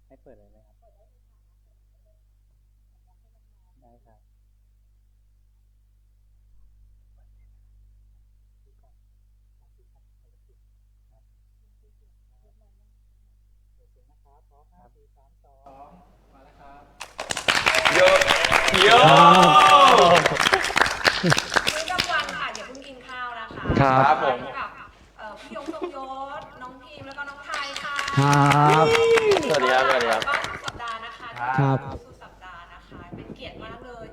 ให้เปิดเลยไหมครับได้ครับโยโยมื้อกลางวันค่ะอย่าเพิ่งกินข้าวนะคะ ครับผม กับพี่ยงทรงยศน้องพีมแล้วก็น้องไทยค่ะ ครับ สวัสดีครับสวัสดีครับ ก็สุดสัปดาห์นะคะ ครับ สุดสัปดาห์นะคะเป็นเกียรติมากเลย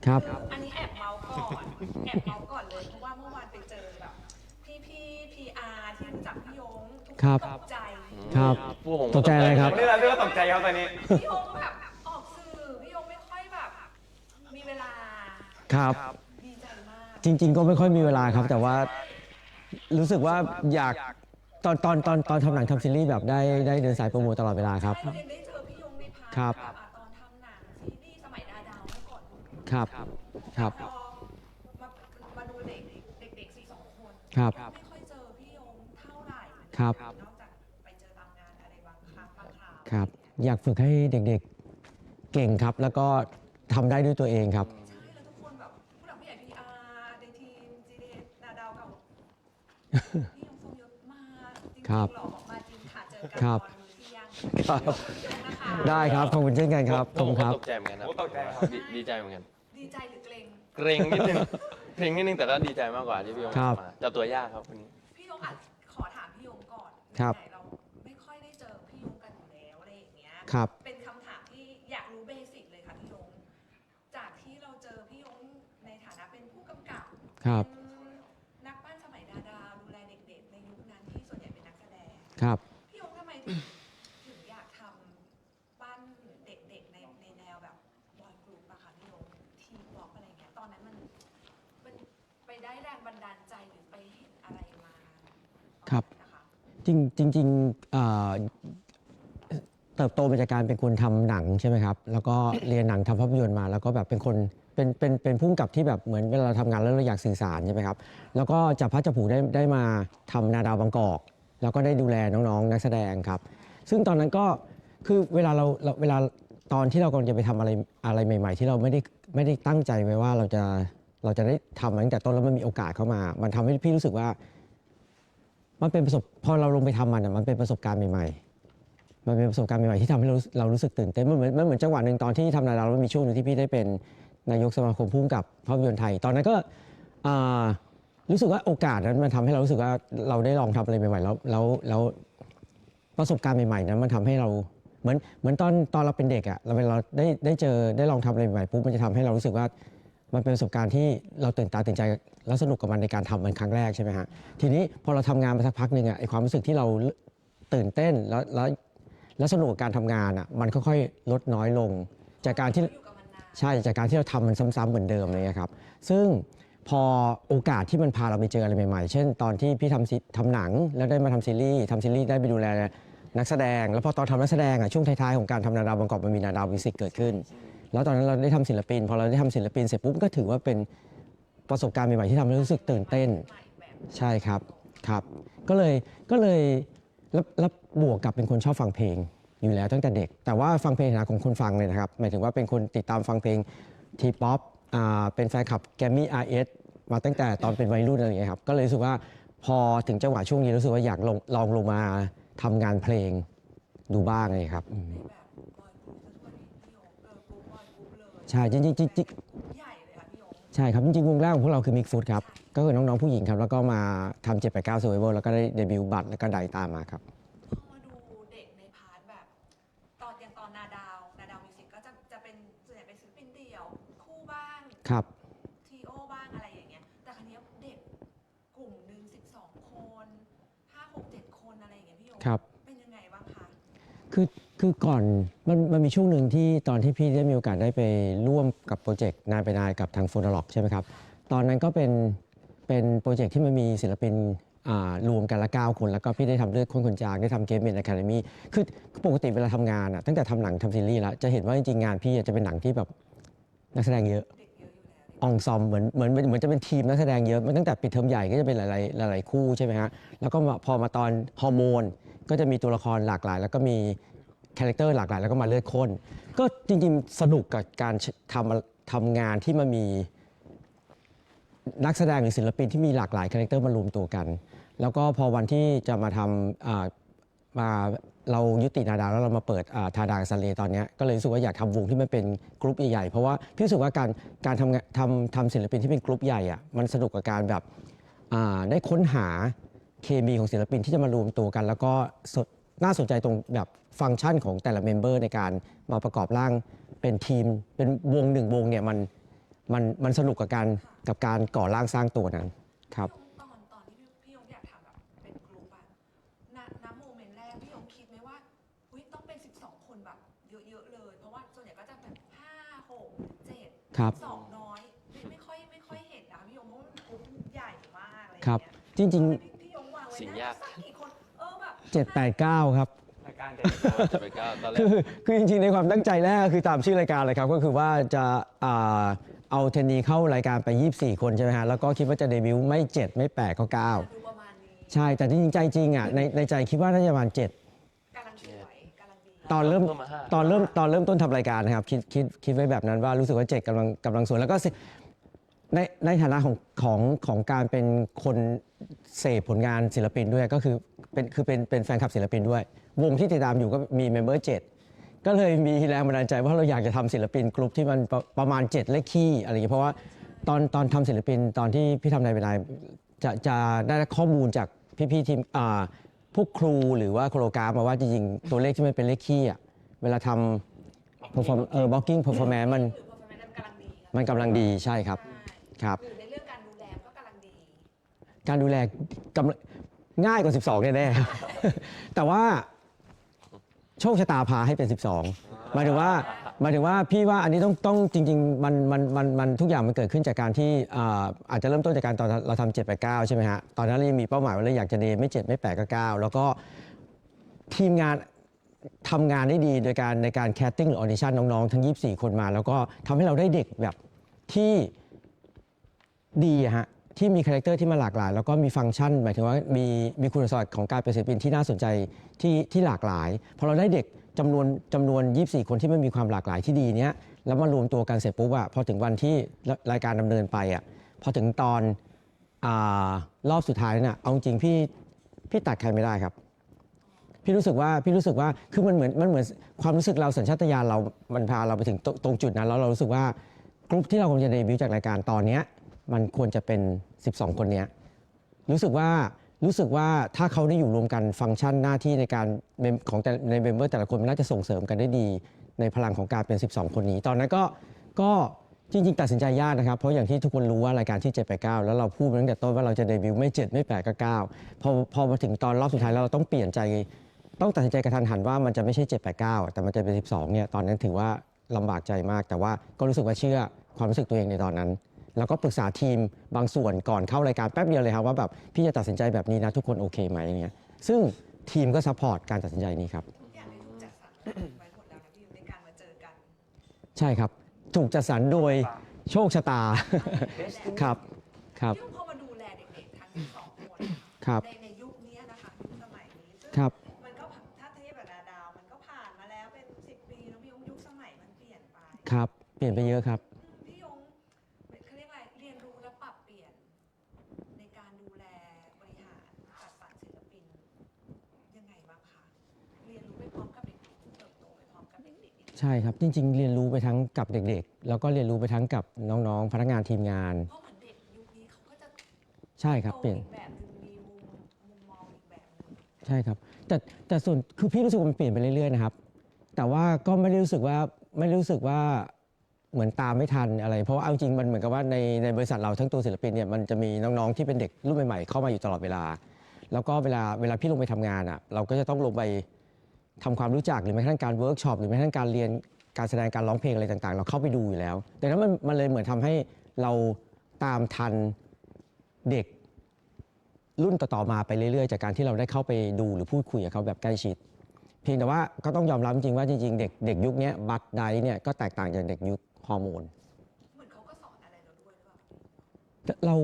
ครับ ออันนี้แอบเมาส์ก่อนแอบเมาส์ก่อนเลยเพราะว่าเมื่อวานไปเจอแบบพี่พีอาร์ที่รู้จักพี่ยงทุก ค ค รั น บ ตกใจ ครับ พวกผม ตกใจอะไรครับ นี่เราเรียกว่าตกใจครับตอนนี้ พี่ยงแบบออกสื่อพี่ยงไม่ค่อยแบบมีเวลา ครับ ดีใจมาก จริง ๆ ก็ไม่ค่อยมีเวลาครับ แต่ว่ารู้สึกว่าอยากตอนทำหนังทำซีรีส์แบบได้เดินสายโปรโมทตลอดเวลาครับ ใช่เรายังได้เจอพี่ยงในพาร์ท ครับ แบบตอนทำหนังซีรีส์สมัยดาดาวเมื่อก่อน ครับครับ พอมาดูเด็กสี่สองคน ครับ ไม่ค่อยเจอพี่ยงเท่าไหร่ ครับ นอกจากไปเจอตามงานอะไรบางครั้งบางคราว ครับ อยากฝึกให้เด็กๆเก่งครับ แล้วก็ทำได้ด้วยตัวเองครับ ใช่แล้วทุกคนแบบผู้หลักผู้ใหญ่พีอาร์ในทีม GDS ดาดาวเก่าพี่ยงทรงยศมาจริงๆ ครับ หล่อบอกมาจริงค่ะเจอกัน ครับ ตอนมื้อเที่ยง ครับ นะคะ ได้ครับขอบคุณเช่นกันครับขอบคุณครับ ตกใจเหมือนกันครับตกใจครับดีใจเหมือนกัน ดีใจหรือเกรง เกรงนิดนึงเกรงนิดนึงแต่ก็ดีใจมากกว่าที่พี่ยง ครับ มาจับตัวยากครับวันนี้ พี่ยงอาจขอถามพี่ยงก่อน ครับ ไหนๆเราไม่ค่อยได้เจอพี่ยงกันอยู่แล้วอะไรอย่างเงี้ย ครับ เป็นคำถามที่อยากรู้เบสิกเลยค่ะพี่ยง จากที่เราเจอพี่ยงในฐานะเป็นผู้กำกับ ครับ เป็นนักปั้นสมัยดาดาวดูแลเด็กๆในยุคนั้นที่ส่วนใหญ่เป็นนักแสดง ครับ พี่ยงทำไมถึงอยากทำปั้นเด็กๆในแนวแบบบอยกรุ๊ปอะค่ะพี่ยงทีป๊อปอะไรเงี้ยตอนนั้นมันไปได้แรงบันดาลใจหรือไปเห็นอะไรมา ครับ นะคะ จริงๆเติบโตมาจากการเป็นคนทำหนังใช่ไหมครับ แล้วก็เรียนหนังทำภาพยนตร์มา แล้วก็แบบเป็นคนเป็นผู้กำกับที่แบบเหมือนเวลาเราทำงานแล้วเราอยากสื่อสารใช่ไหมครับ แล้วก็จับพลัดจับผลูได้มาทำนาดาวบางกอก แล้วก็ได้ดูแลน้องๆนักแสดงครับ ซึ่งตอนนั้นก็คือเวลาเวลาตอนที่เรากำลังจะไปทำอะไรใหม่ ๆ ที่เราไม่ได้ตั้งใจไว้ว่าเราจะได้ทำมาตั้งแต่ต้นแล้วมันมีโอกาสเข้ามา มันทำให้พี่รู้สึกว่า มันเป็นพอเราลงไปทำมันเป็นประสบการณ์ใหม่ๆ มันเป็นประสบการณ์ใหม่ๆที่ทำให้เรารู้สึกตื่นเต้นมันเหมือนจังหวะหนึ่งตอนที่ทำนาดาวแล้วมีช่วงหนึงที่พี่ได้เป็นนายกสมาคมผู้กำกับภาพยนตร์ไทย ตอนนั้นก็อ่ารู้สึกว่าโอกาสนั้นมันทำให้เรารู้สึกว่าเราได้ลองทำอะไรใหม่ๆแล้วประสบการณ์ใหม่ๆนั้นมันทำให้เราเหมือนตอนเราเป็นเด็กอะเราได้ลองทำอะไรใหม่ๆปุ๊บมันจะทำให้เรารู้สึกว่ามันเป็นประสบการณ์ที่เราตื่นตาตื่นใจแล้วสนุกกับมันในการทำมันครั้งแรกใช่ไหมฮะทีนี้พอเราทำงานมาสักพักหนึ่งอะไอความรู้สึกที่เราตื่นเต้นแล้วสนุกกับการทำงานอ่ะมันค่อยๆลดน้อยลงจากการที่ อยู่กับมันนาน ใช่จากการที่เราทำมันซ้ำๆเหมือนเดิมเลยครับซึ่งพอโอกาสที่มันพาเราไปเจออะไรใหม่ๆ เช่นตอนที่พี่ทำหนังแล้วได้มาทำซีรีส์ได้ไปดูแลนักแสดง แล้วพอตอนทำนักแสดงอ่ะช่วงท้ายๆของการทำนาดาวบางกอกมันมีนาดาวมิวสิกเกิดขึ้น แล้วตอนนั้นเราได้ทำศิลปินพอเราได้ทำศิลปินเสร็จปุ๊บก็ถือว่าเป็นประสบการณ์ใหม่ๆที่ทำให้รู้สึกตื่นเต้น ใหม่แบบ ใช่ครับครับ ก็เลยแล้วบวกกับเป็นคนชอบฟังเพลงอยู่แล้วตั้งแต่เด็ก แต่ว่าฟังเพลงในฐานะของคนฟังเลยนะครับหมายถึงว่าเป็นคนติดตามฟังเพลงทีป๊อปเป็นแฟนคลับแกมมี่อาร์เอสมาตั้งแต่ตอนเป็นวัยรุ่นอะไรอย่างเงี้ยครับก็เลยรู้สึกว่าพอถึงจังหวะช่วงนี้รู้สึกว่าอยากลองลงมาทำงานเพลงดูบ้างเลยครับแบบบอยกรุ๊ปซะด้วยพี่ยงเกิร์ลกรุ๊ปบอยกรุ๊ปเลย ใช่จริงๆ ใหญ่เลยค่ะพี่ยง ใช่ครับจริงๆวงแรกของพวกเราคือ Mix Food ครับก็คือน้องๆผู้หญิงครับแล้วก็มาทำ789 Survival แล้วก็ได้เดบิวต์บัตรแล้วก็ไดตามมาครับ พอมาดูเด็กในพาร์ทแบบตอนนาดาวมิวสิกก็จะเป็นส่วนใหญ่เป็นศิลปินเดี่ยวคู่บ้าง ครับ ทีโอบ้างอะไรอย่างเงี้ยแต่ครั้นี้เด็กกลุ่มหนึ่ง12 คน5 6 7 คนอะไรอย่างเงี้ยพี่ยง ครับ เป็นยังไงบ้างคะ คือก่อนมันมีช่วงหนึ่งที่ตอนที่พี่ได้มีโอกาสได้ไปร่วมกับโปรเจกต์นายไปนายกับทางโฟนอล็อกใช่ไหมครับตอนนั้นก็เป็นโปรเจกต์ที่มันมีศิลปินรวมกันละ9 คนแล้วก็พี่ได้ทำเลือดข้นคนจางได้ทำเกมเมนอะคาเดมี่คือปกติเวลาทำงานตั้งแต่ทำหนังทำซีรีส์แล้วจะเห็นว่าจริงๆงานพี่จะเป็นหนังที่แบบนักแสดงเยอะ เด็กเยอะอยู่แล้ว องซอมเหมือนจะเป็นทีมนักแสดงเยอะมันตั้งแต่ปิดเทอมใหญ่ก็จะเป็นหลายคู่ใช่ไหมฮะแล้วก็พอมาตอนฮอร์โมนก็จะมีตัวละครหลากหลาย แล้วก็มี คาแรคเตอร์หลากหลายแล้วก็มาเลือดข้นก็จริงๆสนุกกับการทำงานที่มันมีนักแสดงหรือศิลปินที่มีหลากหลายคาแรคเตอร์มารวมตัวกัน แล้วก็พอวันที่จะมาทำมาเรายุตินาดาวแล้วเรามาเปิดทาดาซันเลตอนนี้ก็เลยรู้สึกว่าอยากทำวงที่มันเป็นกรุ๊ปใหญ่ๆเพราะว่าพี่รู้สึกว่าการทำศิลปินที่เป็นกรุ๊ปใหญ่อะมันสนุกกับการแบบได้ค้นหาเคมีของศิลปินที่จะมารวมตัวกัน แล้วก็น่าสนใจตรงแบบฟังก์ชันของแต่ละเมมเบอร์ในการมาประกอบร่างเป็นทีมเป็นวงหนึ่งวงเนี่ยมันสนุกกับการก่อร่างสร้างตัวนั้นครับ ตอนที่พี่ยงอยากทำแบบเป็นกลุ่มอะณโมเมนต์แรกพี่ยงคิดไหมว่าอุ๊ยต้องเป็น 12 คนแบบเยอะๆเลย เพราะว่าส่วนใหญ่ก็จะแบบ5 6 7 ครับ 2น้อยไม่ค่อยเห็นนะพี่ยงเพราะมันกลุ่มใหญ่มากอะไรอย่าง ครับ เงี้ย จริง พี่ยงวางไว้ สิ่ง น่าย าก สักกี่คนแบบ ๆ 7 8 9 ครับ รายการเด็ จะไปก้าวตอนแรก คือจริงๆ ในความตั้งใจแรกก็คือตามชื่อรายการเลยครับ ก็คือว่าจะเอาเทนนีเข้ารายการไป 24 คนใช่ไหมฮะ แล้วก็คิดว่าจะเดบิวต์ไม่ 7 ไม่ 8 ก็ ดูประมาณนี้ 9 ใช่ แต่จริงๆ ใจจริงอ่ะในใจคิดว่าน่าจะประมาณ 7 กำลังสวยกำลังดี ตอนเริ่ม เพิ่มมาห้า ตอนเริ่มต้นทำรายการนะครับคิดไว้แบบนั้นว่ารู้สึกว่า 7กำลังสวยแล้วก็ในฐานะของการเป็นคนเสพผลงานศิลปินด้วยก็คือเป็นแฟนคลับศิลปินด้วย วงที่ติดตามอยู่ก็มีเมมเบอร์ 7 ก็เลยมีแรงบันดาลใจว่าเราอยากจะทำศิลปินกลุ่มที่มันประมาณ 7 เลขคี่อะไรอย่างเงี้ยเพราะว่าตอนทำศิลปินตอนที่พี่ทำในเวลาจะได้ข้อมูลจากพี่ๆทีมพวกครูหรือว่าโคโรกราฟมาว่าจริงๆ ตัวเลขที่มันเป็นเลขคี่อ่ะเวลาทำblocking performance หรือ performance มันกำลังดีใช่ครับ ครับ หรือในเรื่องการดูแลก็กำลังดี การดูแลง่ายกว่า 12แน่ๆครับ แต่ว่าโชคชะตาพาให้เป็น 12หมายถึงว่าพี่ว่าอันนี้ต้องจริงๆมันทุกอย่างมันเกิดขึ้นจากการที่อาจจะเริ่มต้นจากการตอนเราทำ7 8 9ใช่ไหมฮะตอนนั้นเรายังมีเป้าหมายว่าเราอยากจะเดย์ไม่ 7 ไม่ 8 ก็ 9 แล้วก็ทีมงานทำงานได้ดีโดยการในการแคสติ้งหรือออดิชั่นน้องๆทั้ง24 คนมา แล้วก็ทำให้เราได้เด็กแบบที่ดีอะฮะที่มีคาแรคเตอร์ที่มันหลากหลาย แล้วก็มีฟังก์ชันหมายถึงว่ามีคุณสมบัติของการเป็นศิลปินที่น่าสนใจที่หลากหลายพอเราได้เด็กจำนวน24 คนที่มันมีความหลากหลายที่ดีเนี้ยแล้วมารวมตัวกันเสร็จปุ๊บอะพอถึงวันที่รายการดำเนินไปอะพอถึงตอนรอบสุดท้ายน่ะเอาจริงพี่ตัดใครไม่ได้ครับ พี่รู้สึกว่าคือมันเหมือนความรู้สึกเราสัญชาตญาณเรามันพาเราไปถึงตรงจุดนั้นแล้วเรารู้สึกว่ากลุ่มที่เราควรจะเดบิวต์จากรายการตอนเนี้ยมันควรจะเป็น 12 คนเนี้ยรู้สึกว่าถ้าเขาได้อยู่รวมกันฟังก์ชันหน้าที่ในการของแต่ในเมมเบอร์แต่ละคนมันน่าจะส่งเสริมกันได้ดีในพลังของการเป็น 12 คนนี้ ตอนนั้นก็จริงๆตัดสินใจยากนะครับเพราะอย่างที่ทุกคนรู้ว่ารายการที่7 8 9แล้วเราพูดมาตั้งแต่ต้นว่าเราจะเดบิวต์ไม่ 7 ไม่ 8 ก็ 9พอมาถึงตอนรอบสุดท้ายแล้วเราต้องเปลี่ยนใจต้องตัดสินใจกระทันหันว่ามันจะไม่ใช่7 8 9แต่มันจะเป็น12เนี่ยตอนนั้นถือว่าลำบากใจมากแต่ว่าก็รู้สึกว่าเชื่อความรู้สึกตัวเองในตอนนั้นแล้วก็ปรึกษาทีมบางส่วนก่อนเข้ารายการแป๊บเดียวเลยครับว่าแบบพี่จะตัดสินใจแบบนี้นะทุกคนโอเคไหมเนี่ยซึ่งทีมก็ซัพพอร์ตการตัดสินใจนี้ครับ ทุกอย่างได้ถูกจัดสรรไว้หมดแล้วนะพี่อยู่ในการมาเจอกัน ใช่ครับถูกจัดสรรโดยโชคชะตา ครับครับ พี่พอมาดูแลเด็กๆทั้ง12 คน ครับ ในยุคนี้นะคะยุคสมัยนี้ซึ่ง ครับ มันก็ถ้าเทียบกับนาดาวมันก็ผ่านมาแล้วเป็น10 ปีแล้วพี่ยงยุคสมัยมันเปลี่ยนไป ครับเปลี่ยนไปเยอะครับ พี่ยงเขาเรียกอะไรเรียนรู้และปรับเปลี่ยนในการดูแลบริหารจัดสรรศิลปินยังไงบ้างคะเรียนรู้ไปพร้อมกับเด็กๆเติบโตไปพร้อมกับเด็กๆ ใช่ครับจริงๆ เรียนรู้ไปทั้งกับเด็กๆ แล้วก็เรียนรู้ไปทั้งกับน้องๆพนักงานทีมงาน เพราะเหมือนเด็กยุคนี้เขาก็จะ ใช่ครับเปลี่ยน โตอีกแบบหนึงมีมุมมองอีกแบบหนึง ใช่ครับแต่ส่วนคือพี่รู้สึกว่ามันเปลี่ยนไปเรื่อยๆนะครับแต่ว่าก็ไม่ได้รู้สึกว่าเหมือนตามไม่ทันอะไร เพราะว่าเอาจริงมันเหมือนกับว่าในบริษัทเราทั้งตัวศิลปินเนี่ยมันจะมีน้องๆที่เป็นเด็กรุ่นใหม่ๆเข้ามาอยู่ตลอดเวลา แล้วก็เวลาพี่ลงไปทำงานอ่ะเราก็จะต้องลงไปทำความรู้จักหรือแม้กระทั่งการเวิร์กช็อปหรือแม้กระทั่งการเรียนการแสดงการร้องเพลงอะไรต่างๆ เราเข้าไปดูอยู่แล้วดังนั้นมันเลยเหมือนทำให้เราตามทันเด็กรุ่นต่อๆมาไปเรื่อยๆจากการที่เราได้เข้าไปดูหรือพูดคุยกับเขาแบบใกล้ชิดเพียงแต่ว่าก็ต้องยอมรับจริงๆว่าจริงๆเด็กยุคนี้บัคไดเนี่ยก็แตกต่างจากเด็กยุคฮอร์โมน เหมือนเขาก็สอนอะไรเราด้วยหรือเปล่า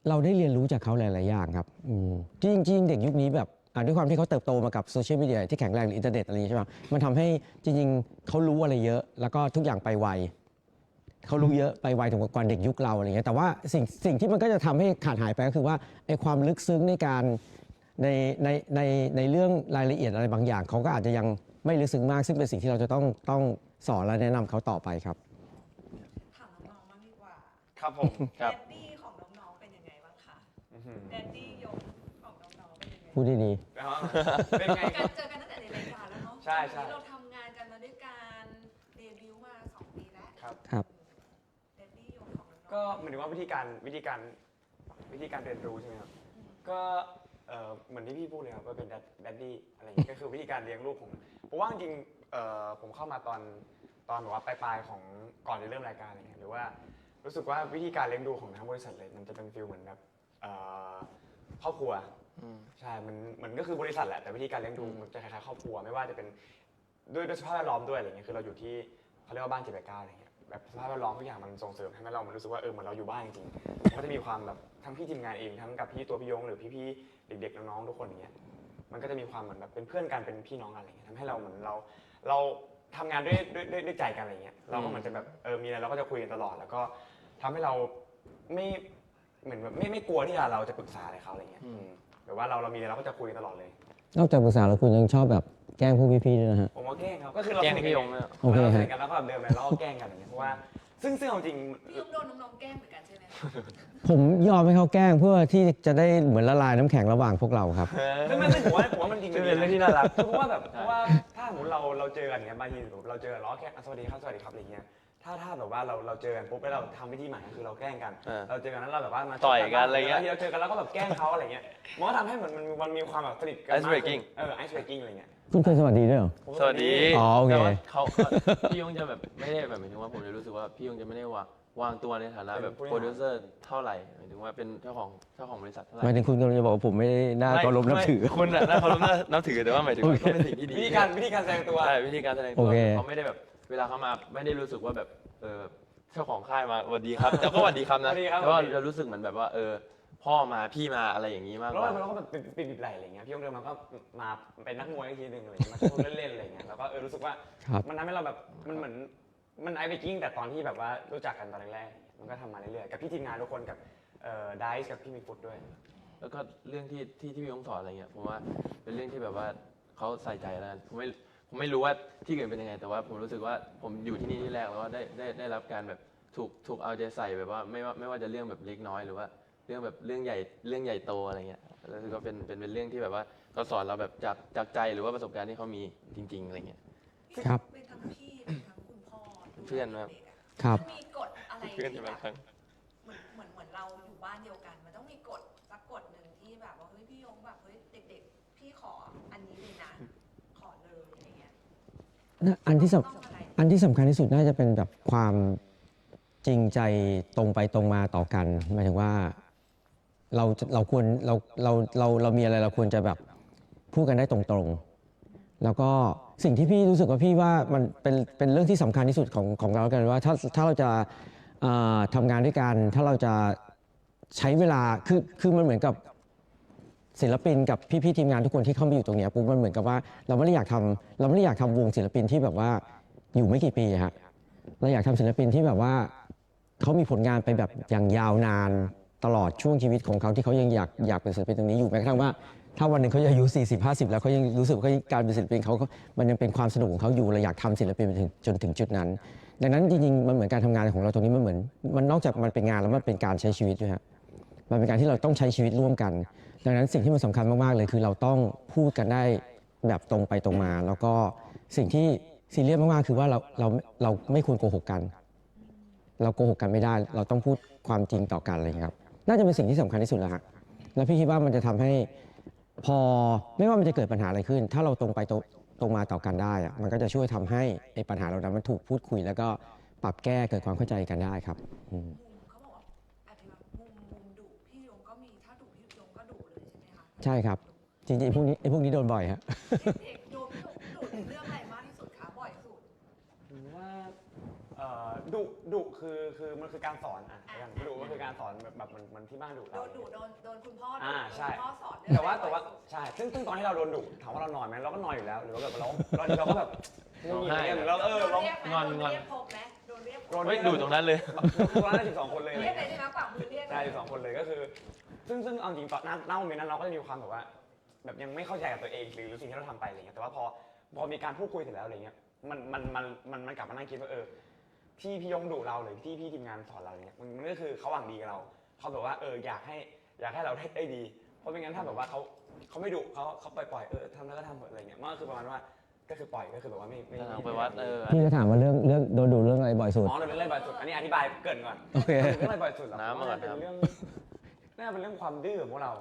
เราได้เรียนรู้จากเขาหลาย ๆ อย่างครับจริงๆเด็กยุคนี้แบบ ด้วยความที่เขาเติบโตมากับโซเชียลมีเดียที่แข็งแรงหรืออินเทอร์เน็ตอะไรอย่างนี้ใช่ไหมมันทำให้จริงๆเขารู้อะไรเยอะ แล้วก็ทุกอย่างไปไวเขารู้เยอะไปไวถึงกว่าเด็กยุคเราอะไรเงี้ยแต่ว่าสิ่งที่มันก็จะทำให้ขาดหายไปก็คือว่าไอ้ความลึกซึ้งในการในเรื่องรายละเอียดอะไรบางอย่างเขาก็อาจจะยังไม่ลึกซึ้งมากซึ่งเป็นสิ่งที่เราจะต้องสอนและแนะนำเขาต่อไปครับ ถามน้องๆบ้างดีกว่า ครับผมค แด รับ ดดี้ของน้องๆเป็นยังไงบ้างคะ อื้อหือ แดดดี้ยงของน้องๆเป็นยังไง พูดดี เป็นไงค กา รั ร บ เจอกันตั้งแต่ในรายการแล้วเนาะ ใช่ใช่ ตอนนี้เราทำงานกันมาด้วยกันเดบิวต์มา2 ปีแล้ว ครับ ๆครับ แดดดี้ยงของน้องๆ ก็หมายถึงว่าวิธีการเรียนรู้ใช่ไหมครับ ก็เหมือนที่พี่พูดเลยครับว่าเป็นแดดดี้อะไรอย่างเงี้ยก็คือวิธีการเลี้ยงลูกผมว่าจริงๆผมเข้ามาตอนแบบว่าปลายๆของก่อนจะเริ่มรายการอะไรเงี้ยหรือว่ารู้สึกว่าวิธีการเลี้ยงดูของทางบริษัทเลยมันจะเป็นฟีลเหมือนแบบครอบครัวใช่มันก็คือบริษัทแหละแต่วิธีการเลี้ยงดูมันจะคล้ายๆครอบครัวไม่ว่าจะเป็นด้วยสภาพแวดล้อมด้วยอะไรเงี้ยคือเราอยู่ที่เขาเรียกว่าบ้าน789อะไรเงี้ยแบบสภาพแวดล้อมทุกอย่างมันส่งเสริมให้เรามันรู้สึกว่าเหมือนเราอยู่บ้านจริงๆมันก็จะมีความแบบทั้งพี่ทีมงานเองทั้งกับพี่ยงหรือพี่ๆเด็กๆน้องๆทุกคนอย่างเงี้ยมันก็จะมีความเหมือนแบบเป็นเพื่อนกันเป็นพี่น้องกันอะไรเงี้ยทำให้เราเหมือนเราทำงานด้วยใจกันอะไรเงี้ยเราก็เหมือนจะแบบมีอะไรเราก็จะคุยกันตลอดแล้วก็ทำให้เราไม่เหมือนแบบไม่กลัวที่เราจะปรึกษาอะไรเขาอะไรเงี้ยแบบว่าเรามีอะไรเราก็จะคุยกันตลอดเลย นอกจากปรึกษาแล้วคุณยังชอบแบบแกล้งพวกพี่ๆด้วยนะฮะ ผมว่าแกล้งครับก็คือเรา แกล้ง สนิท พี่ย กั ง น เลย โอเค เราส ฮะ นิทกันแล้วก็แบบเดินไปแล้วก็แกล้งกันอย่างเงี้ยเพราะว่าซึ่งเอาจริง พี่ยงโดนน้องๆแกล้งเหมือนกันใช่ไหมคะ ผมยอมให้เขาแกล้งเพื่อที่จะได้เหมือนละลายน้ำแข็งระหว่างพวกเราครับ ไม่ผมว่ามันจริง เป็นเรื่องที่น่ารัก คือเพราะว่าแบบเพราะว่าถ้าสมมติเราเจอกันอย่างเงี้ยบางทีเราเจอกันเราก็แค่สวัสดีครับอะไรอย่างเงี้ยถ้าแบบว่าเราเจอกันปุ๊บแล้วเราทำวิธีใหม่ก็คือเราแกล้งกัน เราเจอกันแล้วเราแบบว่ามา ต่อยกันอะไรเงี้ย บางทีเราเจอกันแล้วก็แบบแกล้งเขาอะไรเงี้ยมันก็ทำให้เหมือนมันมีความแบบสนิทกัน Ice breaking ไอซ์เบรกกิ้งอะไรเงี้ย คุณเคยสวัสดีด้วยเหรอ สวัสดี อ๋อโอเค แต่ว่าเขาพี่ยงจะแบบไม่ได้แบบหมายถึงว่าผมจะรู้สึกว่าพี่ยงจะไม่ได้วางตัวในฐานะแบบโปรดิวเซอร์เท่าไหร่หมายถึงว่าเป็นเจ้าของบริษัทเท่าไหร่ หมายถึงคุณกำลังจะบอกว่าผมไม่ได้น่าเคารพนับถือ ไม่คุณน่ะน่าเคารพนับถือแต่ว่าหมายถึงว่าก็เป็นสิ่งที่ดี วิธีการแสดงตัว ใช่วิธีการแสดง โอ ตัว เค เขาไม่ได้แบบเวลาเขามาไม่ได้รู้สึกว่าแบบเจ้าของค่ายมาสวัสดีครับแต่ก็สวัสดีครับนะ สวัสดีครับ แต่ว่าจะรู้สึกเหมือนแบบว่าพ่อมาพี่มาอะไรอย่างนี้มาก แล้ว กว่า เราก็แบบปิดไหลอะไรเงี้ยพี่ยงเดินมาก็มาเป็นนักมวยอีกทีหนึ่งอะไรเงี้ยมาชกเล่นๆอะไรเงี้ยแล้วก็รู้สึกว่า ครับ มันทำให้เราแบบมันเหมือนมันไอเบกกิ้งแต่ตอนที่แบบว่ารู้จักกันตอนแรกๆมันก็ทำมาเรื่อยๆกับพี่ทีมงานทุกคนกับไดซ์กับพี่มีฟุตด้วย แล้วก็เรื่องที่พี่ยงสอนอะไรเงี้ยผมว่าเป็นเรื่องที่แบบว่าเขาใส่ใจแล้วกันผมไม่รู้ว่าที่อื่นเป็นยังไง แต่ว่าผมรู้สึกว่าผมอยู่ที่นี่ที่แรกแล้วก็ได้รับการแบบถูกเอาใจใส่แบบว่าไม่ว่าจะเรื่องแบบเล็กน้อยหรือว่าเรื่องแบบเรื่องใหญ่โตอะไรเงี้ยแล้วก็เป็นเรื่องที่แบบว่าเขาสอนเราแบบจากใจหรือว่าประสบการณ์ที่เขามีจริงๆอะไรเงี้ย ครับ เป็นทั้งพี่เป็นทั้งคุณพ่อ เพื่อนครับ ด็กๆอะ ครับ มันมีกฎอะไร เพื่อน ที่ จะ แบบ บางครั้ง เหมือนเราอยู่บ้านเดียวกัน มันต้องมีกฎสักกฎหนึ่งที่แบบว่าเฮ้ยพี่ยงแบบเฮ้ยเด็กๆ พี่ขออันนี้เลยนะขอเลยอะไรเงี้ย อันที่สำ ต้องอะไร อันที่สำคัญที่สุดน่าจะเป็นแบบความจริงใจตรงไปตรงมาต่อกันหมายถึงว่าเราควรเรามีอะไรเราควรจะแบบพูดกันได้ตรงๆ แล้วก็สิ่งที่พี่รู้สึกว่าพี่ว่ามันเป็นเรื่องที่สำคัญที่สุดของเราแล้วกันว่าถ้าเราจะทำงานด้วยกันถ้าเราจะใช้เวลาคือมันเหมือนกับศิลปินกับพี่ๆทีมงานทุกคนที่เข้ามาอยู่ตรงเนี้ยปุ๊บมันเหมือนกับว่าเราไม่ได้อยากทำวงศิลปินที่แบบว่าอยู่ไม่กี่ปีฮะเราอยากทำศิลปินที่แบบว่าเขามีผลงานไปแบบอย่างยาวนานตลอดช่วงชีวิตของเขาที่เขายังอยากเป็นศิลปินตรงนี้อยู่แม้กระทั่งว่าถ้าวันหนึ่งเขาอายุ40-50แล้วเขายังรู้สึกว่าการเป็นศิลปินเขามันยังเป็นความสนุกของเขาอยู่เราอยากทำศิลปินไปจนถึงจุดนั้น ดังนั้นจริงๆมันเหมือนการทำงานของเราตรงนี้มันนอกจากมันเป็นงานแล้วมันเป็นการใช้ชีวิตด้วยฮะมันเป็นการที่เราต้องใช้ชีวิตร่วมกัน ดังนั้นสิ่งที่มันสำคัญมากๆเลยคือเราต้องพูดกันได้แบบตรงไปตรงมา แล้วก็สิ่งที่ซีเรียสมากๆคือว่าเราไม่ควรโกหกกัน เราโกหกกันไม่ได้ เราต้องพูดความจริงต่อกันอะไรอย่างเงี้ยครับน่าจะเป็นสิ่งที่สำคัญที่สุดแล้วฮะแล้วพี่คิดว่ามันจะทำให้พอไม่ว่ามันจะเกิดปัญหาอะไรขึ้น ถ้าเราตรงไปตรงมาต่อกันได้อะมันก็จะช่วยทำให้ไอ้ปัญหาเหล่านั้นมันถูกพูดคุย แล้วก็ปรับแก้เกิดความเข้าใจกันได้ครับอืม มุมเขาบอกว่าอาจจะแบบมุมดุพี่ยงก็มีถ้าดุพี่ยงก็ดุเลยใช่ไหมคะ ใช่ครับจริงๆไอ้พวกนี้โดนบ่อยฮะ เด็กๆโดนพี่ยงดุในเรื่องอะไรมากที่สุดคะบ่อยสุด ผมว่า ดุคือมันคือการสอนอย่างดุมันคือการสอนแบบมันที่บ้านดุ โด เรา นดุโดนคุณพ่อ ใช่ คุณพ่อสอน แต่ว่าใช่ซึ่งตอนที่เราโดนดุถามว่าเรานอนไหมเราก็นอนอยู่แล้วหรือว่าแบบเราก็แบบไม่มีอะไรเงี้ยเราร้อง งอน โดนเรียกพบไหมโดนเรียกพบ ไม่ดูตรงนั้นเลย ร้านได้12 คนเลยอะไร เรียกไหน เงี้ย ใช่ไหมกว่ามือเรียก ได้12 คนเลยก็คือซึ่งเอาจริงตอนณโมเมนต์นั้นเราก็จะมีความแบบว่าแบบยังไม่เข้าใจกับตัวเองหรือสิ่งที่เราทำไปอะไรเงี้ยแต่ว่าพอมีการพูดคุยเสร็จแล้วอะไรเงี้ยมันกลับมานั่งคิดว่าที่พี่ยงดุเราหรือที่พี่ทีมงานสอนเราเนี่ยมันก็คือเขาหวังดีกับเราเขาแบบว่าอยากให้เราได้ดีเพราะไม่งั้นถ้าแบบว่าเขาไม่ดุเขาปล่อยทำแล้วก็ทำอะไรเงี้ยมันก็คือประมาณว่าก็คือปล่อยก็คือแบบว่าไม่ เอาไปวัด พี่จะถามว่าเรื่องโดนดูเรื่องอะไรบ่อยสุด อ๋อเราเป็นเรื่องบ่อยสุดอันนี้อธิบายเกรินก่อน โอเค เรื่องอะไรบ่อยสุดหรอ น้ำมาก่อน เป็น ครับ เรื่องน่าเป็นเรื่องความดื้อของพวกเรา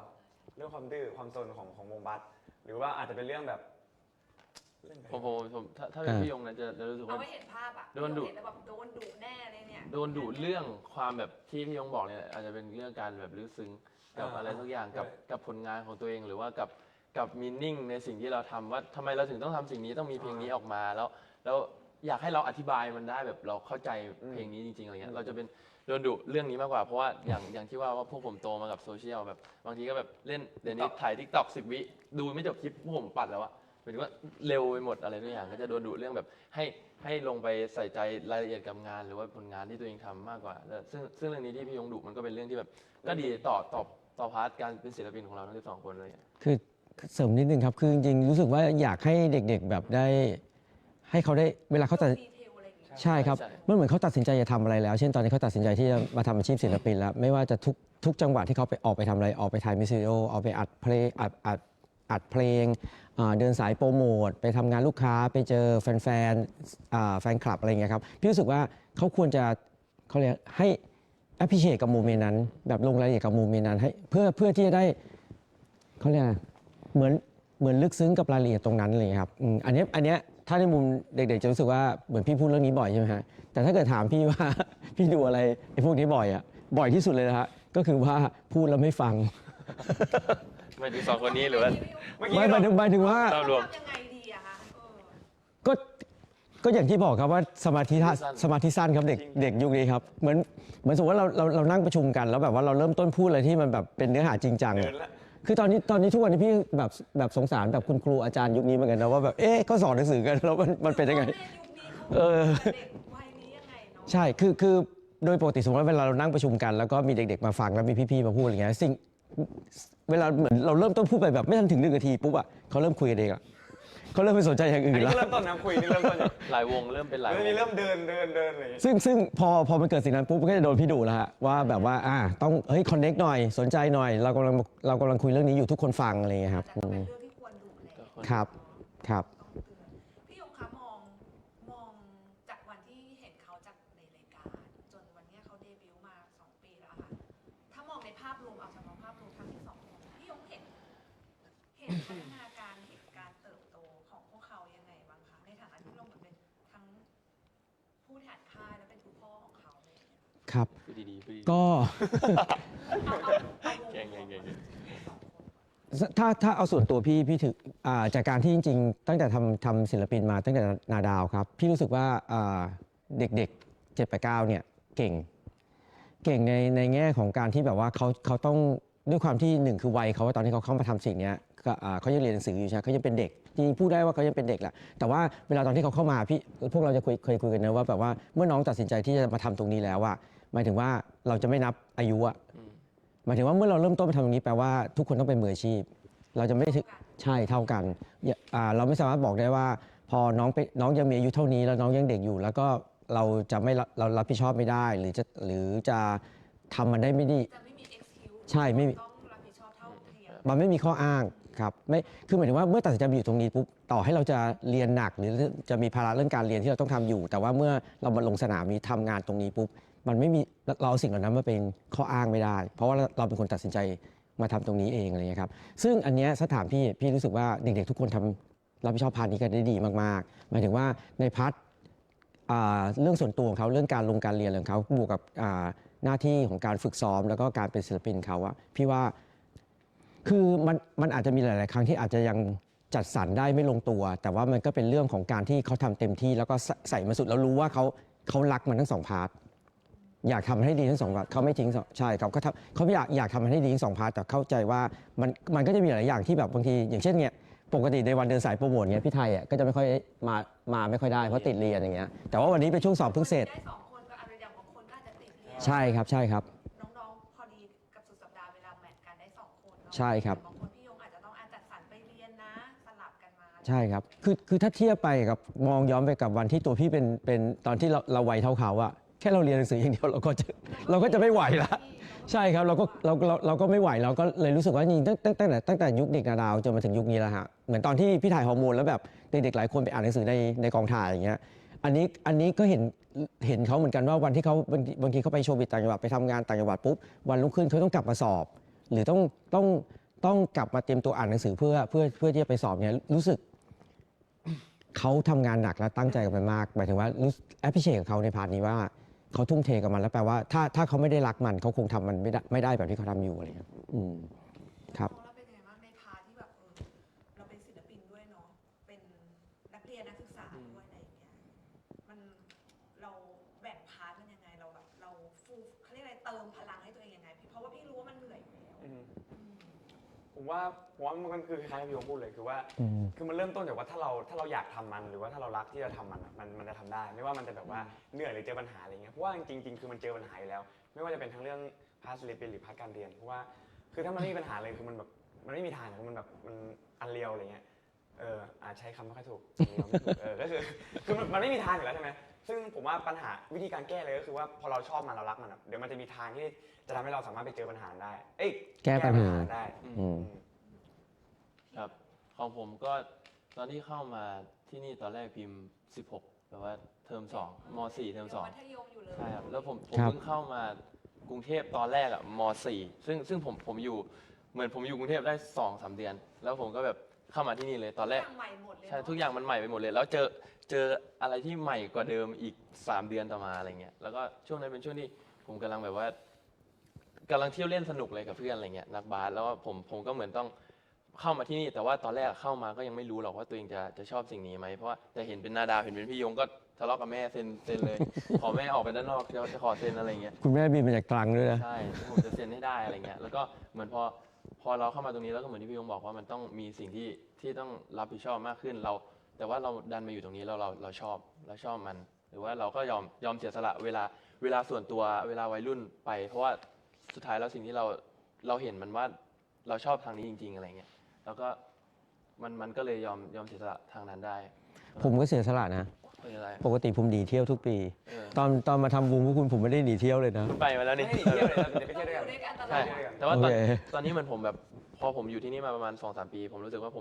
เรื่องความดื้อความซนของวงบัสหรือว่าอาจจะเป็นเรื่องแบบเรื่องอะไร ผมถ้าเป็นพี่ยงนะจะรู้สึก เอา ว่า ไว้เห็นภาพอะ โดนดุ เห็แล้วแบบโดนดุแน่เลยเนี่ย โดนดุเรื่องความแบบที่พี่ยงบอกเนี่ยอาจจะเป็นเรื่องการแบบลึกซึ้งกับอะไรสักอย่างกับผลงานของตัวเองหรือว่ากับมีนิ่งในสิ่งที่เราทำว่าทำไมเราถึงต้องทำสิ่งนี้ต้องมีเพลงนี้ออกมาแล้วอยากให้เราอธิบายมันได้แบบเราเข้าใจเพลงนี้จริงๆอะไรเงี้ยเราจะเป็นโดนดุเรื่องนี้มากกว่าเพราะว่าอย่างที่ว่าพวกผมโตมากับโซเชียลแบบบางทีก็แบบเล่นเดี๋ยวนี้ถ่ายทิกตอก10 วิดูไม่จบคลิปพวกผมปัดแล้วอะหมายถึงว่าเร็วไปหมดอะไรทุกอย่างก็จะโดนดุเรื่องแบบให้ลงไปใส่ใจรายละเอียดกับงานหรือว่าผลงานที่ตัวเองทำมากกว่าแล้วซึ่งเรื่องนี้ที่พี่ยงดุมันก็เป็นเรื่องที่แบบก็ดีต่อพาร์ทการเป็นศิลปินของเราทั้ง12 คนเลย คือเสริมนิดนึงครับ คือจริงๆรู้สึกว่าอยากให้เด็กๆแบบได้ให้เขาได้เวลาเขาตัด ดีเทลอะไรอย่างเงี้ย ใช่ครับ ใช่ มันเหมือนเขาตัดสินใจจะทำอะไรแล้ว เช่นตอนนี้เขาตัดสินใจที่จะมาทำอาชีพศิลปินแล้ว ไม่ว่าจะทุกจังหวะที่เขาไปออกไปทำอะไร ออกไปถ่ายมิวสิควิดีโอออกไปอัดเพลงอัดเพลงเดินสายโปรโมทไปทำงานลูกค้าไปเจอแฟนคลับอะไรอย่างเงี้ยครับ พี่รู้สึกว่าเขาควรจะเขาเรียกให้ appreciate กับโมเมนต์นั้น แบบลงรายละเอียดกับโมเมนต์นั้นให้เพื่อที่จะได้เขาเรียกอะไรเหมือนลึกซึ้งกับรายละเอียดตรงนั้นเลยครับอันเนี้ยถ้าในมุมเด็กๆจะรู้สึกว่าเหมือนพี่พูดเรื่องนี้บ่อยใช่ไหมฮะแต่ถ้าเกิดถามพี่ว่า พี่ดูอะไรไอ้พวกนี้บ่อยที่สุดเลยนะฮะก็คือว่าพูดแล้วไม่ฟัง ไม่ถึง2 คนนี้หรือว่า ไม่หมายถึงว่า ภาพรวม ทำยังไงดีอะคะก็อย่างที่บอกครับว่าสมาธิสั้นครับเด็กยุคนี้ครับเหมือนสมมติว่าเรานั่งประชุมกันแล้วแบบว่าเราเริ่มต้นพูดอะไรที่มันแบบเป็นเนื้อหาจริงจัง เดินละ คือตอนนี้ทุกวันนี้พี่แบบสงสารแบบคุณครูอาจารย์ยุคนี้เหมือนกันนะว่าแบบเขาสอนหนังสือกันแล้วมันเป็นยังไง ยุคนี้เขา เออ เด็กวัยนี้ยังไงเนาะ ใช่คือโดยปกติสมมติว่าเวลาเรานั่งประชุมกันแล้วก็มีเด็กๆมาฟังแล้วมีพี่ๆมาพูดอะไรเงี้ยเวลาเหมือนเราเริ่มต้นพูดไปแบบไม่ทันถึง1 นาทีปุ๊บเขาเริ่มคุยกันเองเขาเริ่มไปสนใจอย่าง อั อื่ น น นี้ แล้ว ก็เริ่มต้นนะคุยนี่เริ่มต้นอย่าง หลายวงเริ่มเป็นหลายว เริ่ม ง มีเริ่มเดินอะไรอย่างเงี้ย ซึ่งพอมันเกิดสิ่งนั้นปุ๊บมันก็จะโดนพี่ดุแล้วฮะว่าแบบว่าต้องคอนเน็กหน่อยสนใจหน่อยเรากำลังคุยเรื่องนี้อยู่ทุกคนฟังอะไรเงี้ยครับ แต่ก็เป็นเรื่องที่ควรดูแล ครับครับ ต้องเตือนพี่ยงคะมองจากวันที่เห็นเขาจากในรายการจนวันเนี้ยเขาเดบิวต์มา2 ปีแล้วค่ะถ้ามองในภาพรวมเอาเฉพาะภาพรวมทั้ง2 คนพี่ยงเห็นพัฒนาการเห็นการเติบโตของพวกเขายังไงบ้างคะในฐานะที่เราเหมือนเป็นทั้งผู้แทนค่ายและเป็นคุณพ่อของเขาเลย ครับ พูดดีๆพูดดี ก็ เอาวง เก่ง ถ้าเอาส่วนตัวพี่ถือจากการที่จริงๆ ตั้งแต่ทำศิลปินมาตั้งแต่นาดาวครับ พี่รู้สึกว่าเด็กๆ7-8-9เนี่ยเก่งในแง่ของการที่แบบว่าเขาต้องด้วยความที่หนึ่งคือวัยเขาว่าตอนที่เขาเข้ามาทำสิ่งเนี้ยก็เขายังเรียนหนังสืออยู่ใช่ไหมเขายังเป็นเด็กจริงๆพูดได้ว่าเขายังเป็นเด็กแหละแต่ว่าเวลาตอนที่เขาเข้ามาพวกเราจะเคยคุยกันนะว่าแบบว่าเมื่อน้องตัดสินใจที่จะมาทำตรงนี้แล้วอะหมายถึงว่าเราจะไม่นับอายุอะหมายถึงว่าเมื่อเราเริ่มต้นมาทำตรงนี้แปลว่าทุกคนต้องเป็นมืออาชีพ เราจะไม่ใช่เท่ากันเราไม่สามารถบอกได้ว่าพอน้องยังมีอายุเท่านี้แล้วน้องยังเด็กอยู่ แล้วก็เราจะไม่เรารับผิดชอบไม่ได้หรือจะทำมันได้ไม่ดี จะไม่มี excuse ใช่ไม่มี ต้องรับผิดชอบเท่าเทียม มันไม่มีข้ออ้างครับไม่คือหมายถึงว่าเมื่อตัดสินใจมาอยู่ตรงนี้ปุ๊บต่อให้เราจะเรียนหนักหรือจะมีภาระเรื่องการเรียนที่เราต้องทำอยู่ แต่ว่าเมื่อเรามาลงสนามนี้ทำงานตรงนี้ปุ๊บมันไม่มีเราเอาสิ่งเหล่านั้นมาเป็นข้ออ้างไม่ได้ เพราะว่าเราเป็นคนตัดสินใจมาทำตรงนี้เองอะไรเงี้ยครับซึ่งอันเนี้ยสถานพี่รู้สึกว่าเด็กๆทุกคนทำรับผิดชอบพาร์ทนี้กันได้ดีมากๆหมายถึงว่าในพาร์ทเรื่องส่วนตัวของเขาเรื่องการเรียนของเขาบวกกับหน้าที่ของการฝึกซ้อมแล้วก็การเป็นศิลปินเขาอะพี่ว่าคือมันอาจจะมีหลาย ๆ ครั้งที่อาจจะยังจัดสรรได้ไม่ลงตัว แต่ว่ามันก็เป็นเรื่องของการที่เขาทำเต็มที่แล้วก็ใส่มาสุดแล้วรู้ว่าเขา เขารักมันทั้งสองพาร์ทอยากทำให้ดีทั้งสองพาร์ทเขาไม่ทิ้งใช่ครับเขาอยากทำมันให้ดีทั้งสองพาร์ทแต่เข้าใจว่ามันก็จะมีหลายอย่างที่แบบบางทีอย่างเช่นเนี่ยปกติในวันเดินสายโปรโมทเงี้ยพี่ไทยอ่ะก็จะไม่ค่อยมาไม่ค่อยได้เพราะติดเรียนอย่างเงี้ยแต่ว่าวันนี้เป็นช่วงสอบเพิ่งเสร็จ ได้สองคนก็อาจจะอย่างบางคนก็อาจจะติดเรียน ใช่ครับใช่ครับ น้องๆพอดีกับสุดสัปดาห์เวลาแมทกันได้สองคนเนาะ ใช่ครับ บางคนพี่ยงอาจจะต้องจัดสรรไปเรียนนะสลับกันมา ใช่ครับคือถ้าเทียบไปกับมองย้อนไปกับวันที่ตัวพี่เป็นตอนที่เราวัยเท่าเขาอะแค่เราเรียนหนังสืออย่างเดียวเราก็จะไม่ไหวละใช่ครับเราก็ไม่ไหวเราก็เลยรู้สึกว่าจริงตั้งแต่ยุคเด็กนาดาวจนมาถึงยุคนี้แล้วฮะเหมือนตอนที่พี่ถ่ายฮอร์โมนแล้วแบบเด็กๆหลายคนไปอ่านหนังสือในกองถ่ายอย่างเงี้ยอันนี้ก็เห็นเขาเหมือนกันว่าวันที่เขาบางทีเขาไปโชว์บิตต่างจังหวัดไปทำงานต่างจังหวัดปุ๊บวันรุ่งขึ้นเขาต้องกลับมาสอบ หรือต้องกลับมาเตรียมตัวอ่านหนังสือเพื่อที่จะไปสอบเนี่ยรู้สึกเขาทำงานหนักและตั้งใจกับมันมากหมายถึงว่าแอปพลิเคชันกับเขาในพาร์ทนี้ว่าเขาทุ่มเทกับมันแล้วแปลว่าถ้าเขาไม่ได้รักมันเขาคงทำมันไม่ได้แบบที่เขาทำอยู่อะไรเงี้ยครับ ของเราเป็นยังไงบ้างในพาร์ทที่แบบเราเป็นศิลปินด้วยเนาะเป็นนักเรียนนักศึกษาด้วยอะไรอย่างเงี้ยมันเราแบ่งพาร์ทมันยังไงเราแบบเราเขาเรียกอะไรเติมพลังให้ตัวเองยังไงพี่เพราะว่าพี่รู้ว่ามันเหนื่อยอยู่แล้ว ผมว่ามันคือคล้ายๆกับพี่โยงพูดเลยคือว่าคือมันเริ่มต้นจากว่าถ้าเราอยากทำมันหรือว่าถ้าเรารักที่จะทำมันอะมันจะทำได้ ไม่ว่ามันจะแบบว่าเหนื่อยหรือเจอปัญหาอะไรเงี้ยเพราะว่าจริงๆคือมันเจอปัญหาอยู่แล้ว ไม่ว่าจะเป็นทั้งเรื่องพาร์ทศิลปินหรือพาร์ทการเรียนเพราะว่าคือถ้ามันไม่มีปัญหาเลยคือมันแบบมันไม่มีทางอะมันแบบมันอันเรียวอะไรเงี้ยใช้คำไม่ค่อยถูกไม่ถูกก็คือมันไม่มีทางอยู่แล้วใช่ไหมซึ่งผมว่าปัญหาวิธีการแก้เลยก็คือว่าพอเราชอบมันเรารักมันอะเดี๋ยวมันจะมีทางที่จะทำให้เราสามารถไปเจอปัญหาได้แก้ปัญหา ได้ ครับของผมก็ตอนที่เข้ามาที่นี่ตอนแรกพิมพ์ 16แบบว่าเทอม2ม4เทอม2 มัธยมอยู่เลย ใช่ครับแล้วผม ครับ เพิ่งเข้ามากรุงเทพตอนแรกอะม4ซึ่งผมอยู่เหมือนผมอยู่กรุงเทพได้2-3 เดือน แล้วผมก็แบบเข้ามาที่นี่เลยตอนแรก ทุกอย่างใหม่หมดเลย ใช่ทุกอย่างมันใหม่ไปหมดเลย แล้วเจออะไรที่ใหม่กว่าเดิมอีก3 เดือนต่อมาอะไรเงี้ยแล้วก็ช่วงนั้นเป็นช่วงที่ผมกำลังแบบว่ากำลังเที่ยวเล่นสนุกเลยกับเพื่อนอะไรเงี้ยนักบาสแล้วผมก็เหมือนต้องเข้ามาที่นี่แต่ว่าตอนแรกเข้ามาก็ยังไม่รู้หรอกว่าตัวเองจะชอบสิ่งนี้ไหมเพราะว่าแต่เห็นเป็นนาดาวเห็นเป็นพี่ยงก็ทะเลาะกับแม่เซ็นเลย ขอแม่ออกไปด้านนอกจะขอเซ็นอะไรเงี้ย คุณแม่บินมาจากตรังด้วยนะ ใช่ผมจะเซ็นให้ได้อะไรเงี้ยแล้วก็เหมือนพอเราเข้ามาตรงนี้แล้วก็เหมือนที่พี่ยงบอกว่ามันต้องมีสิ่งที่ต้องรับผิดชอบมากขึ้นแต่ว่าเราดันมาอยู่ตรงนี้เราชอบมัน หรือว่าเราก็ยอมเสียสละเวลาส่วนตัวเวลาวัยรุ่นไป เพราะว่าสุดท้ายแล้วสิ่งที่เราเห็นมันว่าเราชอบทางนี้จริง ๆอะไรเงี้ยแล้วก็มันก็เลยยอมเสียสละทางนั้นได้ ผมก็เสียสละนะ ไม่เป็นไร ปกติผมหนีเที่ยวทุกปี เออ ตอนมาทำวงพวกคุณผมไม่ได้หนีเที่ยวเลยนะ ไปมาแล้วนี่ ไม่ได้เที่ยวเลยเราจะไป เรา เที่ยว อ ด้วยกัน ยู่ด้วยกันตลอ ใช่ ด แต่ว่า โอเค ตอนนี้เหมือนผมแบบพอผมอยู่ที่นี่มาประมาณ 2-3 ปี ผมรู้สึกว่าผ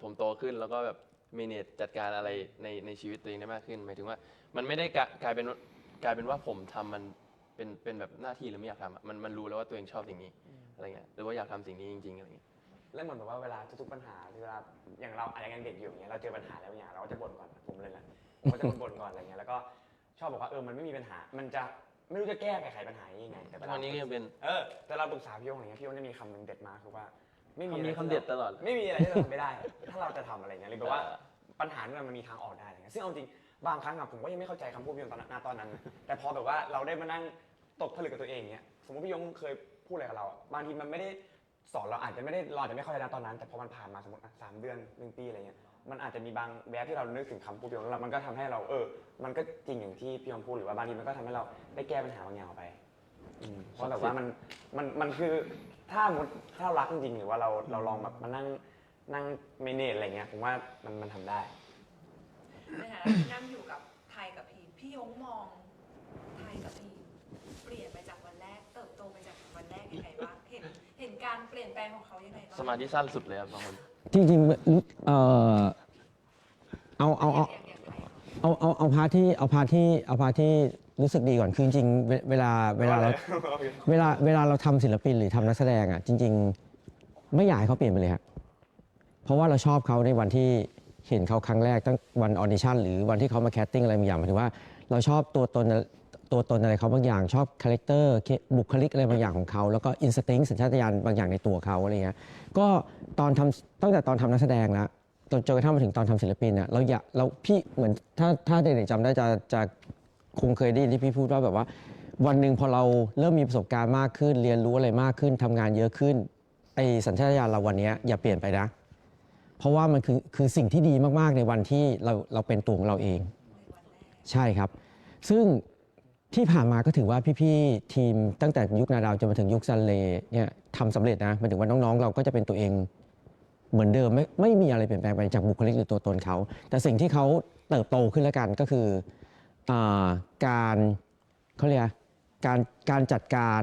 มโตขึ้นแล้วก็แบบมีเนจจัดการอะไรในชีวิตตัวเองได้มากขึ้นหมายถึงว่ามันไม่ได้กลายเป็นว่าผมทำมันเป็นแบบหน้าที่หรือไม่อยากทำอะมันรู้แล้วว่าตัวเองชอบสิ่งนี้อะไรเงี้ยหรือว่าอยากทำสิ่งนี้จริงๆอะไรเงี้ย แล้วเหมือนแบบว่าเวลาทุกๆปัญหาเวลาอย่างเราอะไรยังเด็กอยู่อย่างเงี้ยเราเจอปัญหาแล้วอย่างเราก็จะบ่นก่อนผมเลยนะผมก็จะบ่นก่อนอะไรเงี้ยแล้วก็ชอบบอกว่ามันไม่มีปัญหา มันจะไม่รู้จะแก้ไขปัญหายังไงแต่เว ต ลา อนนี้ก็ยังเป็น แต่เราปรึกษาพี่โยงอะไรเงี้ยพี่โยงจะมีคำหนึ่งเด็ดมาคือว่าไม่มี เขา อะไร มีคำเด็ดตลอด ไม่มีอะไรที่เราทำไม่ได้ ถ้าเราจะทำอะไรเงี้ยหรือแบบว่าปัญหาเนี่ยมันมีทางออกได้อะไรเงี้ยซึ่งเอาจริงบางครั้งอะผมก็ยังไม่เข้าใจคำพูดพี่โยงตอนนั้นนะแต่พอแบบว่าเราได้มานั่งตกผลึกกับตัวเองเงี้ยสมมติพี่โยงเคยพูดอะไรกับเราอะบางทีมันไม่ได้สอนเราอาจจะไม่เข้าใจนะตอนนั้นแต่พอมันผ่านมาสมมติ3 เดือน1 ปีอะไรเงี้ยมันอาจจะมีบางแวบที่เรานึกถึงคำพูดพี่โยงแล้วมันก็ทำให้เรามันก็จริงอย่างที่พี่โยงพูดหรือว่าบางทีมันก็ทำให้เราได้แก้ปัญหาบางอย่างออกไปเพราะแบบว่ามันคือถ้าเรารักจริงๆหรือว่าเราลองแบบมานั่งเมเนจอะไรเงี้ยผมว่ามันทำได้ ในฐานะที่นั่งอยู่กับไทยกับพีมพี่ยงมองไทยกับพีมเปลี่ยนไปจากวันแรกเติบโตไปจากวันแรกยังไงบ้างเห็นการเปลี่ยนแปลงของเขายังไงบ้าง สมาธิสั้นสุดเลยครับบางคน จริงๆเอาพาร์ทที่รู้สึกดีก่อนคือจริงๆเวลาเราทำศิลปินหรือทำนักแสดงอ่ะจริง ๆ ไม่อยากให้เขาเปลี่ยนไปเลยครับเพราะว่าเราชอบเขาในวันที่เห็นเขาครั้งแรกตั้งวันออดิชั่นหรือวันที่เขามาแคสติ้งอะไรบางอย่างหมายถึงว่าเราชอบตัวตนอะไรเขาบางอย่างชอบคาแรคเตอร์บุคลิกอะไรบางอย่างของเขาแล้วก็อินสติ้งสัญชาตญาณบางอย่างในตัวเขาอะไรเงี้ยก็ตั้งแต่ตอนทำนักแสดงแล้วจนกระทั่งมาถึงตอนทำศิลปินอ่ะเราพี่เหมือนถ้าเด็กๆจำได้จะ คงเคยได้ยินที่พี่พูดว่าแบบว่า วันหนึ่งพอเราเริ่มมีประสบการณ์มากขึ้น เรียนรู้อะไรมากขึ้นทำงานเยอะขึ้นไอ้สัญชาตญาณเราวันนี้อย่าเปลี่ยนไปนะ เพราะว่ามันคือสิ่งที่ดีมากๆในวันที่เราเป็นตัวของเราเอง ใช่ครับ ซึ่งที่ผ่านมาก็ถือว่าพี่ๆทีมตั้งแต่ยุคนาดาวจนมาถึงยุคซันเลเนี่ยทำสำเร็จนะหมายถึงว่าน้องๆเราก็จะเป็นตัวเองเหมือนเดิมไม่มีอะไรเปลี่ยนแปลงไปจากบุคลิกหรือตัวตนเขา แต่สิ่งที่เขาเติบโตขึ้นแล้วกันก็คือการเขาเรียกการจัดการ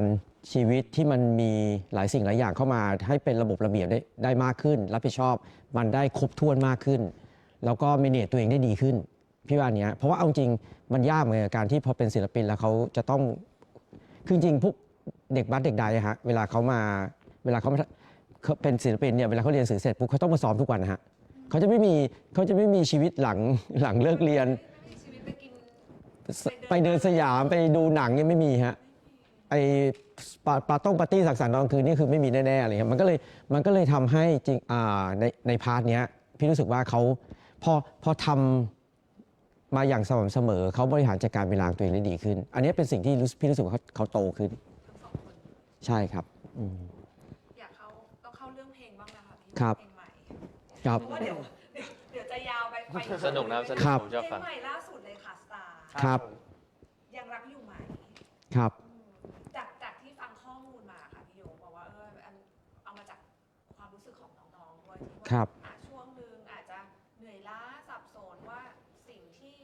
ชีวิตที่มันมีหลายสิ่งหลายอย่างเข้ามาให้เป็นระบบระเบียบได้มากขึ้น รับผิดชอบมันได้ครบถ้วนมากขึ้น แล้วก็เมเนจตัวเองได้ดีขึ้นพี่ว่าเนี้ยเพราะว่าเอาจริงมันยากเหมือนกันการที่พอเป็นศิลปินแล้วเขาจะต้องคือจริงพวกเด็กบัสเด็กใดอะฮะเวลาเขาเป็นศิลปินเนี่ยเวลาเขาเรียนหนังสือเสร็จปุ๊บเขาต้องมาซ้อมทุกวันนะฮะเขาจะไม่มีชีวิตหลังเลิกเรียน ไม่มีชีวิตไปกิน ไปเดินสยามไปดูหนังยังไม่มีฮะไอปาร์ตี้สังสรรค์ตอนกลางคืนนี่คือไม่มีแน่ๆอะไรครับมันก็เลยทำให้จริงในพาร์ทเนี้ยพี่รู้สึกว่าเขาพอทำมาอย่างสม่ำเสมอเขาบริหารจัดการเวลาตัวเองได้ดีขึ้น อันนี้เป็นสิ่งที่พี่รู้สึกว่าเขาโตขึ้น ทั้งสองคน ใช่ครับอืม อยากต้องเข้าเรื่องเพลงบ้างนะคะพี่ ครับ เพลงใหม่ ครับ เพราะว่าเดี๋ยวจะยาวไป สนุกนะครับสนุก ครับ ผมชอบ เพล ฟั ง ง ใหม่ล่าสุดเลยค่ะสตาร์ ครับ ยังรักอยู่ไหม ครับ จากที่ฟังข้อมูลมาค่ะพี่โยบอกว่าเอามาจากความรู้สึกของน้องๆด้วยที่ว่า ครับ ช่วงหนึ่งอาจจะเหนื่อยล้าสับสนว่าสิ่งที่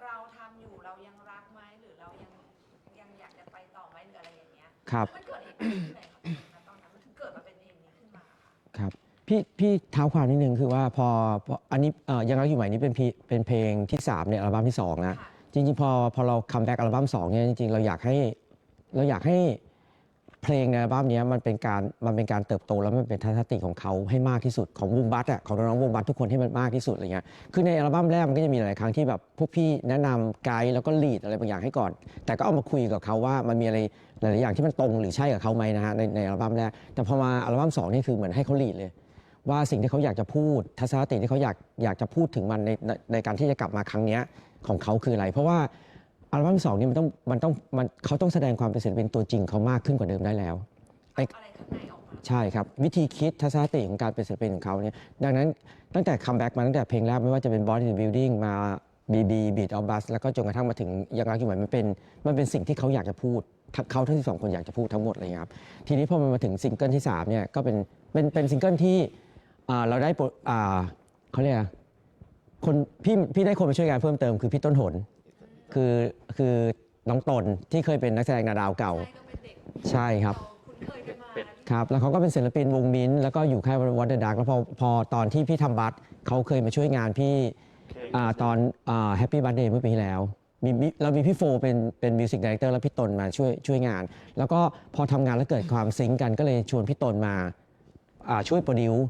เราทำอยู่เรายังรักไหมหรือเรายังอยากจะไปต่อไหมหรืออะไรอย่างเงี้ย ครับ มันเกิดเหตุการณ์ที่ไหนครับตอนนั้นมันถึงเกิดมาเป็นเพลงนี้ขึ้นมาค่ะ ครับพี่เท้าความนิดนึงคือว่าพออันนี้ยังรักอยู่ใหม่นี้เป็นเพลงที่ 3 ในอัลบั้มที่ 2 นะ ค่ะ จริงๆพอเราคัมแบ็กอัลบั้ม2เนี่ยจริงๆเราอยากให้เพลงในอัลบั้มนี้มันเป็นการเติบโตแล้วมันเป็นทัศนคติของเขาให้มากที่สุดของวงบัสของน้องๆวงบัสทุกคนให้มันมากที่สุดอะไรเงี้ยคือในอัลบั้มแรกมันก็จะมีหลายครั้งที่แบบพวกพี่แนะนำไกด์แล้วก็ลีดอะไรบางอย่างให้ก่อน แต่ก็เอามาคุยกับเขาว่ามันมีอะไรหลายๆอย่างที่มันตรงหรือใช่กับเขาไหมนะฮะในอัลบั้มแรกแต่พอมาอัลบั้ม2นี่คือเหมือนให้เขาลีดเลยว่าสิ่งที่เขาอยากจะพูดทัศนคติที่เขาอยากจะพูดถึงมันในการที่จะกลับมาครั้งนี้ของเขาคืออะไรเพราะว่าอัลบั้ม2นี่เขาต้องแสดงความเป็นศิลปินตัวจริงเขามากขึ้นกว่าเดิมได้แล้ว อะไรข้างในออกมา ใช่ครับ วิธีคิดทัศนคติของการเป็นศิลปินของเขาเนี่ยดังนั้นตั้งแต่คัมแบ็กมาตั้งแต่เพลงแรกไม่ว่าจะเป็น Born in the Building มา BB Beat of Bus แล้วก็จนกระทั่งมาถึงยังรักอยู่ไหมมันเป็นสิ่งที่เขาอยากจะพูดเขาทั้ง12คนอยากจะพูดทั้งหมดเลยครับทีนี้พอมันมาถึงซิงเกิลที่3เนี่ยก็เป็นซิงเกิลที่เราได้เขาเรียกคนพี่ได้คนมาช่วยงานเพิ่มเติมคือพี่ต้นหนคือน้องตนที่เคยเป็นนักแสดงนาดาวเก่า ใช่ก็เป็นเด็ก ใช่ครับ เราคุ้นเคยกันมา เป็ด ครับแล้วเขาก็เป็นศิลปินวงมิ้นท์แล้วก็อยู่ค่ายวอเตอร์ดักแล้วพอตอนที่พี่ทำบัตรเขาเคยมาช่วยงานพี่ตอนแฮปปี้บัตเดย์เมื่อปีที่แล้วเรามีพี่โฟเป็นมิวสิกดีเรคเตอร์แล้วพี่ตนมาช่วยงาน แล้วก็พอทำงานแล้วเกิดความซิงก์กันก็เลยชวนพี่ตนมาช่วยโปรดิวซ์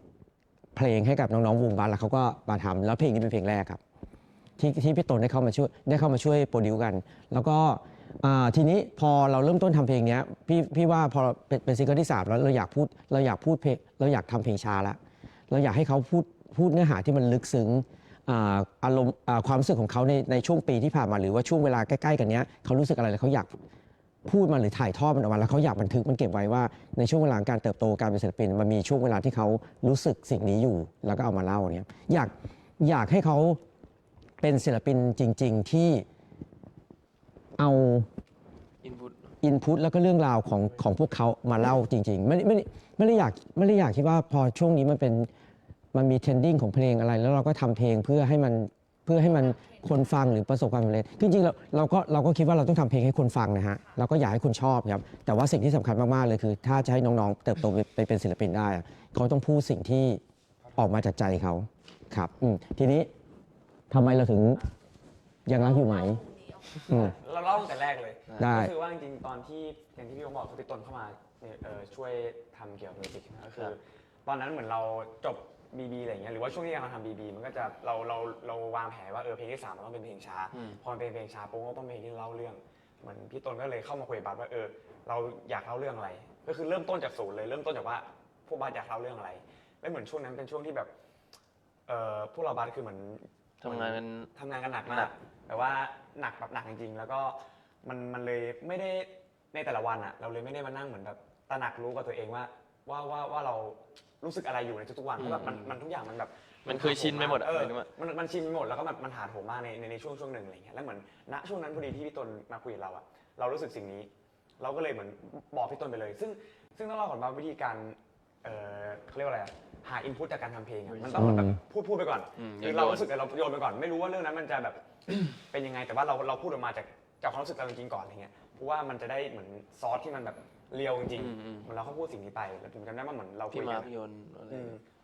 เพลงให้กับน้องๆวงบัตรแล้วเขาก็มาทำแล้วเพลงนี้เป็นเพลงแรกครับที่พี่ตนได้เข้ามาช่วยโปรดิวซ์กัน แล้วก็ทีนี้พอเราเริ่มต้นทำเพลงนี้พี่ว่าพอเป็นซิงเกิลที่3แล้วเราอยากพูดเพลงเราอยากทำเพลงช้าละเราอยากให้เขาพูดเนื้อหาที่มันลึกซึ้งอารมณ์ความรู้สึกของเขาในช่วงปีที่ผ่านมาหรือว่าช่วงเวลาใกล้ๆกันเนี้ยเขารู้สึกอะไรแล้วเขาอยากพูดมันหรือถ่ายทอดมันออกมาแล้วเขาอยากบันทึกมันเก็บไว้ว่าในช่วงเวลาการเติบโตการเป็นศิลปินมันมีช่วงเวลาที่เขารู้สึกสิ่งนี้อยู่แล้วก็เอามาเล่าเนี่ยอยากให้เขาเป็นศิลปินจริงๆที่เอา อินพุตแล้วก็เรื่องราวของพวกเขามาเล่าจริงๆไม่ได้อยากคิดว่าพอช่วงนี้มันมีเทรนดิ้งของเพลงอะไรแล้วเราก็ทำเพลงเพื่อให้มันคนฟังหรือประสบความสำเร็จจริงๆเราก็คิดว่าเราต้องทำเพลงให้คนฟังนะฮะเราก็อยากให้คนชอบครับแต่ว่าสิ่งที่สำคัญมากๆเลยคือถ้าจะให้น้องๆเติบโตไปเป็นศิลปินได้เขาต้องพูดสิ่งที่ออกมาจากใจเขาครับทีนี้ทำไมเราถึงยังรักอยู่ไหมอืม เราเล่าตั้งแต่แรกเลย ได้ ก็คือว่าจริงๆตอนที่อย่างที่พี่โอบอกคือพี่ต้นเข้ามาช่วยทำเกี่ยวกับมิวสิกนะก็คือ ตอนนั้นเหมือนเราจบ BB อะไรอย่างเงี้ยหรือว่าช่วงที่กำลังทำ BB มันก็จะเราวางแผนว่าเพลงที่3มันต้องเป็นเพลงช้า พอมันเป็นเพลงช้าปุ๊บก็ต้องเป็นเพลงที่เล่าเรื่องเหมือนพี่ต้นก็เลยเข้ามาคุยกับบัสว่าเราอยากเล่าเรื่องอะไร ก็คือเริ่มต้นจากศูนย์เลยเริ่มต้นจากว่าพวกบัสอยากเล่าเรื่องอะไรไม่เหมือนช่วงนั้นเป็นช่วงที่แบบพวกเราบัสคือเหมือน ทำงานกัน หนักมา หนั ก เแบบว่า หนักแบบหนักจริงๆแล้วก็มันเลยไม่ได้ในแต่ละวันอ่ะเราเลยไม่ได้มานั่งเหมือนแบบตระหนักรู้กับตัวเองว่าเรารู้สึกอะไรอยู่ในทุกๆวันเพราะแบบมันทุกอย่างมันแบบ มันเคยชินไปหมดอะ มันชินไปหมดแล้วก็มันถาโถมมากในช่วงหนึ่งอะไรเงี้ยแล้วเหมือนณช่วงนั้นพอดีที่พี่ต้นมาคุยกับเราอะเรารู้สึกสิ่งนี้ เราก็เลยเหมือนบอกพี่ต้นไปเลย ซึ่งต้องเล่าก่อนว่าวิธีการเขาเรียกว่าอะไรอะหาอินพุตจากการทำเพลงอะมันต้องแบบพูดไปก่อนคือเรารู้สึกเราโยนไปก่อนไม่รู้ว่าเรื่องนั้นมันจะแบบ เป็นยังไงแต่ว่าเราพูดออกมาจากความรู้สึกเราจริงๆก่อนอะไรเงี้ยเพราะว่ามันจะได้เหมือนซอสที่มันแบบเรียวจริงๆเหมือนเราเขาพูดสิ่งนี้ไปแล้วผมจำได้ว่าเหมือนเราคุ ที่ ย มา กัน ภาพยนตร์อะไร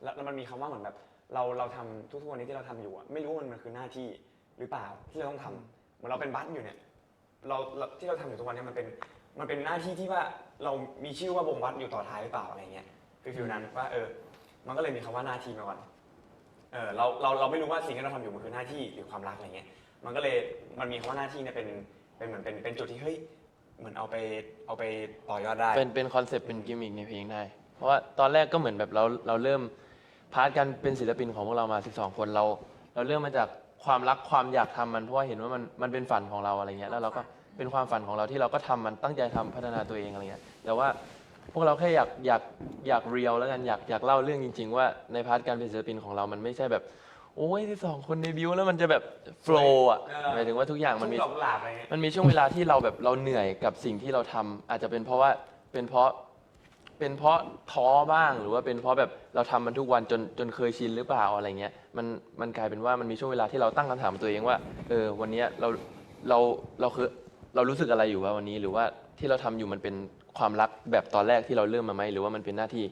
แล้วมันมีคำว่าเหมือนแบบเราทำทุกๆวันนี้ที่เราทำอยู่อะไม่รู้ว่ามันคือหน้าที่หรือเปล่าที่เราต้องทำเหมือนเราเป็นบัสอยู่เนี่ยเราที่เราทำอยู่ทุกวันนี้มันเป็นหน้าที่ที่ว่าเรามีชื่อว่าวงบัสอยู่ต่อท้ายหรือเปล่าอะไรเงี้ยฟิลนั้นว่ามันก็เลยมีคำว่าหน้าที่มาก่อนเราไม่รู้ว่าสิ่งที่เราทำอยู่มันคือหน้าที่หรือความรักอะไรเงี้ยมันมีคำว่าหน้าที่เนี่ยเป็นเหมือนเป็นจุดที่เฮ้ยเหมือนเอาไปต่อยอดได้ เป็นคอนเซปต์เป็นกิมมิคในเพลงได้ เพราะว่าตอนแรกก็เหมือนแบบเราเริ่มพาร์ทการเป็นศิลปินของพวกเรามา 12 คนเราเริ่มมาจากความรักความอยากทำมันเพราะว่าเห็นว่ามันเป็นฝันของเราอะไรเงี้ยแล้วเราก็เป็นความฝันของเราที่เราก็ทำมันตั้งใจทำพัฒนาตัวเองอะไรเงี้ยแต่ว่าพวกเราแค่อยากเรียลแล้วกันอยากเล่าเรื่องจริงๆว่าในพาร์ทการเป็นศิลปินของเรามันไม่ใช่แบบโอ้ย12 คนเดบิวต์แล้วมันจะแบบโฟล์อ่ะหมายถึงว่าทุกอย่างมันมี ดอกกุหลาบอะไรเงี้ย มันมีช่วงเวลาที่เราแบบเราเหนื่อยกับสิ่งที่เราทำอาจจะเป็นเพราะท้อบ้างหรือว่าเป็นเพราะแบบเราทำมันทุกวันจนเคยชินหรือเปล่าอะไรเงี้ยมันกลายเป็นว่ามันมีช่วงเวลาที่เราตั้งคำถามกับตัวเองว่าวันนี้เราคือเรารู้สึกอะไรอยู่ว่าวันนี้หรือว่าที่เราทำอยู่มันเป็นความรักแบบตอนแรกที่เราเริ่มมาไหมหรือว่ามันเป็นหน้าที่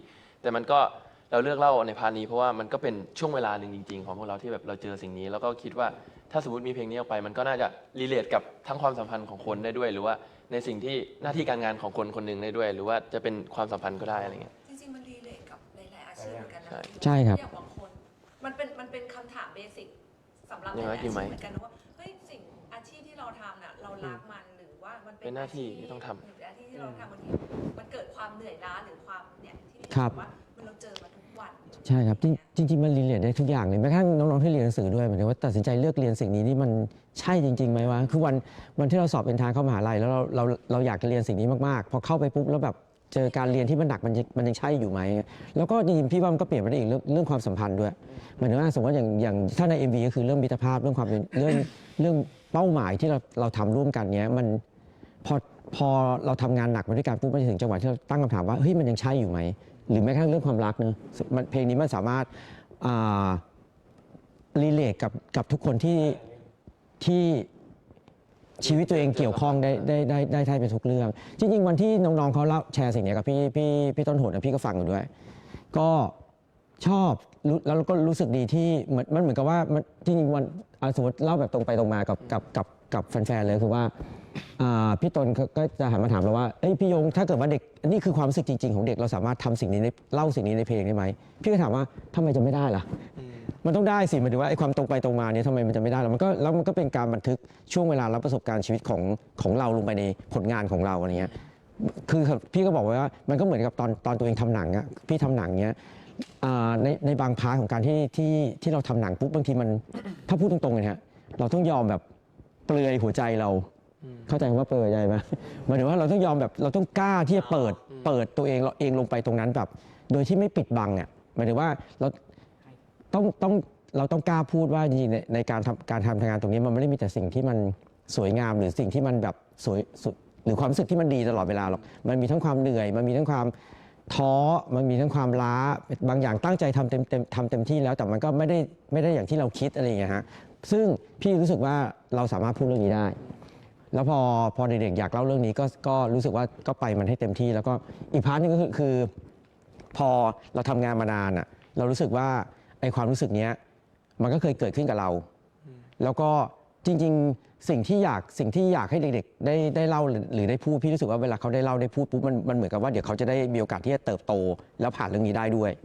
แต่มันก็เราเลือกเล่าในพาร์ทนี้เพราะว่ามันก็เป็นช่วงเวลาหนึ่งจริงๆของพวกเราที่แบบเราเจอสิ่งนี้แล้วก็คิดว่าถ้าสมมติมีเพลงนี้ออกไปมันก็น่าจะรีเลทกับทั้งความสัมพันธ์ของคนได้ด้วย หรือว่าในสิ่งที่หน้าที่การงานของคนคนหนึ่งได้ด้วย หรือว่าจะเป็นความสัมพันธ์ก็ได้อะไรเงี้ย จริงๆมันรีเลทกับหลายๆอาชีพเหมือนกันนะ ใช่ครับ อย่างบางคนมันเป็นคำถามเบสิกสำหรับห ยัง ลายๆอา ไงกี่ ชีพ ไหม เหมือนกันนะว่าเฮ้ยสิ่งอาชีพที่เราทำน่ะเรารักมันหรือว่ามัน เป็นหน้าที่ที่ต้องทำ หรือเป็นหน้าที่ที่เราทำบางทีมันเกิดความเหนื่อยล้าหรือความเนี่ยที่ ครับ ว่ามันเราเจอมาทุกวัน ใช่ครับจริงๆมันรีเลทได้ทุกอย่างเลยแม้กระทั่งน้องๆที่เรียนหนังสือด้วยหมายถึงว่าตัดสินใจเลือกเรียนสิ่งนี้นี่มันใช่จริงๆไหมวะคือวันที่เราสอบเป็นทางเข้ามหาลัยแล้วเราอยากจะเรียนสิ่งนี้มากๆพอเข้าไปปุ๊บแล้วแบบเจอการเรียนที่มันหนักมันยังใช่อยู่ไหมแล้วก็จริงๆพี่ว่ามันก็เปลี่ยนไปได้อีกเรื่องความสัมพันธ์ด้วยหมายถึงว่าสมมติว่าอย่างถ้าใน MV ก็คือเรื่องมิตรภาพเรื่องความเป็นเรื่องเป้าหมายที่เราทำร่วมกันเนี้ยมันพอเราทำงานหนักมาด้วยกันปุ๊บมันจะถึงจังหวะที่เราตั้งคำถามว่าเฮ้ยมันยังใช่อยู่ไหมหรือแม้กระทั่งเรื่องความรักเนอะเพลงนี้มันสามารถรีเลทกับทุกคนที่ชีวิตตัวเองเกี่ยวข้องได้แทบไปทุกเรื่อง จริงๆวันที่น้องๆเขาเล่าแชร์สิ่งนี้กับพี่ต้นโหดนะพี่ก็ฟังอยู่ด้วย ก็ชอบแล้วก็รู้สึกดีที่มันเหมือนกับว่าจริงๆวันสมมติเล่าแบบตรงไปตรงมากับแฟนๆเลยคือว่าพี่ต้นก็จะหันมาถามเราว่าเอ้ยพี่ยงถ้าเกิดว่าเด็กนี่คือความรู้สึกจริงๆของเด็กเราสามารถทำสิ่งนี้เล่าสิ่งนี้ในเพลงได้ไหมพี่ก็ถามว่าทำไมจะไม่ได้ล่ะมันต้องได้สิหมายถึงว่าไอ้ความตรงไปตรงมาเนี่ยทำไมมันจะไม่ได้แล้วมันก็เป็นการบันทึกช่วงเวลาและประสบการณ์ชีวิตของเราลงไปในผลงานของเราอะไรเงี้ยคือพี่ก็บอกไว้ว่ามันก็เหมือนกับตอนตัวเองทำหนังอะพี่ทำหนังเงี้ยในบางพาร์ทของการที่เราทำหนังปุ๊บบางทีมันถ้าพูดตรงๆเลยฮะเราต้องยอมแบบเปลือยหัวใจเราเข้าใจว่าเปลือยใจไหมหมายถึงว่าเราต้องยอมแบบเราต้องกล้าที่จะเปิดตัวเองลงไปตรงนั้นแบบโดยที่ไม่ปิดบังอ่ะหมายถึงว่าเราต้องกล้าพูดว่าจริงๆในการทำงานตรงนี้มันไม่ได้มีแต่สิ่งที่มันสวยงามหรือสิ่งที่มันแบบสวยหรือความรู้สึกที่มันดีตลอดเวลาหรอกมันมีทั้งความเหนื่อยมันมีทั้งความท้อมันมีทั้งความล้าบางอย่างตั้งใจทำเต็มที่แล้วแต่มันก็ไม่ได้อย่างที่เราคิดอะไรอย่างเงี้ยฮะซึ่งพี่รู้สึกว่าเราสามารถพูดเรื่องนี้ได้แล้วพอเด็กๆอยากเล่าเรื่องนี้ก็รู้สึกว่าก็ไปมันให้เต็มที่แล้วก็อีกพาร์ทนึงก็คือพอเราทำงานมานานอ่ะเรารู้สึกว่าไอ้ความรู้สึกเนี้ยมันก็เคยเกิดขึ้นกับเราแล้วก็จริงๆสิ่งที่อยากให้เด็กๆได้เล่าหรือได้พูดพี่รู้สึกว่าเวลาเขาได้เล่าได้พูดปุ๊บมันเหมือนกับว่าเดี๋ยวเขาจะได้มีโอกาสที่จะเติบโตแล้วผ่านเรื่องนี้ได้ด้วย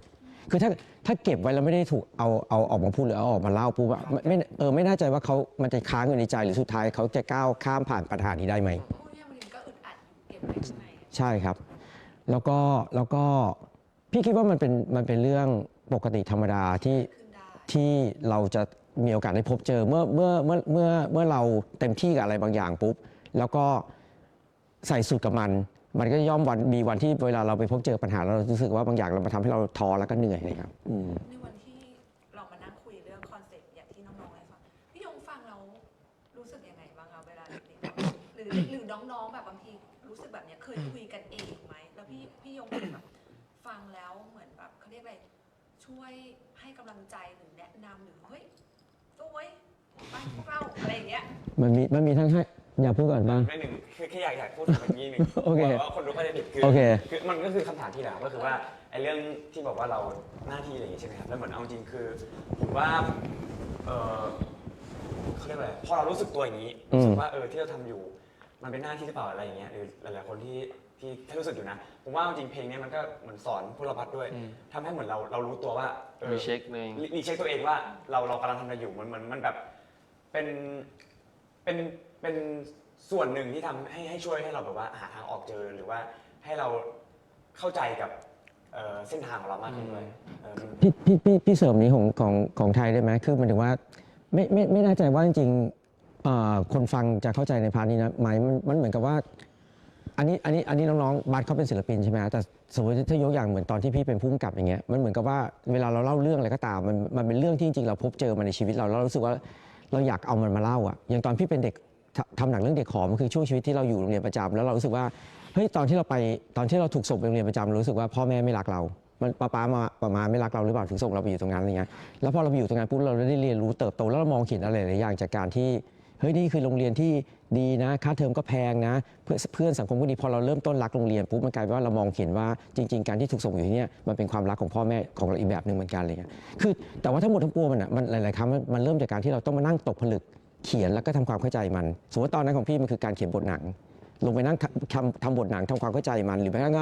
คือถ้าเก็บไว้แล้วไม่ได้ถูกเอาออกมาพูดหรือเอาออกมาเล่าปุ๊บอะไม่แน่ใจว่ามันจะค้างอยู่ในใจหรือสุดท้ายเขาจะก้าวข้ามผ่านปัญหานี้ได้ไหม พวกเนี้ยมันก็อึดอัดเก็บไว้ข้างใน ใช่ครับแล้วก็พี่คิดว่ามันเป็นเรื่องปกติธรรมดาที่เราจะ มีโอกาสได้พบเจอเมื่อเราเต็มที่กับอะไรบางอย่างปุ๊บแล้วก็ใส่สุดกับมันก็ย่อมมีวันที่เวลาเราไปพบเจอปัญหาแล้วเรารู้สึกว่าบางอย่างเรามาทำให้เราท้อแล้วก็เหนื่อยเลยครับ ในวันที่เรามานั่งคุยเรื่องคอนเซ็ปต์อย่างที่น้องๆให้ฟังพี่ยงฟังแล้วรู้สึกยังไงบ้างคะเวลาเด็กๆหรือน้องๆแบบบางทีรู้สึกแบบเนี้ยเคยคุยกันเองไหมแล้วพี่ยงแบบฟังแล้วเหมือนแบบเขาเรียกอะไรช่วยให้กำลังใจหรือแนะนำหรือเฮ้ยตัวไว้ไปพวกเราอะไรอย่างเงี้ย มันมีทั้งให้อย่าพูดก่อนบ้าง ไม่หนึ่งคือแค่อยากพูดถึงแบบนี้หนึ่ง โอเค ว่าคนรู้เข้าใจผิดคือ โอเค คือมันก็คือคำถามที่แล้วก็คือว่าไอ้เรื่องที่บอกว่าเราหน้าที่อะไรอย่างงี้ใช่ไหมครับแล้วเหมือนเอาจริงคือผมว่าเขาเรียกอะไรพอเรารู้สึกตัวอย่างนี้รู้สึกว่าที่เราทำอยู่มันเป็นหน้าที่หรือเปล่าอะไรอย่างเงี้ยหรือหลายๆคนที่รู้สึกอยู่นะผมว่าจริงเพลงนี้มันก็เหมือนสอนพวกเราพัดด้วยทำให้เหมือนเรารู้ตัวว่า รีเช็คตัวเอง รีเช็คตัวเองว่าเรากำลังทำอะไรอยู่มันแบบเป็นส่วนหนึ่งที่ทำให้ช่วยให้เราแบบว่าหาทางออกเจอหรือว่าให้เราเข้าใจกับเส้นทางของเรามากขึ้นด้วยพี่เสริมนี้ของไทยได้ไหมคือหมันถึงว่าไม่แน่ใจว่าจริงๆคนฟังจะเข้าใจในพาร์ทนี้นะไหมมันเหมือนกับว่าอันนี้น้องๆบัสเขาเป็นศิลปินใช่ไหมแต่สมมติถ้ายกอย่างเหมือนตอนที่พี่เป็นผู้กำกับอย่างเงี้ยมันเหมือนกับว่าเวลาเราเล่าเรื่องอะไรก็ตามมันเป็นเรื่องที่จริงๆเราพบเจอมาในชีวิตเราแล้วเรารู้สึกว่าเราอยากเอามันมาเล่าอ่ะอย่างตอนพี่เป็นเด็กทำหนังเรื่องเด็กขอมันคือช่วงชีวิตที่เราอยู่โรงเรียนประจำแล้วเรารู้สึกว่าเฮ้ยตอนที่เราถูกส่งไปโรงเรียนประจำเรารู้สึกว่าพ่อแม่ไม่รักเรามันป้ามาไม่รักเราหรือเปล่าถึงส่งเราไปอยู่ตรงนั้นอะไรเงี้ยแล้วพอเราไปอยู่ตรงนั้นปุ๊บเราได้เรียนรู้เติบโตแล้วเรามองเห็นอะไรหลายอย่างจากการที่เฮ้ยนี่คือโรงเรียนที่ดีนะค่าเทอมก็แพงนะเพื่อนสังคมก็ดีพอเราเริ่มต้นรักโรงเรียนปุ๊บมันกลายเป็นว่าเรามองเห็นว่าจริงๆการที่ถูกส่งอยู่ที่นี่มันเป็นความรักของพ่อแม่ของเราอีกแบบหนึ่งเหมือนกันอะไรเงี้ยคือแต่ว่าทั้งหมดทั้งปวงมันหลายๆครั้งมันเริ่มจากการที่เราต้องมานั่งตกผลึกเขียนแล้วก็ทำความเข้าใจมันสมมติตอนนั้นของพี่มันคือการเขียนบทหนังลงไปนั่งทำบทหนังทำความเข้าใจมันหรือแม้กระทั่ง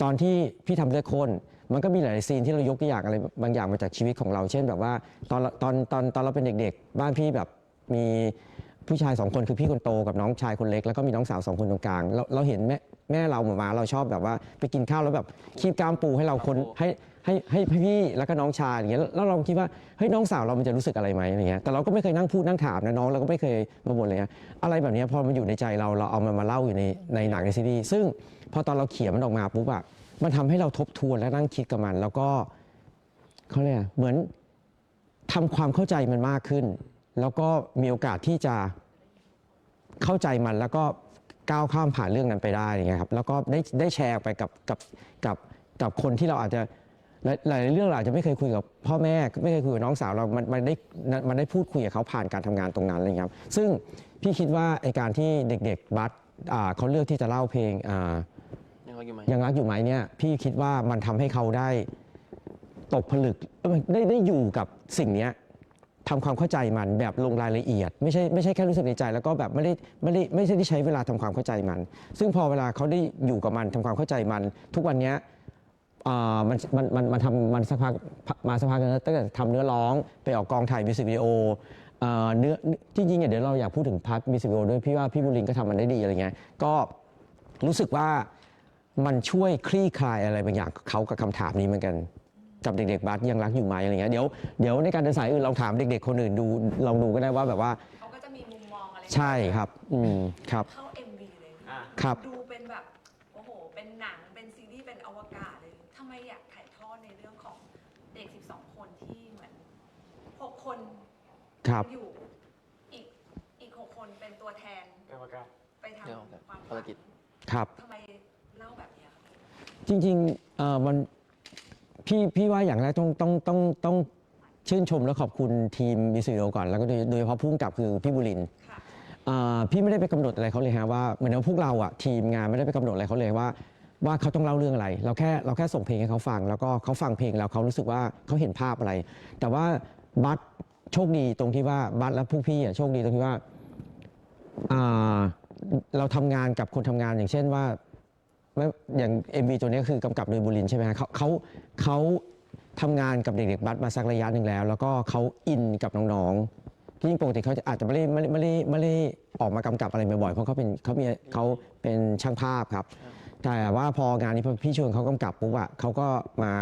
ตอนที่พี่ทำเลือดข้นมันก็มีหลายซีนที่เรายกตัวอย่างอะไรบางอย่างมาจากชีวิตของเราเช่นแบบว่าตอนเราเป็นเด็กๆบ้านพี่แบบมีผู้ชาย2 คนคือพี่คนโตกับน้องชายคนเล็กแล้วก็มีน้องสาว2 คนตรงกลางเราเห็นแม่เรามาเราชอบแบบว่าไปกินข้าวแล้วแบบคีบกล้ามปูให้เราคนให้พี่แล้วก็น้องชายอย่างเงี้ยแล้วเราคิดว่าเฮ้ยน้องสาวเรามันจะรู้สึกอะไรไหมอะไรเงี้ยแต่เราก็ไม่เคยนั่งพูดนั่งถามนะน้องเราก็ไม่เคยมาบ่นเลยอะไรแบบนี้พอมันอยู่ในใจเราเอามันมาเล่าอยู่ในหนังในซีรีส์ซึ่งพอตอนเราเขียนมันออกมาปุ๊บอะมันทำให้เราทบทวนและนั่งคิดกับมันแล้วก็เขาเรียกเหมือนทำความเข้าใจมันมากขึ้นแล้วก็มีโอกาสที่จะเข้าใจมันแล้วก็ก้าวข้ามผ่านเรื่องนั้นไปได้อย่างเงี้ยครับแล้วก็ได้แชร์ไปกับคนที่เราอาจจะหลายเรื่องเราอาจจะไม่เคยคุยกับพ่อแม่ไม่เคยคุยกับน้องสาวเรามันได้พูดคุยกับเขาผ่านการทำงานตรงนั้นอะไรเงี้ยครับซึ่งพี่คิดว่าไอการที่เด็กๆบัสเขาเลือกที่จะเล่าเพลงยังรักอยู่ไหมเนี่ยพี่คิดว่ามันทำให้เขาได้ตกผลึกได้อยู่กับสิ่งนี้ทำความเข้าใจมันแบบลงรายละเอียดไม่ใช่แค่รู้สึกในใจแล้วก็แบบไม่ใช่ที่ใช้เวลาทำความเข้าใจมันซึ่งพอเวลาเขาได้อยู่กับมันทำความเข้าใจมันทุกวันนี้มันสักพักแล้วตั้งแต่ทำเนื้อร้องไปออกกองถ่ายมิวสิกวิดีโอเนื้อจริงๆเดี๋ยวเราอยากพูดถึงพาร์ทมิวสิกวิดีโอด้วยพี่ว่าพี่บุรินทร์ก็ทำมันได้ดีอะไรเงี้ยก็รู้สึกว่ามันช่วยคลี่คลายอะไรบางอย่างเขากับคำถามนี้เหมือนกันกับเด็กๆบัสยังรักอยู่ไหมอะไรเงี้ยเดี๋ยวในการเดินสายอื่นลองถามเด็กๆคนอื่นดูลองดูก็ได้ว่าแบบว่าเขาก็จะมีมุมมองอะไรใช่ครับครับเข้า MV เลย ครับ ดูเป็นแบบโอ้โหเป็นหนังเป็นซีรีส์เป็นอวกาศเลยทำไมอยากถ่ายทอดในเรื่องของเด็ก12 คนที่เหมือน6 คนอยู่อีก6 คนเป็นตัวแทนไปทำความภารกิจครับทำไมเล่าแบบนี้ครับจริงๆมันพี่ว่าอย่างแรกต้องชื่นชมและขอบคุณทีมมิวสิกวิดีโอก่อนแล้วก็โดยเฉพาะผู้กำกับคือพี่บุรินทร์พี่ไม่ได้ไปกำหนดอะไรเขาเลยฮะว่าเหมือนพวกเราอ่ะทีมงานไม่ได้ไปกำหนดอะไรเขาเลยว่าเขาต้องเล่าเรื่องอะไรเราแค่ส่งเพลงให้เขาฟังแล้วก็เขาฟังเพลงแล้วเขารู้สึกว่าเขาเห็นภาพอะไรแต่ว่าบัสโชคดีตรงที่ว่าบัสและพวกพี่โชคดีตรงที่ว่าเราทำงานกับคนทำงานอย่างเช่นว่าอย่าง MV ตัวนี้คือกำกับโดยบุรินทร์ใช่ไหมครับเขาทำงานกับเด็กๆบัสมาสักระยะหนึ่งแล้วแล้วก็เขาอินกับน้องๆที่ปกติเขาอาจจะไม่ได้ออกมากำกับอะไรบ่อยๆเพราะเขาเป็นช่างภาพครับแต่ว่าพองานนี้พี่ชวนเขากำกับปุ๊บเขาก็มา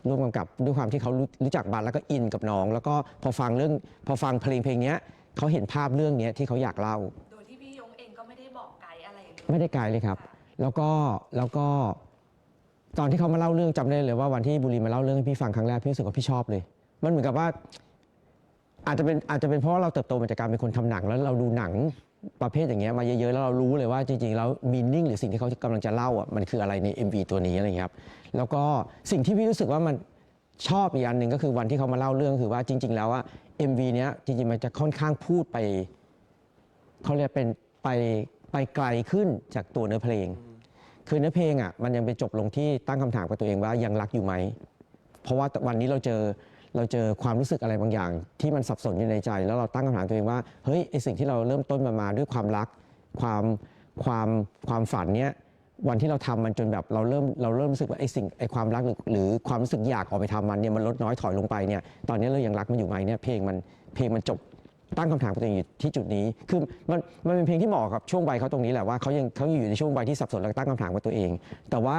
ร่วมกำกับด้วยความที่เขารู้จักบัสแล้วก็อินกับน้อง แล้วก็พอฟังเพลงเนี้ยเขาเห็นภาพเรื่องเนี้ยที่เขาอยากเล่า โดยที่พี่ยงเองก็ไม่ได้บอกไกด์อะไรเลย ไม่ได้ไกลเลยครับ แล้วก็ตอนที่เขามาเล่าเรื่องจำได้เลยว่าวันที่บุรีมาเล่าเรื่องให้พี่ฟังครั้งแรกพี่รู้สึกว่าพี่ชอบเลย มันเหมือนกับว่าอาจจะเป็นเพราะเราเติบโตมาจากการเป็นคนทำหนังแล้วเราดูหนังประเภทอย่างเงี้ยมาเยอะๆแล้วเรารู้เลยว่าจริงๆแล้วมีนิ่งหรือสิ่งที่เขากำลังจะเล่าอ่ะมันคืออะไรใน MV ตัวนี้อะไรเงี้ยครับแล้วก็สิ่งที่พี่รู้สึกว่ามันชอบอีกอันหนึ่งก็คือวันที่เขามาเล่าเรื่องคือว่าจริงๆแล้วว่า MV เนี้ยจริงๆมันจะค่อนข้างพูดไปเขาเรียกเป็นไปไกลขึ้นจากตัวเนื้อเพลง คือเนื้อเพลงอ่ะมันยังไปจบลงที่ตั้งคำถามกับตัวเองว่ายังรักอยู่ไหม เพราะว่าวันนี้เราเจอความรู้สึกอะไรบางอย่าง ที่มันสับสนอยู่ในใจ แล้วเราตั้งคำถามตัวเองว่าเฮ้ยไอสิ่งที่เราเริ่มต้นมาด้วยความรักความฝันเนี้ยวันที่เราทำมันจนแบบเราเริ่มรู้สึกว่าไอความรักหรือความรู้สึกอยากออกไปทำมันเนี่ยมันลดน้อยถอยลงไปเนี่ยตอนนี้เรายังรักมันอยู่ไหมเนี่ยเพลงมันจบตั้งคำถามกับตัวเองอยู่ที่จุดนี้คือมันเป็นเพลงที่เหมาะกับช่วงวัยเขาตรงนี้แหละว่าเขาอยู่ในช่วงวัยที่สับสนแล้วตั้งคำถามกับตัวเอง แต่ว่า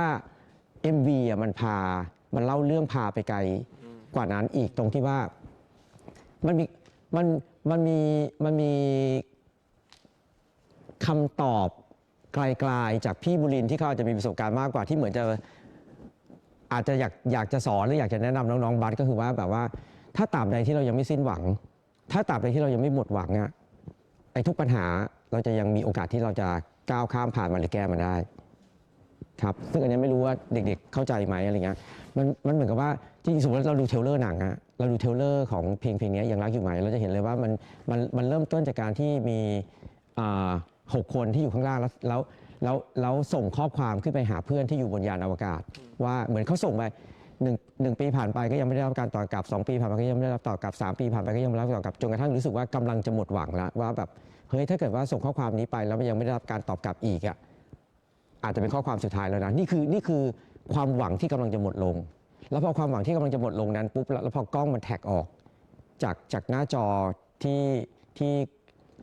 MV อ่ะมันเล่าเรื่องพาไปไกลกว่านั้นอีกตรงที่ว่ามันมีคำตอบไกลๆจากพี่บุรินทร์ที่เขาอาจจะมีประสบการณ์มากกว่าที่เหมือนจะอาจจะอยากจะสอนหรืออยากจะแนะนำน้องๆบัสก็คือว่าแบบว่าถ้าตราบใดที่เรายังไม่สิ้นหวัง ถ้าตราบใดที่เรายังไม่หมดหวังอะไอ้ทุกปัญหาเราจะยังมีโอกาสที่เราจะก้าวข้ามผ่านมันหรือแก้มันได้ครับซึ่งอันนี้ไม่รู้ว่าเด็กๆเข้าใจไหมอะไรเงี้ยมันเหมือนกับว่าจริงๆสมมติเราดูเทรลเลอร์หนังอะเราดูเทรลเลอร์ของเพลงนี้ยังรักอยู่ไหมเราจะเห็นเลยว่ามันเริ่มต้นจากการที่มี6 คนที่อยู่ข้างล่างแล้วส่งข้อความขึ้นไปหาเพื่อนที่อยู่บนยานอวกาศว่าเหมือนเขาส่งไป1 ปีผ่านไปก็ยังไม่ได้รับการตอบกลับ2 ปีผ่านไปก็ยังไม่ได้รับตอบกลับ3 ปีผ่านไปก็ยังไม่ได้รับตอบกลับจนกระทั่งรู้สึกว่ากำลังจะหมดหวังแล้วว่าแบบเฮ้ยถ้าเกิดว่าส่งข้อความนี้ไปแล้วมันยังไม่ได้รับการตอบกลับอีกอ่ะอาจจะเป็นข้อความสุดท้ายแล้วนะนี่คือความหวังที่กำลังจะหมดลงแล้วพอความหวังที่กำลังจะหมดลงนั้นปุ๊บแล้วพอกล้องมันแท็กออกจากหน้าจอที่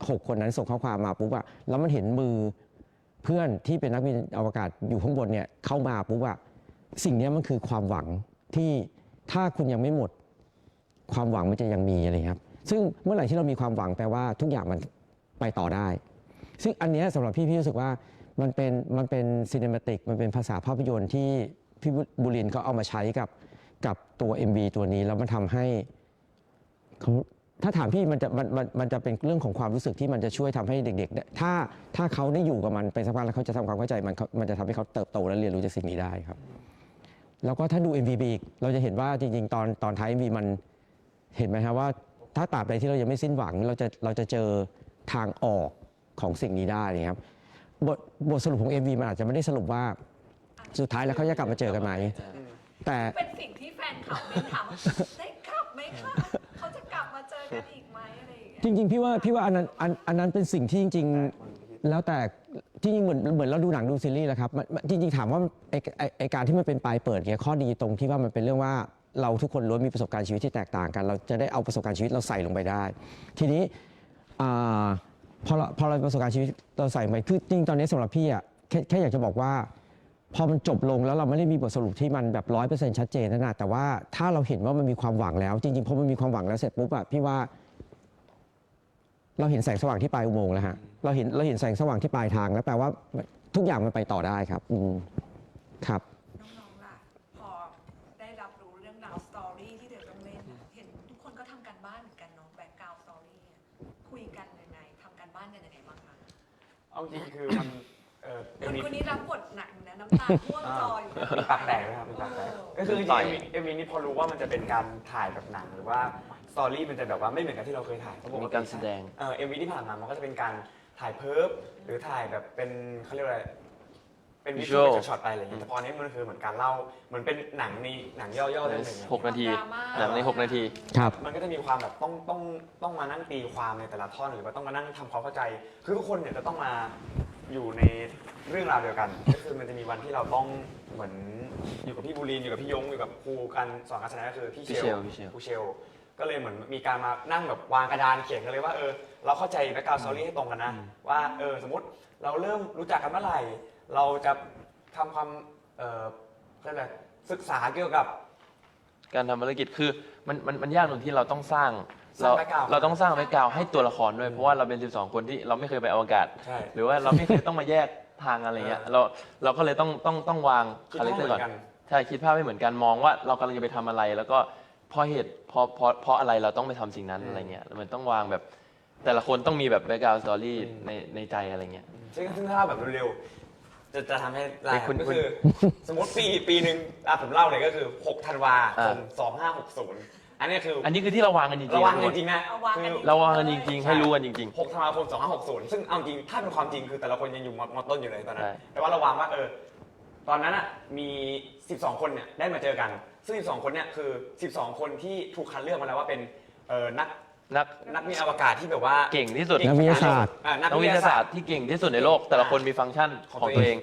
6 คนนั้นส่งข้อความมาปุ๊บอะแล้วมันเห็นมือเพื่อนที่เป็นนักบินอวกาศอยู่ข้างบนเนี่ยเข้ามาปุ๊บอะสิ่งนี้มันคือความหวังที่ถ้าคุณยังไม่หมดความหวังมันจะยังมีอะไรครับซึ่งเมื่อไหร่ที่เรามีความหวังแปลว่าทุกอย่างมันไปต่อได้ซึ่งอันนี้สำหรับพี่รู้สึกว่ามันเป็นซีเนมาติกมันเป็นภาษาภาพยนตร์ที่พี่บุรินทร์เขาเอามาใช้กับตัว MV ตัวนี้แล้วมันทำให้เขาถ้าถามพี่มันจะเป็นเรื่องของความรู้สึกที่มันจะช่วยทำให้เด็กๆถ้าเขาได้อยู่กับมันไปสักพักแล้วเขาจะทำความเข้าใจมันจะทำให้เขาเติบโตและเรียนรู้จากสิ่งนี้ได้ครับแล้วก็ถ้าดู MV อีกเราจะเห็นว่าจริงๆตอนท้าย MV มันเห็นไหมครับว่าถ้าตราบใดที่เรายังไม่สิ้นหวังเราจะเจอทางออกของสิ่งนี้ได้นะครับบทสรุปของ MV มันอาจจะไม่ได้สรุปว่าสุดท้ายแล้วเขาจะกลับมาเจอกันไหมแต่เป็นสิ่งที่แฟนคลับเป็นถามได้กลับไหมคะเขาจะกลับมาเจอกันอีกไหมอะไรอย่างเงี้ยจริงๆพี่ว่าอันนั้นเป็นสิ่งที่จริงๆแล้วแต่จริงๆเหมือนเราดูหนังดูซีรีส์แหละครับจริงๆถามว่าไอการที่มันเป็นปลายเปิดเนี่ยข้อดีตรงที่ว่ามันเป็นเรื่องว่าเราทุกคนล้วนมีประสบการณ์ชีวิตที่แตกต่างกันเราจะได้เอาประสบการณ์ชีวิตเราใส่ลงไปได้ทีนี้พอเราประสบการณ์ชีวิตเราใส่ไปคือจริงตอนนี้สำหรับพี่อ่ะแค่อยากจะบอกว่าพอมันจบลงแล้วเราไม่ได้มีบทสรุปที่มันแบบ100%ชัดเจนนะแต่ว่าถ้าเราเห็นว่ามันมีความหวังแล้วจริงๆพอมันมีความหวังแล้วเสร็จปุ๊บอะพี่ว่าเราเห็นแสงสว่างที่ปลายอุโมงค์แล้วฮะเราเห็นแสงสว่างที่ปลายทางแล้วแปลว่าทุกอย่างมันไปต่อได้ครับครับ น้องๆล่ะพอได้รับรู้เรื่องราวสตอรี่ที่เธอต้องเล่นเห็นทุกคนก็ทำการบ้านเหมือนกันเนาะแบ็คกราวด์สตอรี่คุยกันยังไงทำการบ้านกันยังไงบ้างคะ เอาจริงคือมันคนนี้รับบทหนักนะน้ำตาท่วมจออยู่ เป็นปากแตกนะครับเป็นปากแตกก็คือจริงๆเอ็มวีนี้พอรู้ว่ามันจะเป็นการถ่ายแบบหนังหรือว่าสตอรี่มันจะแบบว่าไม่เหมือนกับที่เราเคยถ่ายเพราะปก มี ติ การแสดง เอ็มวีที่ผ่านมามันก็จะเป็นการถ่ายเพิร์ฟหรือถ่ายแบบเป็นเขาเรียกว่าอะไรเป็นวิชวลช็อตไปอะไรอย่างเงี้ยแต่พออันนี้มันคือเหมือนการเล่าเหมือนเป็นหนังย่อๆเรื่องหนึ่ง 6 นาทีหนังใน6 นาที ครับ มันก็จะมีความแบบต้องมานั่งตีความในแต่ละท่อนหรือว่าต้องมานั่งทำความเข้าใจคือทุกคนเนี่ยจะต้องมาอยู่ในเรื่องราวเดียวกัน ก็คือมันจะมีวันที่เราต้องเหมือนอยู่กับพี่บูรินทร์อยู่กับพี่ยงอยู่กับครูการสอนการแสดงก็คือพี่เชลครูเชลก็เลยเหมือนมีการมานั่งแบบวางกระดานเขียนกันเลยว่าเราเข้าใจแบ็คกราวด์สตอรี่ให้ตรงกันนะว่าสมมติเราเริ่มรู้จักกันเมื่อไหร่เราจะทำความเรียกอะไรศึกษาเกี่ยวกับ การทำภารกิจคือมันยากตรงที่เราต้องสร้าง สร้าง background เราต้องสร้างแบ็กกราวด์ให้ตัวละครด้วยเพราะว่าเราเป็น 12 คนที่เราไม่เคยไปอวกาศ ใช่ หรือว่าเราไม่เคยต้องมาแยกทางอะไรเงี้ยเราก็เลยต้องวาง คิด คาแรคเตอร์ก่อน ภาพเหมือนกัน ใช่คิดภาพไม่เหมือนกันมองว่าเรากำลังจะไปทำอะไร แล้วก็เพราะเหตุเพราะอะไรเราต้องไปทำสิ่งนั้นอะไรเงี้ยมันต้องวางแบบแต่ละคนต้องมีแบบแบ็กกราวด์สตอรี่ในใจอะไรเงี้ย ซึ่งถ้าแบบเร็วๆจะทำให้ลาย คุณ ก็คือสมมติปีหนึ่งผมเล่าเลยก็คือ6ธันวาคม2560อันนี้คือ อันนี้คือที่เราวางกันจริงๆ ระวังจริงๆนะ เอาวางกัน เราวางกันจริงๆให้รู้กันจริง 6ธันวาคม2560ซึ่งเอาจริงถ้าเป็นความจริงคือแต่ละคนยังอยู่มต้นอยู่เลยตอนนั้ ใช่ นแต่ว่าระวังว่าตอนนั้นอ่ะมี 12 คนเนี่ยได้มาเจอกัน ซึ่ง 12 คนเนี่ยคือ 12 คนที่ถูกคัดเลือกมาแล้วว่าเป็นนัก นัก บินอวกาศที่แบบว่า เก่งที่สุด นักวิทยาศาสตร์ นัก นัก วิ วิ ท ท ยาย า ศา ศา ส ส ต ต ร์ ร์ที่เก่งที่สุดในโลก แต่ละคนมีฟังก์ชันของตัวเอง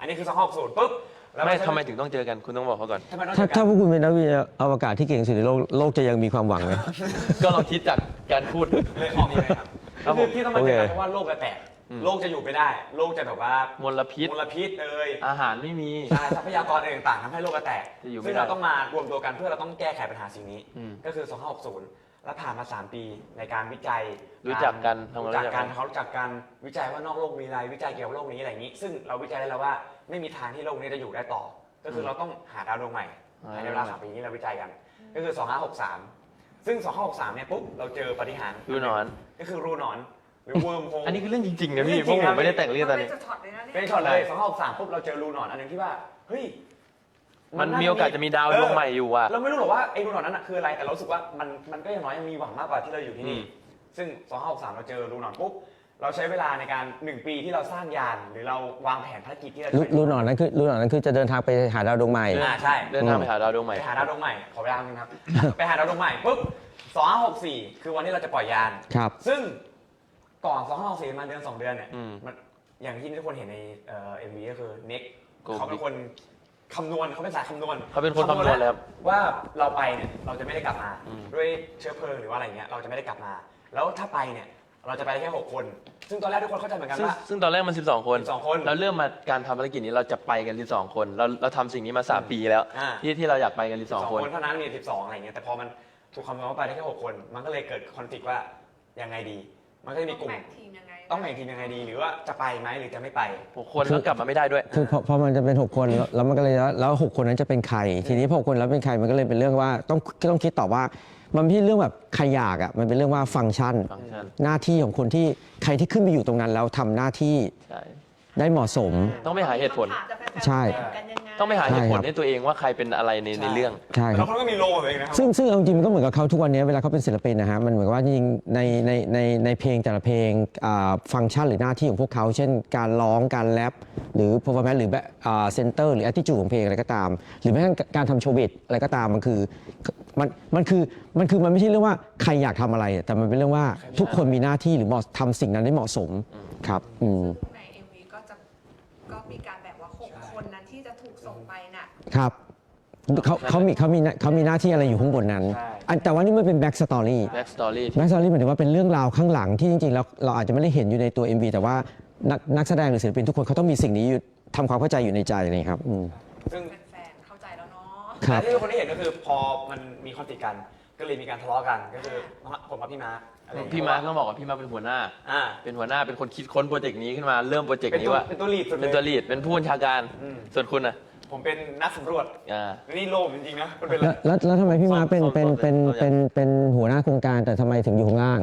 อันนี้คือ2560ปุ๊บแล้ว ไม่ทำไมถึงต้องเจอกันคุณต้องบอกเขาก่อน ทำไมต้องเจ ถ้า อกั ถ้าน พวกคุณเป็นนักวิทยาอวกาศที่เก่งที่สุดในโลกโลกจะยังมีความหวังไหม ก็ลองคิดจากการพูด เลยออกนี่เลยครับ ครับผม คือที่ต้องมาเจอกัน โอเค เพราะว่าโลกจะแตกโลกจะอยู่ไม่ได้ โลกจะแบบว่าม ลพิษ มลพิษเลย อาหารไม่มี ใช่ทรัพยากรต่างๆทำให้โลกจะแตก จะอยู่ไม่ ซึ่ง ได้ เราต้องมารวมตัวกันเพื่อเราต้องแก้ไขปัญหาสิ่งนี้ อืม ก็คือ 2560 แล้วผ่านมา 3 ปีในการวิจัย รู้จักกันทำความ รู้จัก รู้จักกั กัน นเขารู้จักกันวิจัยว่านอกโลกมีอะไรวิจัยเกี่ยวกับโลกนี้อะไรอย่างนี้ ซึ่งเราวิจัยได้แล้วว่าไม่มีทางที่โลกนี้จะอยู่ได้ต่อ ก็คือเราต้องหาดาวดวงใหม่ภายในเวลา 3 ปีนี้เราวิจัยกัน ก็คือ 2563 ซึ่ง 2563 เนี่ยปุ๊บเราเจอปาฏิหาริย์ รูหนอน ก็คือรูหนอนหรือเวิร์มโฮล อันนี้คือเรื่องจริงๆนะพี่ จริงๆ พวกผ ครั ม บ ไม่ได้แต่งเรื่องตอน เป็ นี้ นช็อตเลยนะเนี่ย เป็นช็อตเลย2563ปุ๊บเราเจอรูหนอนอันหนึงที่ว่าเฮ้ย มันมีโอกาสจะมีดาวดวงใหม่อยู่อ่ะ เราไม่รู้หรอกว่าไอ้รูหนอนนั้นน่ะคืออะไรแต่เรารู้สึกว่ามันก็อย่างน้อยยังมีหวังมากกว่าที่เราอยู่ที่นี่ ซึ่ง 2563 เราเจอรูหนอนปุ๊บเราใช้เวลาในการ 1 ปีที่เราสร้างยาน หรือเราวางแผนภารกิจที่เราจะ รู้หนอนนั้นคือจะเดินทางไปหาดาวดวงใหม่ ใช่ เดินทางไปหาดาวดวงใหม่ ไปหาดาวดวงใหม่ขอเวลานึงครับ ไปหาดาวดวงใหม่ปุ๊บ 2564 คือวันที่เราจะปล่อยยาน ครับ ซึ่งก่อน 2564 มาเดือน 2 เดือนเนี่ย อืม มันอย่างที่ทุกคนเห็นในMV ก็คือเน็ก โกบิ เขาเป็นคนคำนวณเขาเป็นสายคำนวณ เขาเป็นคนคำนวณเลยครับ ว่าเราไปเนี่ยเราจะไม่ได้กลับมา อืม ด้วยเชื้อเพลิงหรือว่าอะไรเงี้ยเราจะไม่ได้กลับมา แล้วถ้าไปเนี่ยเราจะไปแค่ 6 คน ซึ่งตอนแรกทุกคนเข้าใจเหมือนกันว่า ซึ่งตอนแรกมัน 12 คน 12 คน เราเริ่มมาการทำภารกิจนี้เราจะไปกัน 12 คน เราทำสิ่งนี้มา 3 ปีแล้ว อ่า ที่เราอยากไปกัน 12 คน เท่านั้นมี12อะไรเงี้ยแต่พอมันถูกคำนวณว่าไปได้แค่ 6 คน มันก็เลยเกิดคอนฟ lict ว่ายังไงดี มันก็จะมีกลุ่ม แบ่งทีมยังไง ต้องแบ่งทีมยังไงดี หรือว่าจะไปไหมหรือจะไม่ไป 6 คนแล้วกลับมาไม่ได้ด้วย คือพอมันจะเป็น 6 คนแล้วมันก็เลยแล้ว6 คนนั้นจะเป็นใคร ทีนี้พอ6 คนแล้วเป็นใครมันก็เลยเป็นเรื่องว่าต้องคิดต่อว่ามันไม่ใช่เรื่องแบบใครอยากอ่ะมันเป็นเรื่องว่าฟังก์ชัน ฟังก์ชัน หน้าที่ของคนที่ใครที่ขึ้นไปอยู่ตรงนั้นแล้วทำหน้าที่ ใช่ ได้เหมาะสม ต้องไปหาเหตุผล ใช่ ต้องไปหาเหตุผล ใช่ครับ ให้ตัวเองว่าใครเป็นอะไรในเรื่อง ใช่ค แล้ รั ว บ เขาก็มีโลของตัวเองนะครับ ซึ่งเอาจริงมันก็เหมือนกับเขาทุกวันนี้เวลาเขาเป็นศิลปินนะฮะมันเหมือนว่าจริงๆในเพลงแต่ละเพลงฟังก์ชันหรือหน้าที่ของพวกเขาเช่นการร้องการแรปหรือ performance หรือเซนเตอร์หรือ attitude ของเพลงอะไรก็ตาม หรือแม้กระทั่งการทำโชว์บิดอะไรก็ตามมันคือมันไม่ใช่เรื่องว่าใครอยากทำอะไร แต่มันเป็นเรื่องว่าทุกคนมีหน้าที่หรือทำสิ่งนั้นได้เหมาะสมครับอืม ใน MV ก็มีการแบบว่า6 คนนั้นที่จะถูกส่งไปน่ะ ครับเขามีหน้าที่อะไรอยู่ข้างบนนั้น ใช่ แต่ว่านี่มันเป็นแบ็กสตอรี่ back story แบ็กสตอรี่หมายถึงว่าเป็นเรื่องราวข้างหลังที่จริงๆแล้วเราอาจจะไม่ได้เห็นอยู่ในตัว MV แต่ว่านักแสดงหรือศิลปินทุกคนเขาต้องมีสิ่งนี้อยู่ทำความเข้าใจอยู่ในใจเลยครับ ซึ่ง แฟนๆเข้าใจแล้วเนาะ ครับ ที่ทุกคนได้เห็นก็คือพอมันมีคอนฟ lict กัน ก็เลยมีการทะเลาะกันก็คือผมกับพี่มาร์คอะไรอย่งเงี้ย พี่มาร์คต้องบอกว่าพี่มาร์คเป็นหัวหน้า อ่า เป็นหัวหน้าเป็นคนคิดค้นโปรเจกต์นี้ขึ้นมาเริ่มโปรเจกต์นี้ว่า เป็นตัวลีดสุดเลย เป็นตัวลีดเป็นผู้บัญชาการ อืม ส่วนคุณอ่ะ ผมเป็นนักสำรวจ อ่า นี่โลกจริงๆนะมันเป็น แล้วทำไมพี่มาเป็น ซ่อม เป็นหัวหน้าโครงการแต่ทำไมถึงอยู่ข้างล่าง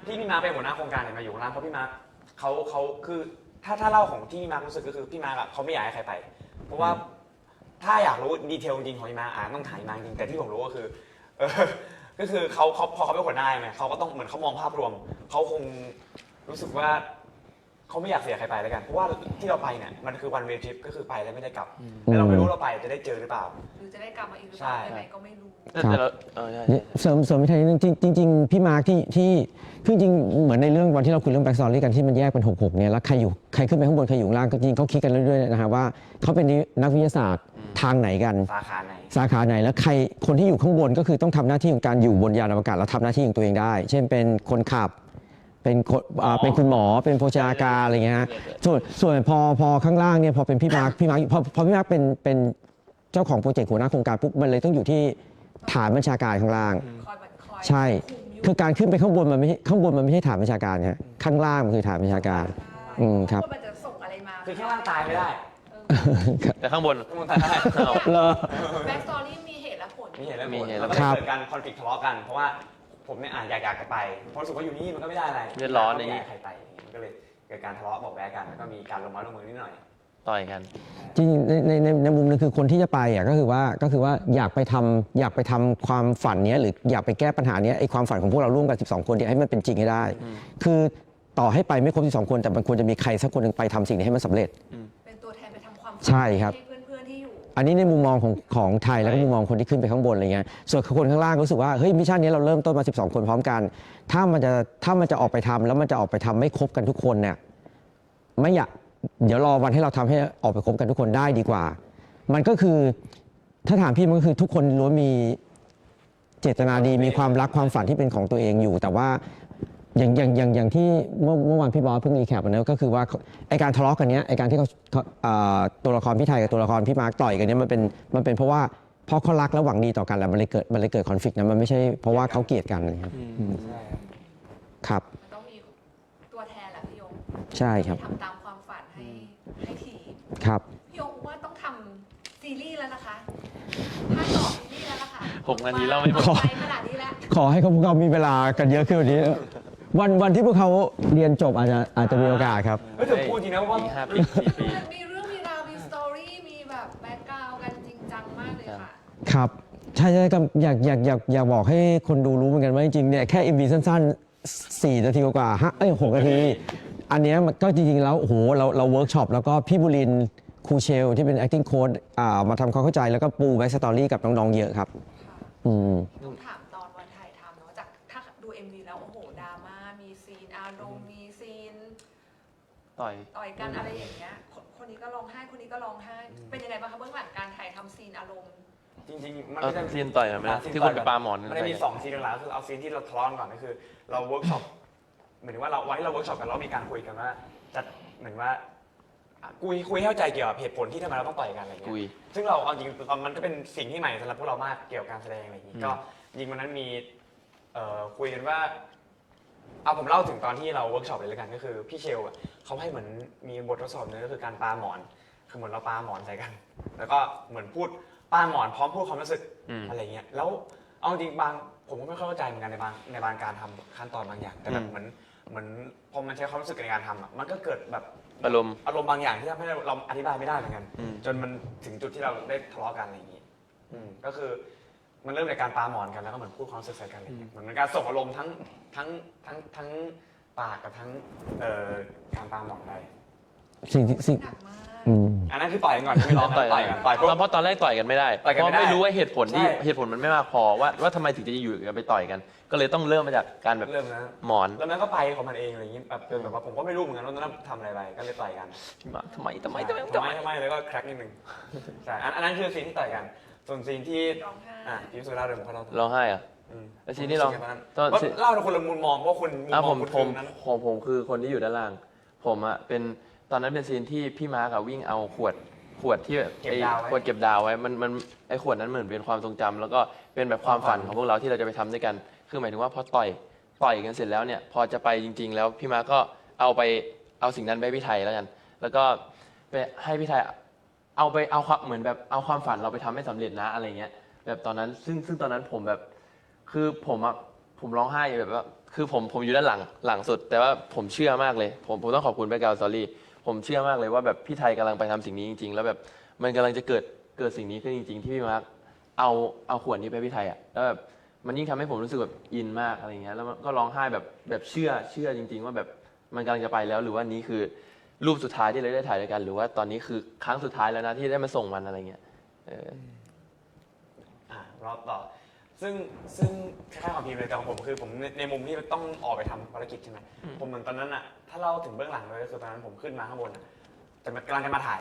ที่พี่มาร์คเป็นหัวหน้าโครงการเนี่ยมาอยู่ข้างล่างเพราะพี่มาร์คเขาคือถ้าเล่าของที่พี่มาร์ครู้สึกก็คือพี่มาร์คอะเขาไม่อยากให้ใครไป เพราะว่าถ้าอยากรู้ดีเทลจริงของพี่มาร์คต้องถ่ายมาร์คจริงแต่ที่ผมรู้ก็คือก็คือเขาพอเขาเป็นหัวหน้าใช่ไหมเขาก็ต้องเหมือนเขามองภาพรวมเขาคงรู้สึกว่าเขาไม่อยากเสียใครไปแล้วกันเพราะว่าที่เราไปเนี่ยมันคือวันเวทริปก็คือไปแล้วไม่ได้กลับแล้วเราไม่รู้เราไปจะได้เจอหรือเปล่า หรือจะได้กลับมาอีกหรือเป ใช่ ล่าไปไหนก็ไม่รู้ แต่เราใช่ เสริมอีกทีนึงจริงๆพี่มาร์คที่คือจริงๆเหมือนในเรื่องวันที่เราคุยเรื่องแบ็กสตอรี่กันที่มันแยกเป็น6เนี่ยแล้วใครขึ้นไปข้างบนใครอยู่ข้างล่างก็จริงเขาคิดกันเรื่อยๆนะฮะว่าเขาเป็นนักวิทยาศาสตร์ทางไหนกัน สาขาไหน สาขาไหนแล้วคนที่อยู่ข้างบนก็คือต้องทำหน้าที่ของการอยู่บนยานอวกาศแล้วทำหน้าที่ของตัวเองได้ เช่นเป็นคนขับเป็นคุณหมอเป็นโภชนาการอะไรเงี้ยฮะส่วนพอข้างล่างเนี่ยพอเป็นพี่มาร์คพอพี่มาร์คเป็นเจ้าของโปรเจกต์หัวหน้าโครงการปุ๊บมันเลยต้องอยู่ที่ ฐานบัญชาการข้างล่าง คอยแบบคอย ใช่ คุมยู่ คือการขึ้นไปข้างบนมันไม่ใช่ข้างบนมันไม่ใช่ฐานบัญชาการฮะข้างล่างมันคือฐานบัญชาการ ครับ ว่ามันจะส่งอะไรมา คือแค่ร่างตายไม่ได้ แต่ข้างบน มันตายได้ เอา เหรอ แบ็กสตอรี่มีเหตุและผล มีเหตุและผ มี ล เหตุและ แล้ว ผล ก็เลยเกิดการคอนฟ lict ทะเลาะกัน เพราะว่าผมเนี่ยอยากจะไปเพราะรู้สึกว่าอยู่นี่มันก็ไม่ได้อะไร เลือดร้อนอย่างงี้ นี้ใครไปมันก็เลยเกิดการทะเลาะเบอกแว้งกันแล้วก็มีการลงไม้ลงมือนิดหน่อย ต่อยกัน จริงๆในมุมนึงคือคนที่จะไปอ่ะก็คือว่าอยากไปทำความฝันเนี้ยหรืออยากไปแก้ปัญหาเนี้ยไอ้ความฝันของพวกเราร่วมกัน12 คนเนี่ยให้มันเป็นจริงให้ได้ คือต่อให้ไปไม่ครบ12 คนแต่มันควรจะมีใครสักคนหนึ่งไปทำสิ่งนี้ให้มันสำเร็จ เป็นตัวแทนไปทำความฝัน ใช่ครับ ให้เพื่อนๆที่อยู่ อันนี้ในมุมมองของไทยแล้วก็มุมมองคนที่ขึ้นไปข้างบนอะไรเงี้ยส่วนคนข้างล่างรู้สึกว่าเฮ้ยมิชชั่นนี้เราเริ่มต้นมา12 คนพร้อมกัน ถ้ามันจะออกไปทำแล้วมันจะออกไปทำไม่ครบกันทุกคนเนี่ยไม่อยากเดี๋ยวรอวันให้เราทำให้ออกไปครบกันทุกคนได้ดีกว่า มันก็คือถ้าถามพี่มันก็คือทุกคนล้วนมีเจตนาดีมีความรักความฝันที่เป็นของตัวเองอยู่ แต่ว่าอย่างที่เมื่อวานพี่บอสเพิ่งรีแคปไปนะก็คือว่าไอการทะเลาะกันเนี้ยไอการที่เขาตัวละครพี่ไทยกับตัวละครพี่มาร์คต่อยกันเนี้ยมันเป็นเพราะว่าเพราะเขารักและหวังดีต่อกันแหละมันเลยเกิดคอนฟ lict นะมันไม่ใช่เพราะว่าเขาเกลียดกันนะครับ ใช่ ครับ มันต้องมีตัวแทนแหละพี่ยง ใช่ครับ ทำตามความฝันให้ทีม ครับ พี่ยงว่าต้องทำซีรีส์แล้วนะคะภาคต่อซีรีส์แล้วล่ะค่ะ 6 นาทีเล่าไม่หมด ไปขนาดนี้แล้ว ขอให้พวกเรามีเวลากันเยอะขึ้นกว่านี้วันที่พวกเขาเรียนจบอาจจะมีโอกาสครับ ไม่ถึงพูดจริงนะว่า อีก5 ปี 4 ปี มันมีเรื่องมีราวมีสตอรี่มีแบบแบ็กกราวด์กันจริงจังมากเลยค่ะ ครับใช่ก็อยากบอกให้คนดูรู้เหมือนกันว่าจริงๆเนี่ยแค่ MV สั้นๆ4 นาทีกว่า6 นาที อันเนี้ยมันก็จริงๆแล้วโอ้โหเราเวิร์กช็อปแล้วก็พี่บุรินทร์ครูเชลที่เป็น acting coach มาทำความเข้าใจแล้วก็ปูแบ็กสตอรี่กับน้องๆเยอะครับอืม ต้องถามตอนวันถ่ายทำเนาะจากถ้าดู MV แล้วโอ้โหดราม่ามีซีนอารมณ์มีซีน ต่อย ต่อยกันอะไรอย่างเงี้ยคนนี้ก็ร้องไห้คนนี้ก็ร้องไห้ เป็นยังไงบ้างคะเบื้องหลังการถ่ายทำซีนอารมณ์ จริงๆมัน เอา ไม่ใช่ ซีนต่อยกันไหมนะ ซี ที่คนไป ต่อย ปาหมอน มันได้มี2ซีนหลักๆก็คือเอาซีนที่เราทะเลาะกันก่อนก็คือ เราเวิร์กช็อปเหมือนว่าวันที่เราเวิร์กช็อปกันเรามีการคุยกันว่าจะเหมือนว่าคุยให้เข้าใจเกี่ยวกับเหตุผลที่ทำไมเราต้องต่อยกันอะไรเงี้ กุย ยซึ่งเราเอาจริงมันก็เป็นสิ่งที่ใหม่สำหรับพวกเรามากเกี่ยวกับการแสดงอะไรอย่างนี้ อืม ก็จริงวันนั้นมีคุยกันว่าเอาผมเล่าถึงตอนที่เราเวิร์กช็อปเลยแล้วกันก็คือพี่เชลอะเขาให้เหมือนมีบททดสอบนึงก็คือการปาหมอนคือเหมือนเราปาหมอนใส่กัน แล้วก็เหมือนพูดปาหมอนพร้อมพูดความรู้สึก อะไรเงี้ย แล้วเอาจริงบางผมก็ไม่ค่อยเข้าใจเหมือนกันในบางการทำขั้นตอนบางอย่าง แต่แบบเหมือนพอมันใช้ความรู้สึกในการทำอ่ะ มันก็เกิดแบบ อารมณ์ อารมณ์บางอย่างที่ทำให้เราอธิบายไม่ได้เหมือนกัน อืม จนมันถึงจุดที่เราได้ทะเลาะกันอะไรอย่างงี้ก็คือมันเริ่มจากการปาหมอนกันแล้วก็เหมือนพูดความรู้สึกใส่กันอะไรเงี้ยเหมือนการส่งอารมณ์ทั้งปากกับทั้งการปาหมอนไป สิ่ง หนักมาก อืม อันนั้นคือต่อยกันก่อนไม่ร้องกันต่อยกันต่อยปุ๊บ เพราะตอนแรกต่อยกันไม่ได้ ต่อยกัน เพ ไม่ ราะ ได้ ไม่รู้ว่าเหตุผลที่ ใช่ เหตุผลมันไม่มากพอว่าทำไมถึงจะอยู่กันไปต่อยกัน ก็เลยต้องเริ่มมาจากการแบบ เริ่มนะ หมอน แล้วนั้นก็ไปของมันเองอะไรอย่างงี้แบบเป็นแบบว่าผมก็ไม่รู้เหมือนกันว่าตอนนั้นทำอะไรไปก็เลยต่อยกัน ทำไมแล้วก็แคร็กนิดนึงใช่อันนั้นคือซีนที่ต่อยกัน ส่วนซีนที่ ร้องไห้ พี่สุราเดิมเขาเล่า ร้องไห้อะ แล้วซีนที่เราตอน เล่าในคนละมุมมองเพราะคุณมุมม ผ อง ม คุณ ผม นั้น ผมคือคนที่อยู่ด้านล่าง ผมอะเป็นตอนนั้นเป็นซีนที่พี่มาร์กอะวิ่งเอาขวดที่ไอ้ขวดเก็บดาวไว้มันไอ้ขวดนั้นเหมือนเป็นความทรงจำแล้วก็เป็นแบบความฝันของพวกเราที่เราจะไปทำด้วยกัน คือหมายถึงว่าพอต่อยกันเสร็จแล้วเนี่ยพอจะไปจริง ๆ แล้วพี่มาร์กก็เอาสิ่งนั้นไปให้พี่ไทยแล้วกัน แล้วก็ไปให้พี่ไทยเอาความเหมือนแบบเอาความฝันเราไปทำให้สำเร็จนะอะไรเงี้ยแบบตอนนั้นซึ่งตอนนั้นผมแบบคือผมร้องไห้แบบว่าคือผมอยู่ด้านหลังสุด แต่ว่าผมเชื่อมากเลยผมต้องขอบคุณแบ็คกราวด์สตอรี่ผมเชื่อมากเลยว่าแบบพี่ไทยกำลังไปทำสิ่งนี้จริงๆแล้วแบบมันกำลังจะเกิดสิ่งนี้ขึ้นจริงๆที่พี่มาร์คเอาขวดนี้ไปพี่ไทยอ่ะแล้วแบบมันยิ่งทำให้ผมรู้สึกแบบอินมากอะไรเงี้ยแล้วก็ร้องไห้แบบเชื่อจริง ๆ ว่าแบบมันกำลังจะไปแล้วหรือว่านี้คือรูปสุดท้ายที่เราได้ถ่ายด้วยกัน หรือว่าตอนนี้คือครั้งสุดท้ายแล้วนะที่ได้มาส่งมันอะไรเงี้ย รอบต่อซึ่งคล้ายๆของพีมเลยแต่ของผมคือผมในมุมที่ต้องออกไปทำภารกิจใช่ไหมผมเหมือนตอนนั้นอะถ้าเล่าถึงเบื้องหลังเลยก็คือตอนนั้นผมขึ้นมาข้างบนอะแต่กำลังจะมาถ่า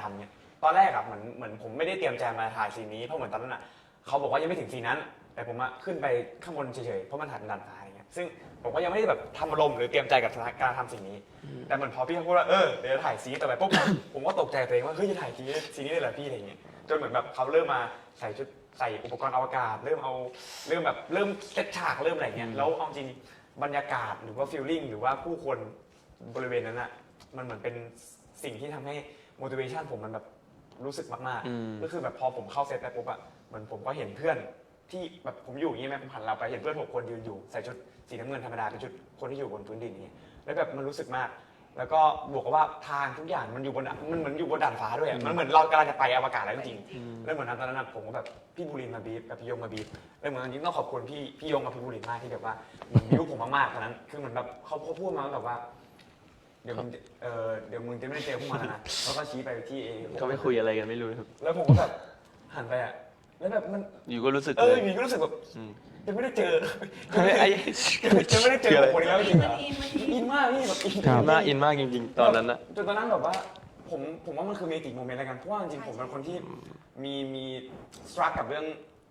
ยทำเนี่ยตอนแรกอะเหมือนผมไม่ได้เตรียมใจมาถ่ายซีนนี้เพราะเหมือนตอนนั้นอะเขาบอกว่ายังไม่ถึงซีนนั้น แต่ผมอะขึ้นไปข้างบนเฉยๆเพราะมันถ่ายเป็นด่านฟ้าอย่างเงี้ยซึ่งผมก็ยังไม่ได้แบบทำอารมณ์หรือเตรียมใจกับการทำสิ่งนี้ แต่เหมือนพอพี่เขาพูดว่าเดี๋ยวถ่ายซีนต่อไปปุ๊บ ผมก็ตกใจตัวเองว่าเฮ้ยจะถ่ายซีนนี้เลยเหรอพี่อะไรเงี้ยจนเหมือนแบบเขาเริ่มมาใส่ ใส่อุปกรณ์อวกาศเริ่มเซตฉากเริ่มอะไรเงี้ยแล้วเอาจริงบรรยากาศหรือว่าฟีลลิ่งหรือว่าผู้คนบริเวณนั้นอ่ะมันเหมือนเป็นสิ่งที่ทำให้ motivation ผมมันแบบรู้สึกมากๆก็คือแบบพอผมเข้าเซตไปปุ๊บอะเหมือนผมก็เห็นเพื่อนที่แบบผมอยู่อย่างนี้ไหมผมหันเราไปเห็นเพื่อน6 คนยืนอยู่ใส่ชุดสีน้ำเงินธรรมดาเป็นชุดคนที่อยู่บนพื้นดินอย่างนี้แล้วแบบมันรู้สึกมาก แล้วก็บวกกับว่าทางทุกอย่างมันอยู่บนมันเหมือนอยู่บนด่านฟ้าด้วยอะมันเหมือนเรากำลังจะไปอวกาศแล้วจริงๆแล้วเหมือนตอนนั้นผมก็แบบพี่บุรินทร์มาบีบกับพี่ยงมาบีบแล้วเหมือนจริงๆต้องขอบคุณพี่ยงกับพี่บุรินทร์มากที่แบบว่าเหมือนบิ้วผมมากๆตอนนั้นคือเหมือนแบบเขาพูดมาแบบว่าเดี๋ยวมึงจะไม่ได้เจอพวกมันแล้วนะแล้วก็ชี้ไปที่เอ เขาไม่คุยอะไรกันไม่รู้ครับ แล้วผมก็แบบหันไปอะแล้วแบบมัน อยู่ก็รู้สึก อยู่ เลย ก็รู้สึกแบบ อืม จะไม่ได้เจอ ไอ้ จะไม่ได้เจอคนนี้แล้วจริงเหรอ มันอิน อินมากพี่แบบอิน ครับ อินมากจริงๆ ตอนนั้นนะ จนตอนนั้นแบบว่าผมว่ามันคือเมจิกโมเมนต์อะไรกันเพราะว่าจริงๆผมเป็นคนที่มีสตรัคกับเรื่อง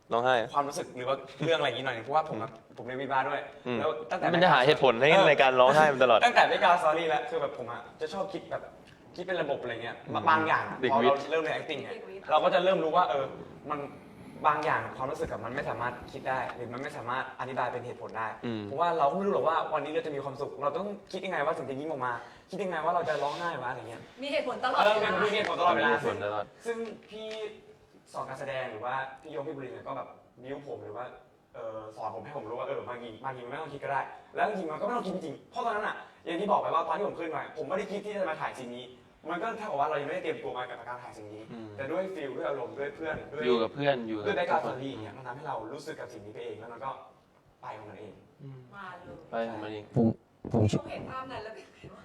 ร้องไห้ ความรู้สึกหรือว่าเรื่องอะไรอย่างนี้หน่อยเพราะว่าผมเรียนวิบาด้วยแล้วตั้งแต่ มันจะหาเหตุผลในการร้องไห้มันตลอด ตั้งแต่ไม่กาสตอรี่แล้วคือแบบผมอะจะชอบคิดเป็นระบบอะไรเงี้ยบางอย่าง เด็ก พอ วิท เรา ย์ เริ่มเรียน acting เนี่ยเราก็จะเริ่มรู้ว่ามันบางอย่างความรู้สึกกับมันไม่สามารถคิดได้หรือมันไม่สามารถอธิบายเป็นเหตุผลได้ เพราะว่าเราก็ไม่รู้หรอกว่าวันนี้เราจะมีความสุข เราต้องคิดยังไงว่าถึงจะยิ้มออกมา คิดยังไงว่าเราจะร้องไห้วะอะไรเงี้ย มีเหตุผลตลอด เป็นมีเหตุผลตลอดเวลา มีเหตุผลตลอด ซึ่งพี่สอนการแสดงหรือว่าพี่โยงพี่บุรีเนี่ยก็แบบบิ้วผมหรือว่าสอนผมให้ผมรู้ว่าบางทีมันไม่ต้องคิดก็ได้ แล้วจริงๆมันก็ไม่ต้องคิดจริงๆเพราะตอนนั้นอะอย่างที่บอกไปว่าตอนที่ผมขึ้นไปผมไม่ได้คิดที่จะมาถ่ายซีนนี้ มันก็เท่ากับว่าเรายังไม่ได้เตรียมตัวมากับการถ่ายสิ่งนี้ แต่ด้วยฟีลด้วยอารมณ์ด้วยเพื่อนด้วย อยู่กับเพื่อนอยู่ ด้วยแบ็คก กั รา บ วด์สตอรี่เนี่ยมันทำให้เรารู้สึกกับสิ่งนี้ไปเองแล้วมันก็ไปของมันเอง มาเลย ไปของมันเอง ผม ช่วงเห็นภาพนั้นแล้วเป็นไงวะ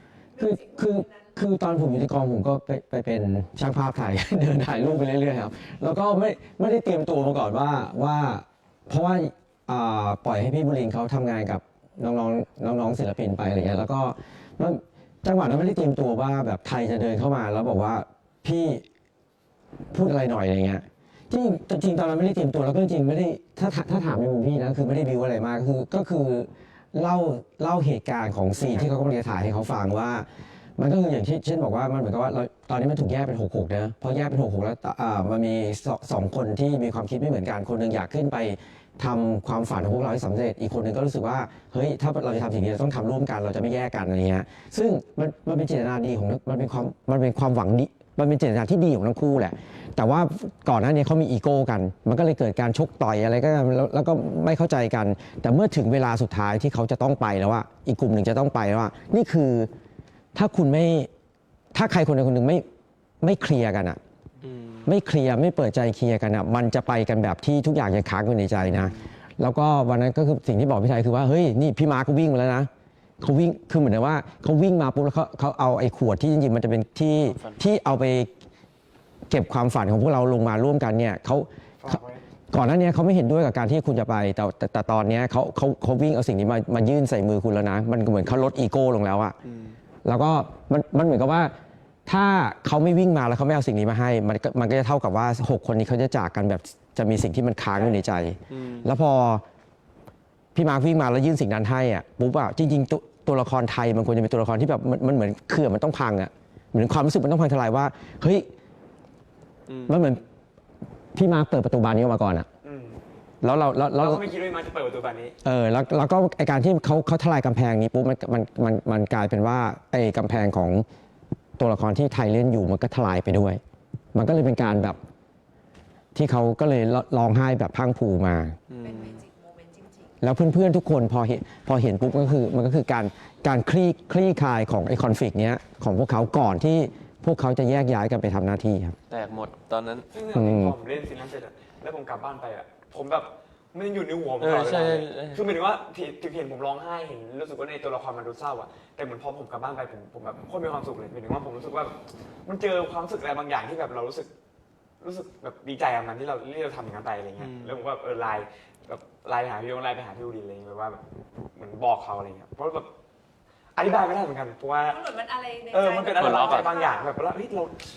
คือตอนผมอยู่ในกองผมก็ไปเป็นช่างภาพถ่าย เดินถ่ายรูปไปเรื่อยๆครับแล้วก็ไม่ได้เตรียมตัวมาก่อนว่าเพราะว่าปล่อยให้พี่บุรินทร์เขาทำงานกับน้องศิลปินไปอะไรเงี้ยแล้วก็จังหวะนั้นไม่ได้เตรียมตัวว่าแบบไทยจะเดินเข้ามาแล้วบอกว่าพี่พูดอะไรหน่อยอะไรเงี้ยจริงตอนนั้นไม่ได้เตรียมตัวแล้วก็จริงไม่ได้ถ้าถามในมุมพี่นะคือไม่ได้บิวอะไรมากก็คือเล่าเหตุการณ์ของซีนที่เขากำลังจะถ่ายให้เขาฟังว่า มันก็คืออย่างเช่นบอกว่ามันเหมือนกับว่าตอนนี้มันถูกแยกเป็น6นะพอแยกเป็น6แล้วมันมี2 คนที่มีความคิดไม่เหมือนกันคนหนึ่งอยากขึ้นไปทำความฝันของพวกเราให้สำเร็จอีกคนหนึ่งก็รู้สึกว่าเฮ้ยถ้าเราจะทำสิ่งนี้เราต้องทำร่วมกันเราจะไม่แยกกันอะไรเงี้ยซึ่งมันเป็นเจตนาดีของมันเป็นความหวังดีมันเป็นเจตนาที่ดีของทั้งคู่แหละแต่ว่าก่อนหน้านี้เขามีอีโก้กันมันก็เลยเกิดการชกต่อยอะไรก็แล้วก็ไม่เข้าใจกันแต่เมื่อถึงเวลาสุดท้ายที่เขาจะต้องไปแล้วว่าอีกกลุ่มหนึ่งจะต้องไปแล้วว่านี่คือถ้าใครคนใดคนหนึ่งไม่เคลียร์กันอ่ะไม่เคลียร์ไม่เปิดใจเคลียร์กันอ่ะมันจะไปกันแบบที่ทุกอย่างยังค้างอยู่ในใจนะแล้วก็วันนั้นก็คือสิ่งที่บอกพี่ชัยคือว่าเฮ้ยนี่พี่มาร์คเขาวิ่งมาแล้วนะเขาวิ่งคือเหมือนว่าเขาวิ่งมาปุ๊บแล้วเขาเอาไอ้ขวดที่จริงๆมันจะเป็นที่เอาไปเก็บความฝันของพวกเราลงมาร่วมกันเนี่ยเขาก่อนหน้านี้เขาไม่เห็นด้วยกับการที่คุณจะไปแต่ตอนนี้เขาวิ่งเอาสิ่งนี้มายื่นใส่มือคุณแล้วนะมันเหมือนเขาลดอีโก้ลงแล้วอะแล้วก็มันเหมือนกับว่าถ้าเขาไม่วิ่งมาแล้วเขาไม่เอาสิ่งนี้มาให้มันก็จะเท่ากับว่า6 คนนี้เขาจะจากกันแบบจะมีสิ่งที่มันค้างอยู่ในใจแล้วพอพี่มาร์ควิ่งมาแล้วยื่นสิ่งนั้นให้อ่ะปุ๊บอ่ะจริงๆตัวละครไทยมันควรจะเป็นตัวละครที่แบบมันเหมือนเขื่อนมันต้องพังอ่ะเหมือนความรู้สึกมันต้องพังทลายว่าเฮ้ยมันเหมือนพี่มาร์คเปิดประตูบานนี้ออกมาก่อนอ่ะแล้วเราก็ไม่คิดว่ามันจะเปิดประตูบานนี้แล้วก็ไอการที่เขาทลายกำแพงนี้ปุ๊บมันกลายเป็นว่าไอกำแพงของตัวละครที่ไทยเล่นอยู่มันก็ทลายไปด้วยมันก็เลยเป็นการแบบที่เขาก็เลยร้องไห้แบบพังผูมาเป็นเมจิกโมเมนต์จริงๆแล้วเพื่อนๆทุกคนพอเห็นปุ๊บมันก็คือการคลี่คลายของไอคอนฟ lict เนี้ยของพวกเขาก่อนที่พวกเขาจะแยกย้ายกันไปทำหน้าที่ครับแตกหมดตอนนั้นซึ่งพอผมเล่นซีนนั้นเสร็จแล้วผมกลับบ้านไปผมแบบมันอยู่ในหัวผมตลอดเวลาคือหมายถึงว่าที่เห็นผมร้องไห้เห็นรู้สึกว่าในตัวละครมันดูเศร้าอ่ะแต่เหมือนพอผมกลับบ้านไปผมแบบโคตรมีความสุขเลยหมายถึงว่าผมรู้สึกว่ามันเจอความรู้สึกอะไรบางอย่างที่แบบเรารู้สึกแบบดีใจกับมันที่เราทำอย่างนั้นไปอะไรเงี้ยแล้วผมก็ไลน์ไปหาพี่ยงไลน์ไปหาพี่อุดินอะไรเงี้ยแบบว่าแบบเหมือนบอกเขาอะไรเงี้ยเพราะแบบอธิบายไม่ได้เหมือนกันเพราะว่ามันอะไรในใจมันเป็นอะไรบางอย่างแบบว่า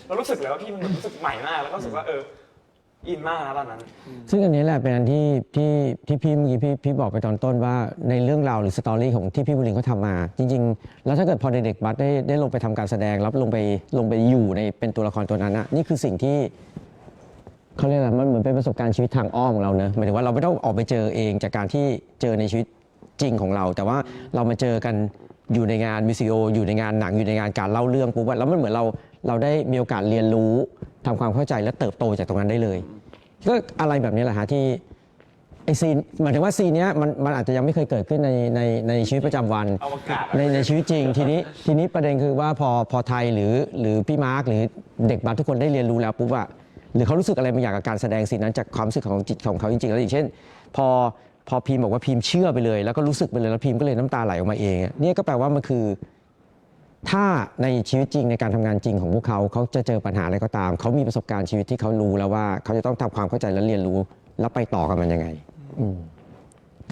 เรารู้สึกเลยว่าพี่มันรู้สึกใหม่มากแล้วก็รู้สึกว่าอินมากนะตอนนั้นซึ่งอันนี้แหละเป็นอันที่พี่เมื่อกี้พี่บอกไปตอนต้นว่าในเรื่องราวหรือสตอรี่ของที่พี่บุรินทร์เขาทำมาจริงๆแล้วถ้าเกิดพอเด็กๆบัสได้ลงไปทำการแสดงแล้วลงไปอยู่ในเป็นตัวละครตัวนั้นนะนี่คือสิ่งที่ เขาเรียกอะไรมันเหมือนเป็นประสบการณ์ชีวิตทางอ้อมของเราเนอะหมายถึงว่าเราไม่ต้องออกไปเจอเองจากการที่เจอในชีวิตจริงของเรา แต่ว่าเรามาเจอกันอยู่ในงานมิวสิโออยู่ในงานหนังอยู่ในงานการเล่าเรื่องปุ๊บแล้วมันเหมือนเราได้มีโอกาสเรียนรู้ทำความเข้าใจและเติบโตจากตรงนั้นได้เลยก็อะไรแบบนี้แหละฮะที่ไอซีนหมายถึงว่าซีนเนี้ยมันอาจจะยังไม่เคยเกิดขึ้นในชีวิตประจำวัน อวกาศ ในชีวิตจริงทีนี้ประเด็นคือว่าพอไทยหรือพี่มาร์คหรือเด็กบัสทุกคนได้เรียนรู้แล้วปุ๊บอะหรือเขารู้สึกอะไรบางอย่างกับการแสดงซีนนั้นจากความรู้สึกของจิตของเขาจริงๆแล้วอย่างเช่น พอพีมบอกว่าพีมเชื่อไปเลยแล้วก็รู้สึกไปเลยแล้วพีมก็เลยน้ำตาไหลออกมาเองเนี่ยก็แปลว่ามันคือถ้าในชีวิตจริงในการทำงานจริงของพวกเขาจะเจอปัญหาอะไรก็ตามเขามีประสบการณ์ชีวิตที่เขารู้แล้วว่าเขาจะต้องทำความเข้าใจและเรียนรู้แล้วไปต่อกับมันยังไง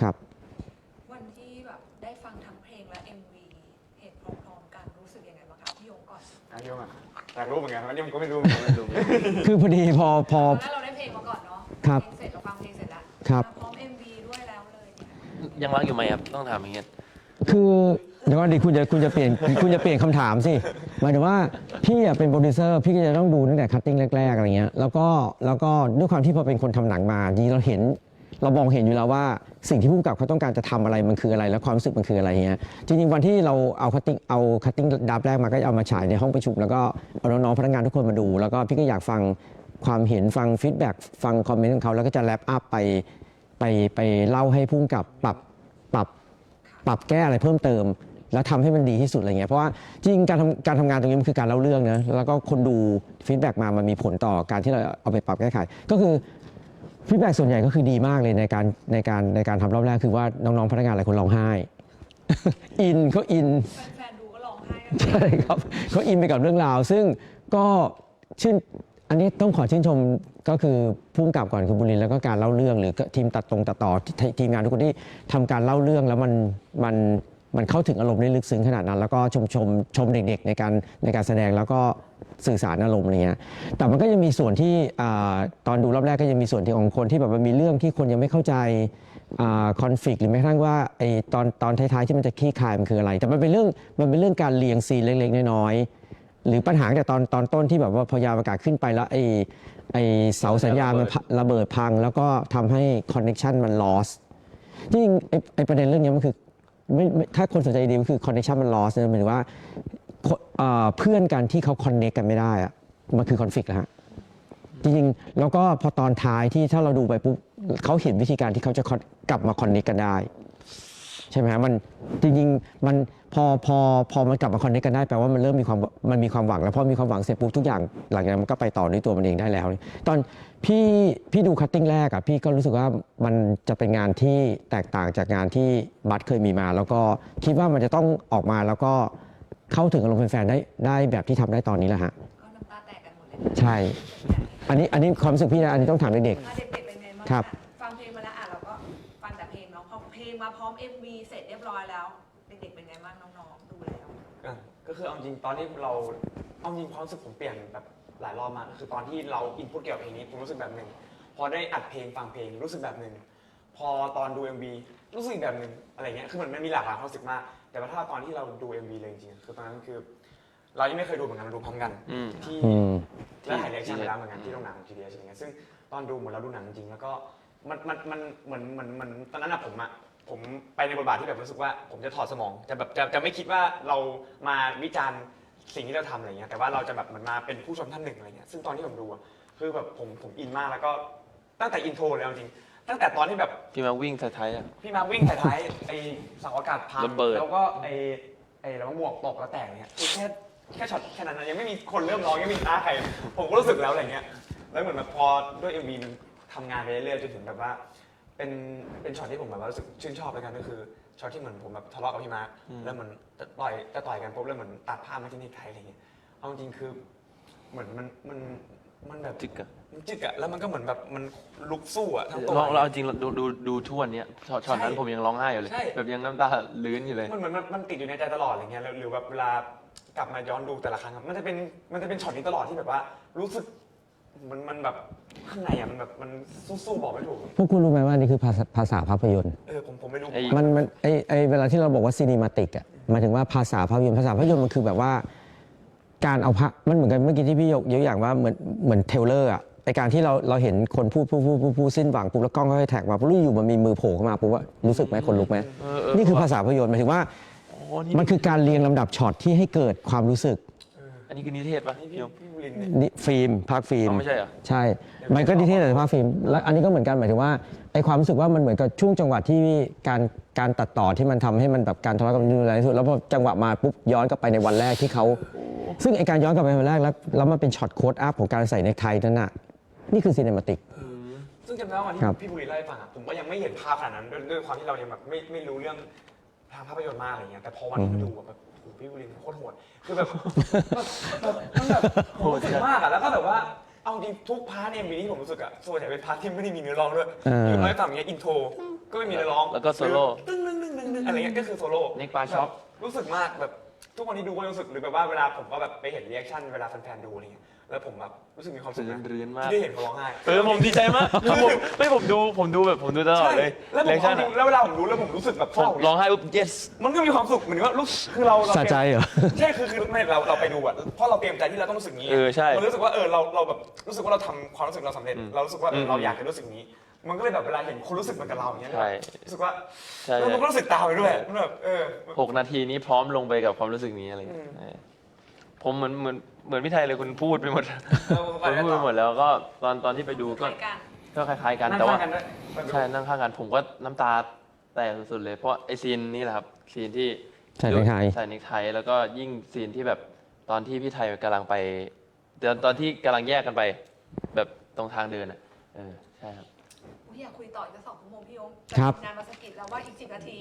ครับ วันที่แบบได้ฟังทั้งเพลงและ MV เห็นพร้อมๆกันรู้สึกยังไงบ้างคะพี่ยงก่อน นายกอ่ะอยากรู้เหมือนกันวันนี้ผมก็ไม่รู้เหมือนกัน คือพอดีพอ ตอนแรกเราได้เพลงมาก่อนเนาะ ครับ เพลงเสร็จเราฟังเพลงเสร็จแล้ว ครับ มาพร้อม MV ด้วยแล้วเลยเนี่ย ยังรักอยู่ไหมครับต้องถามอย่างเงี้ย คือเดี๋ยวก่อนดิคุณจะเปลี่ยนคำถามสิหมายถึงว่าพี่อะเป็นโปรดิวเซอร์พี่ก็จะต้องดูตั้งแต่คัตติ้งแรกๆอะไรเงี้ยแล้วก็ด้วยความที่พอเป็นคนทำหนังมาจริงๆเรามองเห็นอยู่แล้วว่าสิ่งที่ผู้กำกับเขาต้องการจะทำอะไรมันคืออะไร แล้วความรู้สึกมันคืออะไรเงี้ยจริงๆวันที่เราเอาคัตติ้งดับแรกมาก็เอามาฉายในห้องประชุมแล้วก็เอาน้องๆพนักงานทุกคนมาดู แล้วก็พี่ก็อยากฟังความเห็นฟังฟีดแบ็กฟังคอมเมนต์ของเขาแล้วก็จะแรปอัพไปเล่าให้ผู้กำกับปรับแก้อะไรเพิ่มเติม แล้วทำให้มันดีที่สุดอะไรเงี้ยเพราะว่าจริงการทำงานตรงนี้มันคือการเล่าเรื่องนะแล้วก็คนดูฟีดแบ็กมามันมีผลต่อการที่เราเอาไปปรับแก้ไขก็คือฟีดแบ็กส่วนใหญ่ก็คือดีมากเลยในการทำรอบแรกคือว่าน้องๆพนักงานหลายคนร้องไห้ อินเขาอิน แฟนๆดูก็ร้องไห้กัน ใช่ครับเขาอินไปกับเรื่องราว ซึ่งก็อันนี้ต้องขอชื่นชมก็คือผู้กำกับก่อนคือบุรินทร์แล้วก็การเล่าเรื่องหรือทีมตัดต่อทีมงานทุกคนที่ทำการเล่าเรื่องแล้วมันเข้าถึงอารมณ์ได้ลึกซึ้งขนาดนั้น แล้วก็ชมเด็กๆในการแสดงแล้วก็สื่อสารอารมณ์อะไรเงี้ยแต่มันก็ยังมีส่วนที่ตอนดูรอบแรกก็ยังมีส่วนที่ของคนที่แบบมันมีเรื่องที่คนยังไม่เข้าใจคอนฟ lict หรือแม้กระทั่งว่าไอ้ตอนท้ายๆที่มันจะคลี่คลายมันคืออะไร แต่มันเป็นเรื่องการเรียงซีนเล็กๆน้อยๆหรือปัญหาแต่ตอนต้นที่แบบว่าพอยานอากาศขึ้นไปแล้วไอ้เสาสัญญาณมันระเบิดพังแล้วก็ทำให้คอนเน c ชันมัน loss จริงๆไอ้ประเด็นเรื่องนี้มันคือถ้าคนสนใจดีมันคือคอนเน c ชันมัน loss หมายถึงว่าเพื่อนกันที่เขาคอนเน c กันไม่ได้อะมันคือคอนฟ lict นะฮะจริงๆแล้วก็พอตอนท้ายที่ถ้าเราดูไปปุ๊บเขาเห็นวิธีการที่เขาจะกลับมาคอนเน c กันได้ใช่ไหมฮะมันจริงๆมันพอมันกลับมาคอนเน c กันได้แปลว่ามันเริ่มมีความหวังแล้วพอมีความหวังเสร็จปุ๊บทุกอย่างหลังจากนั้นมันก็ไปต่อด้วยตัวมันเองได้แล้วตอนพี่ดูคัตติ้งแรกอะพี่ก็รู้สึกว่ามันจะเป็นงานที่แตกต่างจากงานที่บัสเคยมีมา แล้วก็คิดว่ามันจะต้องออกมาแล้วก็เข้าถึงอารมณ์แฟนๆได้แบบที่ทำได้ตอนนี้แหละฮะ ก็น้ำตาแตกกันหมดเลย ใช่ อันนี้ความรู้สึกพี่นะอันนี้ต้องถามเด็ก เด็กๆเป็นไงบ้าง ครับ ฟังเพลงมาแล้วเราก็ฟังแต่เพลงเนาะพอเพลงมาพร้อม MV เสร็จเรียบร้อยแล้ว เด็กๆเป็นไงบ้างน้องๆดูแล้ว ก็คือเอาจริงตอนที่เราเอาจริงความรู้สึกผมเปลี่ยนแบบหลายรอบมากก็คือตอนที่เราอินพุตเกี่ยวกับเพลงนี้ผมรู้สึกแบบหนึ่งพอได้อัดเพลงฟังเพลงรู้สึกแบบหนึ่งพอตอนดู MV รู้สึกอีกแบบหนึ่งอะไรเงี้ยคือมันมีหลากหลายความรู้สึกมาก แต่ว่าถ้าตอนที่เราดู MV เลยจริงๆคือตอนนั้นคือ เรายังไม่เคยดูเหมือนกันเราดูพร้อมกันที่ ๆอืม และถ่ายเรียกชั่นไปแล้วเหมือนกันที่โรงหนังของ GDS อะไรเงี้ยซึ่งตอนดูเหมือนเราดูหนังจริงแล้วก็มันเหมือนตอนนั้นอะผมไปในบทบาทที่แบบรู้สึกว่าผมจะถอดสมองจะไม่คิดว่าเรามาวิจารณ์สิ่งที่เราทำอะไรเงี้ยแต่ว่าเราจะแบบเหมือนมาเป็นผู้ชมท่านหนึ่งอะไรเงี้ยซึ่งตอนที่ผมดูอะคือแบบผมอินมากแล้วก็ตั้งแต่อินโทรเลยเอาจริงตั้งแต่ตอนที่แบบ พี่มาวิ่งท้ายๆอ่ะ พี่มาวิ่งท้ายๆไอ้เสาอากาศพัง ระเบิด แล้วก็ไอ้แล้วก็หมวกตกแล้วแตกเนี่ยคือแค่ช็อตแค่นั้นนะยังไม่มีคนเริ่มร้องยังไม่มีท้าใครผมก็รู้สึกแล้วอะไรเงี้ยแล้วเหมือนแบบพอด้วย MV มันทำงานไปเรื่อยๆจนถึงแบบว่าเป็นช็อตที่ผมแบบว่ารู้สึกชื่นชอบเลยกันก็คือช็อตที่เหมือนผมแบบทะเลาะกับพี่มาร์คแล้วเหมือนจะต่อยกันปุ๊บแล้วเหมือนตัดภาพมาที่นี่ไทยอะไรเงี้ยเอาจริงคือเหมือนมันแบบ จิกอะ มันจิกอะแล้วมันก็เหมือนแบบมันลุกสู้อะทั้งตัว เราเอาจริงดูทุกวันเนี้ยช็อตนั้น ใช่ ผมยังร้องไห้อยู่เลย ใช่ แบบยังน้ำตาลื้นอยู่เลย มันเหมือนมันติดอยู่ในใจตลอดอะไรเงี้ยหรือแบบเวลากลับมาย้อนดูแต่ละครั้งอะมันจะเป็นช็อตนี้ตลอดที่แบบว่ารู้สึกมันแบบข้างในอะมันแบบมันสู้บอกไม่ถูก พวกคุณรู้ไหมว่านี่คือภาษาภาพยนตร์ ผมไม่รู้ ไอ้ มันเวลาที่เราบอกว่าซีนีมาติกอ่ะหมายถึงว่าภาษาภาพยนตร์มันคือแบบว่าการเอามันเหมือนกันเมื่อกี้ที่พี่ยกอย่างว่าเหมือนเทเลอร์อ่ะ ไอการที่เราเห็นคนพูดสิ้นหวังปุ๊บแล้วกล้องก็ให้แท็กมาปุ๊บอยู่มันมีมือโผล่เข้ามาปุ๊บว่ารู้สึกไหมคนลุกไหมนี่คือภาษาภาพยนตร์หมายถึงว่า โอ้นี่ มันคือการเรียงลำดับช็อตที่ให้เกิดความรู้สึก อันนี้คือนิเทศปะ นี่ พี่ยง พี่บุรินทร์เนี่ย นี่ฟิล์มภาคฟิล์ม อ๋อไม่ใช่เหรอ ใช่ มันก็นิเทศแต่ภาคฟิล์มแล้วอันนี้ก็เหมือนกันหมายถึงว่าไอความรู้สึกว่ามันเหมือนกับช่วงจังหวะที่การตัดต่อที่มันทำให้มันแบบการทะเลาะกันรุนแรงที่สุดแล้วพอจังหวะมาปุ๊บย้อนกลับไปในวันแรกที่เขาซึ่งไอการย้อนกลับไปวันแรกแล้วมันเป็นช็อตโค้ดอัพของการใส่เนคไทนั่นน่ะนี่คือซีเนมาติก ซึ่งจำได้ว่าวัน ครับ ที่พี่บุรีเล่าให้ฟังอะผมก็ยังไม่เห็นภาพขนาดนั้นด้วยความที่เรายังแบบไม่รู้เรื่องทางภาพยนตร์มากอะไรเงี้ยแต่พอวันที่มาดูอะแบบโอ้โหพี่บุรีโคตรโหดคือแบบมันแบบโหดมากอะแล้วก็แบบว่าเอาจริงทุกพาร์ทในมีที่ผมรู้สึกอะส่วนใหญ่เป็นพาร์ทที่ไม่ได้มีเนื้อร้องด้วยคือร้อยต่ำอย่างเงี้ยอินโทรก็ไม่มีเนื้อร้อง แล้วก็โซโล่ ตึ้งอะไรเงี้ยก็คือโซโล่ เน็กปลาช็อป รู้สึกมากแบบทุกวันนี้ดูก็รู้สึกหรือแบบว่าเวลาผมก็แบบไปเห็นรีแอคชั่นเวลาแฟนๆดูอะไรเงี้ยแล้วผมแบบรู้สึกมีความสุขนะ รื่นๆมาก ที่ได้เห็นเขาร้องไห้ ผมดีใจมากผมดูตลอดเลย แล้วผม เรียกชั่น จริงแล้วเวลาผมรู้แล้วผมรู้สึกแบบ ผม เศร้า ร้องไห้ปุ๊บ yes มันก็มีความสุขเหมือนว่ารู้คือเรา สะใจเหรอ ใช่คือไม่เราไปดูอะเพราะเราเตรียมใจที่เราต้องรู้สึกนี้ ใช่ มันรู้สึกว่าเราแบบรู้สึกว่าเราทำความรู้สึกเราสำเร็จเรารู้สึกว่าเราอยากจะรู้สึกนี้ มันก็เลยแบบเวลาเห็นคนรู้สึกเหมือนกับเราอย่างเงี้ย ใช่ รู้สึกว่า ใช่ แล้วมันก็รู้สึกตามไปด้วยมันแบบ6 นาทีนี้พร้อมลงไปกับความรู้สึกนี้อะไรอย่างเงี้ยผมเหมือนพี่ไทยเลยคุณพูดไปหมดคุณพูดไปหมดแล้วก็ตอนที่ไปดูก็ รายการ ก็คล้ายๆกัน นั่ง แต่ว่า ข้างกันด้วย ใช่นั่งข้างกันผมก็น้ำตาแตกสุดๆเลยเพราะไอซีนนี้แหละครับซีนที่ ใส่เนคไท ใส่เนคไทแล้วก็ยิ่งซีนที่แบบตอนที่พี่ไทยกำลังไปตอนที่กำลังแยกกันไป แบบตรงทางเดินอ่ะใช่ครับ อุ๊ยอยากคุยต่ออีกสัก2 ชั่วโมงพี่ยง ครับ งานมาสกิดแล้วว่าอีก10 นาที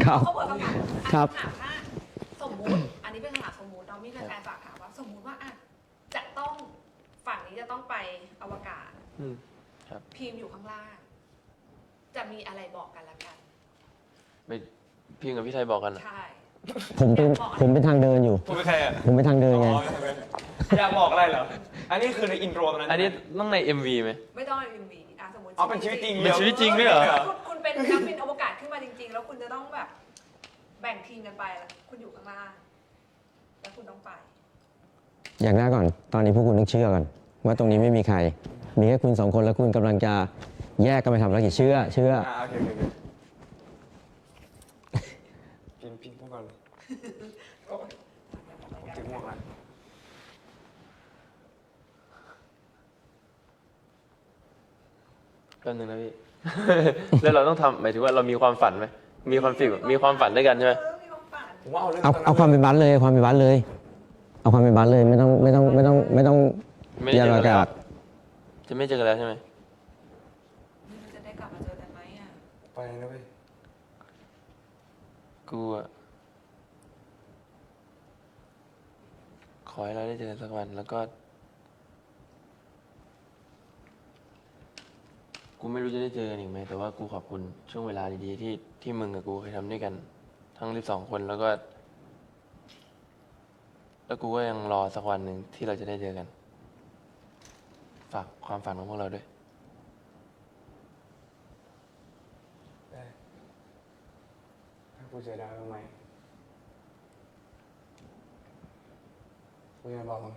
ครับ เขาเปิดคำถาม ครับ ถามว่าสมมุติอันนี้เป็นคำถามสมมุติเรามีแฟนๆฝากถามว่าสมมุติว่าอ่ะจะต้องฝั่งนี้จะต้องไปอวกาศ อืมครับ พีมอยู่ข้างล่าง จะมีอะไรบอกกันละกัน ไปพี่กับพี่ไทยบอกกันนะ ใช่ ผมเป็นทางเดินอยู่ คุณเป็นใครอะ ผมเป็นทางเดินไง อยากบอกอะไรเหรออันนี้คือในอินโทรตอนนั้น อันนี้ต้องใน MV ไหม ไม่ต้องเป็นวีอ่ะสมมติ อ๋อเป็นชีวิตจริง เป็นชีวิตจริงด้วยเหรอ คุณเป็นนักบินอวกาศขึ้นมาจริง ๆ แล้วคุณจะต้องแบบแบ่งทีมกันไปแล้วคุณอยู่ข้างล่างแล้วคุณต้องไป อย่างแรกก่อน ตอนนี้พวกคุณต้องเชื่อก่อนว่าตรงนี้ไม่มีใคร มีแค่คุณ2 คนแล้วคุณกำลังจะแยกกันไปทำภารกิจเชื่อ โอเคพิมพ์พูดก่อนเลยถึงหมวกแล้ว แป๊บนึงนะพี่ แล้วเราต้องทำหมายถึงว่าเรามีความฝันไหมมีความฟิลมีความฝันด้วยกันใช่ไหม มีความฝัน ผมว่าเอาเรื่อง เอาความเป็นบัสเลยความเป็นบัสเลย เอาความเป็นบัสเลยไม่ต้อง ไม่ได้ อย่า เจอ ป กั ระ นแล้ว กาศ จะไม่เจอกันแล้วใช่ไหม นี่เราจะได้กลับมาเจอกันไหมอ่ะ ไปนะเว้ย กูอะขอให้เราได้เจอกันสักวันแล้วก็ กูไม่รู้จะได้เจอกันอีกไหมแต่ว่ากูขอบคุณช่วงเวลาดีๆที่มึงกับกูเคยทำด้วยกัน ทั้ง12 คนแล้วกูก็ยังรอสักวันหนึ่งที่เราจะได้เจอกัน ฝากความฝันของพวกเราด้วย ได้ถ้ากูเจอดาวทำไมกูจะบอกมึง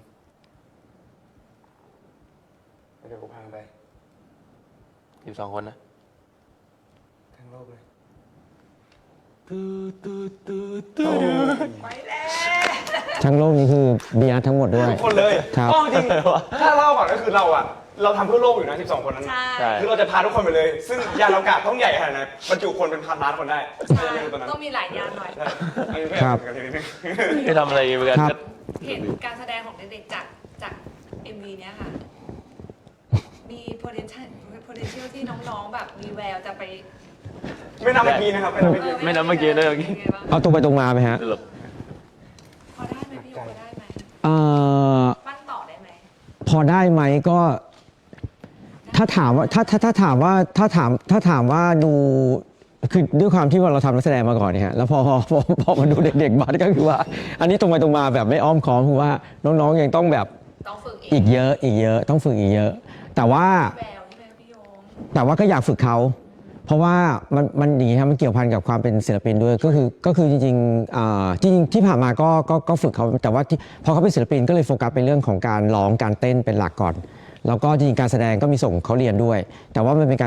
แล้วเดี๋ยวกูพาไป 12 คนนะ ทั้งโลกเลย ไปแล้ว ทั้งโลกนี้คือเบียร์ทั้งหมดด้วย ทุกคนเลย ครับ ก็จริงถ้าเล่าก่อนก็คือเราทำเพื่อโลกอยู่นะ12 คนนั้น ใช่ ใช่ คือเราจะพาทุกคนไปเลย ซึ่งยานอวกาศต้องใหญ่ขนาดไหนบรรจุคนเป็นพันล้านคนได้ ใช่ ไม่รู้ตอนนั้น ต้องมีหลายยานหน่อย ใช่อันนี้ไม่ ครับ กันทีนึง ไม่ทำอะไรเหมือนกัน ครับ ก็ เห็นการแสดงของเด็กๆจาก MV เนี้ยค่ะ มี potential ที่น้องๆแบบมีแววจะไป ไม่นับเมื่อกี้นะครับไม่นับเมื่อกี้ ไม่นับเมื่อกี้นะเมื่อกี้ ป็นไงบ้าง เอาตรงไปตรงมาไหมฮะ หลบ พอได้ไหมพี่โยพอได้ไหม เอ่อ ปั้นต่อได้ไหม พอได้ไหมก็ถ้าถามว่าดูคือด้วยความที่ว่าเราทำนักแสดงมาก่อนเนี่ยฮะแล้วพอมาดูเด็กๆบัสก็คือว่า อันนี้ตรงไปตรงมาแบบไม่อ้อมค้อมคือว่าน้องๆยังต้องแบบ ต้องฝึกเอ อี ง กเยอะต้องฝึกอีกเยอะ แต่ว่า แววใช่ไหมพี่โย แต่ว่าก็อยากฝึกเขา เพราะว่ามันอย่างนี้ครับมันเกี่ยวพันกับความเป็นศิลปินด้วยก็คือจริงๆที่ผ่านมาก็ฝึกเขาแต่ว่าพอเขาเป็นศิลปินก็เลยโฟกัสไปเรื่องของการร้องการเต้นเป็นหลักก่อน แล้วก็จริงๆการแสดงก็มีส่งเขาเรียนด้วย แต่ว่ามันเป็นก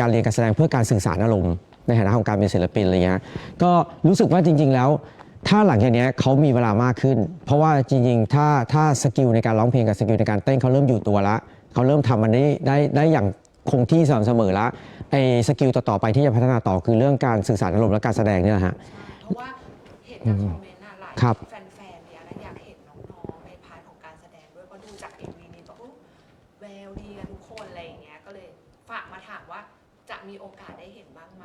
ารเรียนการแสดงเพื่อการสื่อสารอารมณ์ในฐานะของการเป็นศิลปินอะไรเงี้ยก็รู้สึกว่าจริงๆแล้ว ถ้าหลังจากนี้เขามีเวลามากขึ้น เพราะว่าจริงๆถ้าสกิลในการร้องเพลงกับสกิลในการเต้นเขาเริ่มอยู่ตัวละเขาเริ่มทำมันได้อย่างคงที่สม่ำเสมอละไอ้สกิลต่อไปที่จะพัฒนาต่อคือเรื่องการสื่อสารอารมณ์และการแสดงเนี่ยแหละฮะ เพราะว่าเห็นจากคอมเมนต์อะหลาย ครับ แฟนๆเนี่ยนะอยากเห็นน้องๆในพาร์ทของการแสดงด้วยเพราะดูจาก MV นี้แบบแววดีกันทุกคนอะไรอย่างเงี้ยก็เลยฝากมาถามว่าจะมีโอกาสได้เห็นบ้างไหม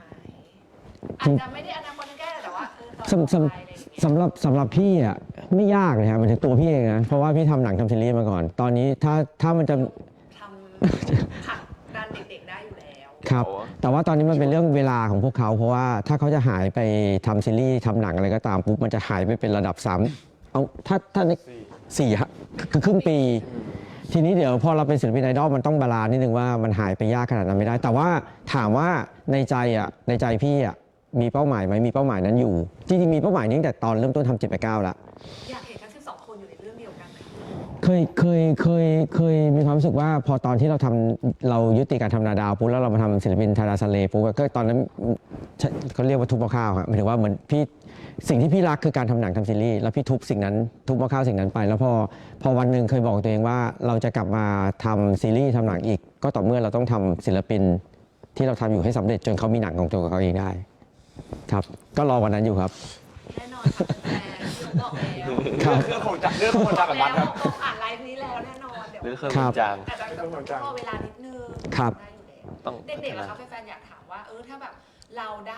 อาจจะไม่ได้อนาคตใกล้แต่ว่าต่อ สำ ไปอะไรอย่างเงี้ย สำหรับพี่อ่ะไม่ยากเลยครับมันถึงตัวพี่เองนะเพราะว่าพี่ทำหนังทำซีรีส์มาก่อน ตอนนี้ถ้ามันจะ ทำผลักดันเด็กๆได้อยู่แล้ว ครับ แต่ว่าตอนนี้มันเป็นเรื่องเวลาของพวกเขาเพราะว่าถ้าเขาจะหายไปทำซีรีส์ทำหนังอะไรก็ตามปุ๊บมันจะหายไปเป็นระดับ3เอาถ้าสี่ฮะคือครึ่งปี ทีนี้เดี๋ยวพอเราเป็นศิลปินไอดอลมันต้องบาลานซ์นิดนึงว่ามันหายไปยากขนาดนั้นไม่ได้ แต่ว่าถามว่าในใจพี่อ่ะมีเป้าหมายไหมมีเป้าหมายนั้นอยู่จริงๆมีเป้าหมายนี้ตั้งแต่ตอนเริ่มต้นทำ789แล้ว อยากเห็นทั้ง12 คนอยู่ในเรื่องเดียวกันค่ะ เคยมีความรู้สึกว่าพอตอนที่เรายุติการทำนาดาวปุ๊บแล้วเรามาทำศิลปินทาราซาเลปุ๊บก็ตอนนั้นเขาเรียกว่าทุบหม้อข้าวครับหมายถึงว่าเหมือนพี่สิ่งที่พี่รักคือการทำหนังทำซีรีส์แล้วพี่ทุบสิ่งนั้นทุบหม้อข้าวสิ่งนั้นไป แล้วพอวันหนึ่งเคยบอกตัวเองว่าเราจะกลับมาทำซีรีส์ทำหนังอีก ก็ต่อเมื่อเราต้องทำศิลปินที่เราทำอยู่ให้สำเร็จจนเขามีหนังของตัวเขาเองได้ครับก็รอวันนั้นอยู่ครับ แน่นอนค่ะแฟนๆที่บอกแล้ว ครับ เรื่องของจักรเรื่องของจักรกับบัตรครับ ต้องอ่านไลฟ์นี้แล้วแน่นอนเดี๋ยว เรื่องเครื่อง ครับ จาง อาจจะต้องรอเวลานิดนึง ครับ ได้อยู่แล้ว ต้อง เด็กๆแล้วครับแฟนๆอยากถามว่าถ้าแบบเราไ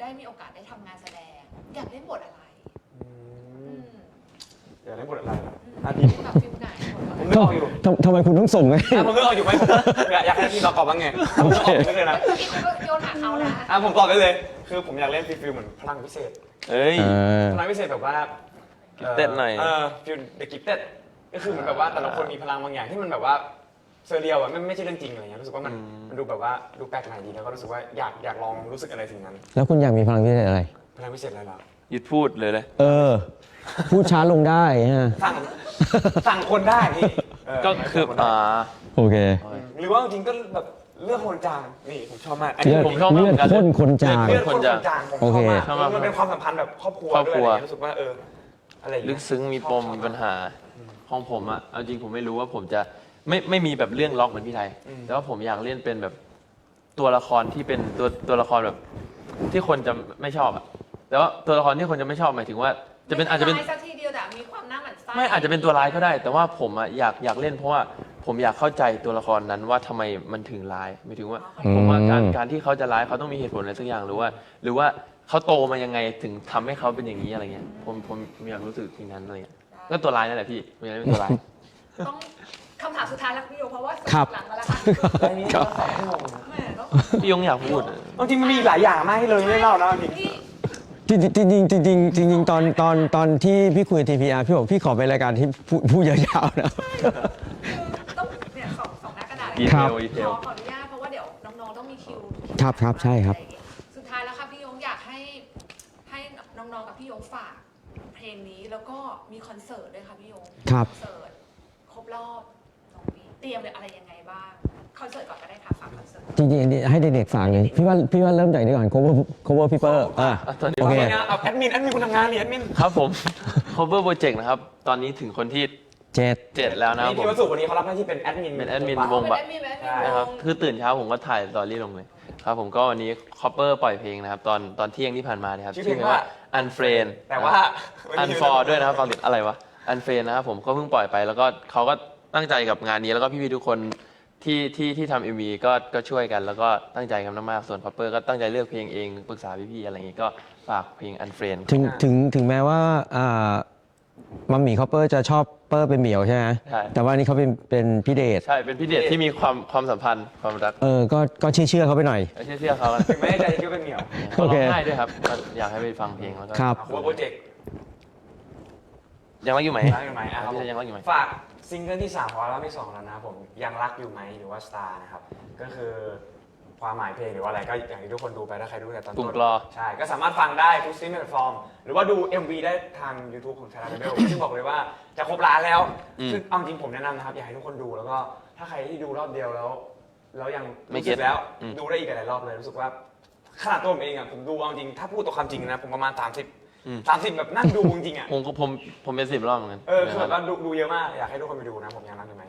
ด้มีโอกาสได้ทำงานแสดง อยากเล่นบทอะไรอืม อยากเล่นบทอะไรครับ อ อ่ะ ยาก พี่ เล่นแบบฟิลไหนบทอะไร ผมนึกออกอยู่ ทำไมคุณต้องส่งให้ ผมนึกออกอยู่ไหมอยากให้พี่ตอบบ้างไงผมนึกออกเลยนะ พี่ก็โยนหาเขานะ ผมตอบได้เลย คือผมอยากเล่นฟิลเหมือนพลังพิเศษ เอ้ย พลังพิเศษแบบว่า Gifted หน่อย ฟิลเดอะกิฟเต็ดก็คือเหมือนแบบว่าแต่ละคนมีพลังบางอย่างที่มันแบบว่าเซอร์เรียลอะไม่ใช่เรื่องจริงอะไรเงี้ยรู้สึกว่ามันดูแบบว่าดูแปลกใหม่ดีแล้วก็รู้สึกว่าอยากลองรู้สึกอะไรสิ่งนั้น แล้วคุณอยากมีพลังพิเศษอะไร พลังพิเศษอะไรล่ะ หยุดพูดเลยเลย พูดช้าลงได้ฮะ สั่งคนได้พี่ก็คือโอเค หรือว่าจริงๆก็แบบเลือกคนจางนี่ผมชอบมากอัน เลื นี้ อด ผมชอบมาก เลือดข้นคนจาง เลือกคนจางผม โอ ช เค อบมากมันเป็นความสัมพันธ์แบบครอบครัวด้วยอะไรเงี้ยรู้สึกว่าอะไรอย่าง ลึ เงี้ ก ย ซึ้งมีปมมีปัญหาของผมอะเอาจริงผมไม่รู้ว่าผมจะไม่มีแบบเรื่องล็อกเหมือนพี่ไทย แต่ว่าผมอยากเล่นเป็นแบบตัวละครที่เป็นตัวละครแบบที่คนจะไม่ชอบอะแต่ว่าตัวละครที่คนจะไม่ชอบหมายถึงว่าอาจจะเป็น ไม่ใช่ร้ายสักทีเดียวแต่มีความน่าหมั่นไส้ ไม่อาจจะเป็นตัวร้ายก็ได้ แต่ว่าผมอะอยากเล่นเพราะว่าผมอยากเข้าใจตัวละครนั้นว่าทำไมมันถึงร้ายหมายถึงว่า ผมว่าการที่เขาจะร้ายเขาต้องมีเหตุผลอะไรสักอย่างหรือว่าเขาโตมายังไงถึงทำให้เขาเป็นอย่างนี้อะไรเงี้ยผมอยากรู้สึกทีนั้นอะไรเงี้ยก็ตัวร้ายนั่นแหละพี่ไม่ใช่เป็นตัวร้าย ต้องคำถามสุดท้ายแล้วพี่โยเพราะว่า ครับ หลังมาแล้วค่ะ อันนี้เราสอนให้งง แหม่ต้อง พี่ยงอยากพูดอะ จริงๆมันมีหลายอย่างมากที่เลยไม่เล่านะจริง พี่ จริงตอนที่พี่คุยกับ TPR พี่บอกพี่ขอไปรายการที่พูดยาวๆนะ ต้องเนี่ยสองหน้ากระดาษ ดี เลย เท ครั ล บ ดีเทล ขออนุญาตเพราะว่าเดี๋ยวน้องๆต้องมีคิว ครับใช่ครับ สุดท้ายแล้วค่ะพี่ยงอยากให้น้องๆกับพี่ยงฝากเพลงนี้แล้วก็มีคอนเสิร์ตด้วยค่ะพี่ยง ครับ คอนเสิร์ตครบรอบ2 ปีเตรียมเลยอะไรยังไงบ้างคอนเสิร์ตก่อนก็ได้ค่ะฝากคอนเสิร์ต จริงๆให้เด็กๆฝากเลยพี่ว่าเริ่มจากนี้ก่อน cover พี่เปอร์ ตอนนี้ โอเค เอาแอดมินคุณทำงานนี่แอดมิน ครับผม cover project นะครับ ตอนนี้ถึงคนที่ 7 แล้วนะครับ นี่ ผม พี่วสุวันนี้เขารับหน้าที่เป็นแอดมิน เป็นแอดมินวง เป็นแอดมิน นะครับคือตื่นเช้าผมก็ถ่ายสตอรี่ลงเลยครับผมก็วันนี้คอปเปอร์ปล่อยเพลงนะครับตอนเที่ยงที่ผ่านมานะครับ ชื่อเพลงว่า Unfriend แต่ว่า Unfor ด้วยนะครับฟังติดอะไรวะ Unfriend นะครับผมก็เพิ่งปล่อยไปแล้วก็เขาก็ตั้งใจกับงานนี้แล้วก็พี่ๆทุกคนที่ทำ MV ก็ช่วยกันแล้วก็ตั้งใจกันมากๆส่วนคอปเปอร์ก็ตั้งใจเลือกเพลงเองปรึกษาพี่ๆอะไรอย่างงี้ก็ฝากเพลง Unfriend ถึงแม้ว่ามัมมี่คอปเปอร์จะชอบเปอร์เป็นเหมียวใช่ไหม ใช่ แต่ว่านี่เขาเป็นพี่เดช ใช่เป็นพี่เดชที่มีความสัมพันธ์ความรัก ก็เชื่อเขาไปหน่อย เชื่อเขาแล้ว ถึงแม้ใจจะคิดว่าเป็นเหนียว เขาร้องไห้ด้วยครับก็อยากให้ไปฟังเพลงแล้วก็ ครับ หัวโปรเจกต์ ยังรักอยู่ไหม รักอยู่ไหมอ่ะครับ พี่ยังรักอยู่ไหม ฝากซิงเกิลที่3ของอัลบั้มที่2แล้วนะผมยังรักอยู่ไหมหรือว่า Star นะครับก็คือ ความหมายเพลงหรือว่าอะไรก็อย่างที่ทุกคนดูไปถ้าใครดูแต่ตอน กลุ่ ต้ ม น กลอ ใช่ก็สามารถฟังได้ทุกสตรีมมิ่งแพลตฟอร์มหรือว่าดู MV ได้ทาง YouTube ของชาลาเบลซึ่งบอกเลยว่าจะครบล้านแล้วซึ่งเอาจริงผมแนะนำนะครับอยากให้ทุกคนดูแล้วก็ถ้าใครที่ดูรอบเดียวแล้วยัง ไม่ รู้ เก็ สึ ต กแล้ว อืม ดูได้อีกหลายๆรอบเลยรู้สึกว่าขนาดตัวผมเองอ่ะผมดูเอาจริงถ้าพูดตัวความจริงนะผมประมาณ30แบบนั่งดูจริงๆอ่ะ ผมเป็น10 รอบเหมือนกัน คือแบบว่าดูเยอะมากอยากให้ทุกคนไปดูนะผมยังรักอยู่ไหม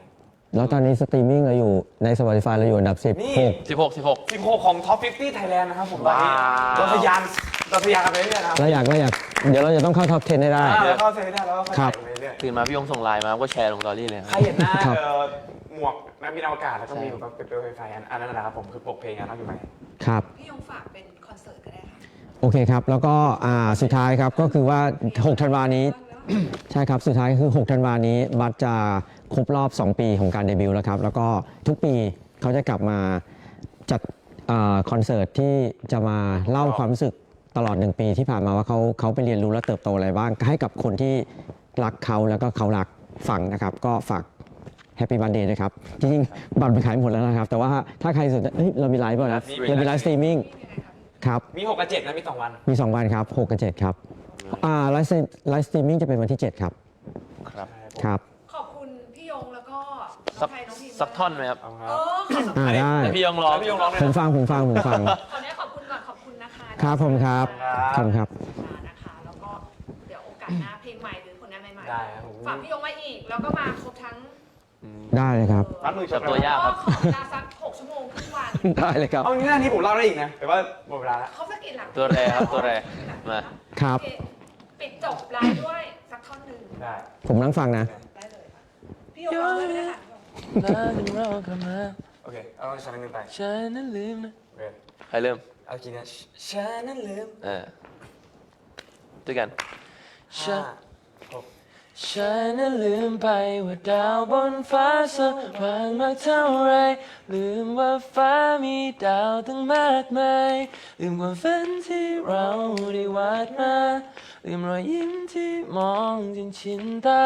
แล้วตอนนี้สตรีมมิ่งเราอยู่ใน Spotify เราอยู่อันดับ นี่ 16 16ของ Top 50 Thailand นะครับผมตอนนี้ ว้าว เราทะยานกันไปเรื่อยๆนะครับ 16เราอยากเดี๋ยวเราจะต้องเข้าท็อป 10 ให้ได้ แล้วเข้าเซนได้แล้วก็ค่อย ครับ ใส่ไปเรื่อย ตื่นมาพี่ยงส่งไลน์มาก็แชร์ลงตอรี่เลย ๆ ค ใคร รับ เห็นหน้า ครับ หมวกนักบินอวกาศแล้วก็มีแบบเปลวไฟอันนั้นนะครับผมคือปกเพลงนะครับอยู่ไหม ครับ พี่ยงฝากเป็นคอนเสิร์ตก็ได้ค่ะ โอเคครับ แล้วก็สุดท้ายครับก็คือว่า 6 ธันวานี้ ใช่ครับสุดท้ายคือ 6 ธันวานี้บัตจะครบรอบ 2 ปีของการเดบิวต์แล้วครับ แล้วก็ทุกปีเขาจะกลับมาจัดคอนเสิร์ตที่จะมาเล่าความรู้สึกตลอด 1 ปีที่ผ่านมาว่าเขาไปเรียนรู้และเติบโตอะไรบ้าง ให้กับคนที่รักเขาแล้วก็เขารักฟังนะครับ ก็ฝากแฮปปี้วันเดย์นะครับ จริงๆบัตรไปขายหมดแล้วนะครับ แต่ว่าถ้าใครสนใจเรามีไลฟ์ป่ะนะเรามีไลฟ์สตรีมมิ่ง ยังไงครับครับ มี6กับ7นะมี2 วัน มี 2 วันครับ 6 กับ 7 ครับไลฟ์สตรีมมิ่งจะเป็นวันที่ 7 ครับ ครับ ครับ ขอบคุณพี่ยงแล้วก็น้ สั อก งไทยน้องพิมพ์ สักท่อนไหมครับ เอาค เอ รับ อขอสักท่อน ได้ แต่พี่ยงร้อง แล้วพี่ยงร้องด้วย ผม นะ ฟัง ขอเนี้ยขอบคุณก่อนขอบคุณนะคะ ครับผมครับ ขอบคุณครับ นะคะแล้วก็เดี๋ยวโอกาสหน้าเพลงใหม่หรือผลงานใหม่ ได้ครับผม ฝากพี่ยงไว้อีก แล้วก็มาครบทั้ง ได้เลยครับ รับมือช จั ม บตัวยาก ก็ ครับ ขอเวลาสัก6 ชั่วโมงครึ่งวัน ได้เลยครับ เอางี้หน้านี้ผมเล่าได้อีกนะแต่ว่าหมดเวลาแล้ว เขาสะกิดหลัง ตัวแรครับตัวแรมา ครับ โอเปิดจบไลฟ์ด้วยสักท่อนหนึ่ง ได้ ผมนั่งฟังนะ ได้เลยค่ะพี่ยงร้องด้วยนะคะ แล้วถึงเรากลับมา โอเคเอาฉันนึงไป ฉันนั้นลืมนะ โอเค ใครเริ่ม เอากินนะฉันนั้นลืม ด้วยกัน ห้าหก ฉันนั้นลืมไปว่าดาวบนฟ้าสว่างมากเท่าไร ลืมว่าฟ้ามีดาวตั้งมากมาย ลืมความฝันที่เราได้วาดมา ลืมรอยยิ้มที่มองจนชินตา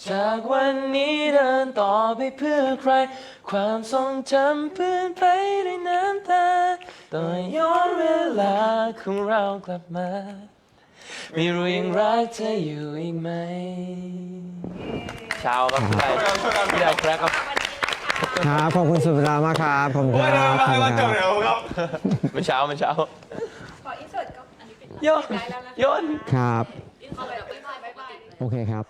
จากวันนี้เดินต่อไปเพื่อใคร ความทรงจำเปลี่ยนไปด้วยน้ำตาต้องย้อนเวลาของเรากลับมา ไม่รู้ยังรักเธออยู่อีกไหมเช้าครับพี่ได้แคร็กครับ วันนี้นะคะครับ ขอบคุณสุดเวลามากครับ ขอบคุณ โอ้ ค ย รับขอบ เดี๋ยว คุณ เดี๋ยว ครับ เดี๋ยวครับ มันเช้า ขออินเสิร์ตก็อันนี้เป็น โยน ได้แล้วนะคะ โยน ครับ อินเสิร์ตแบบบ๊ายบาย โอเคครับ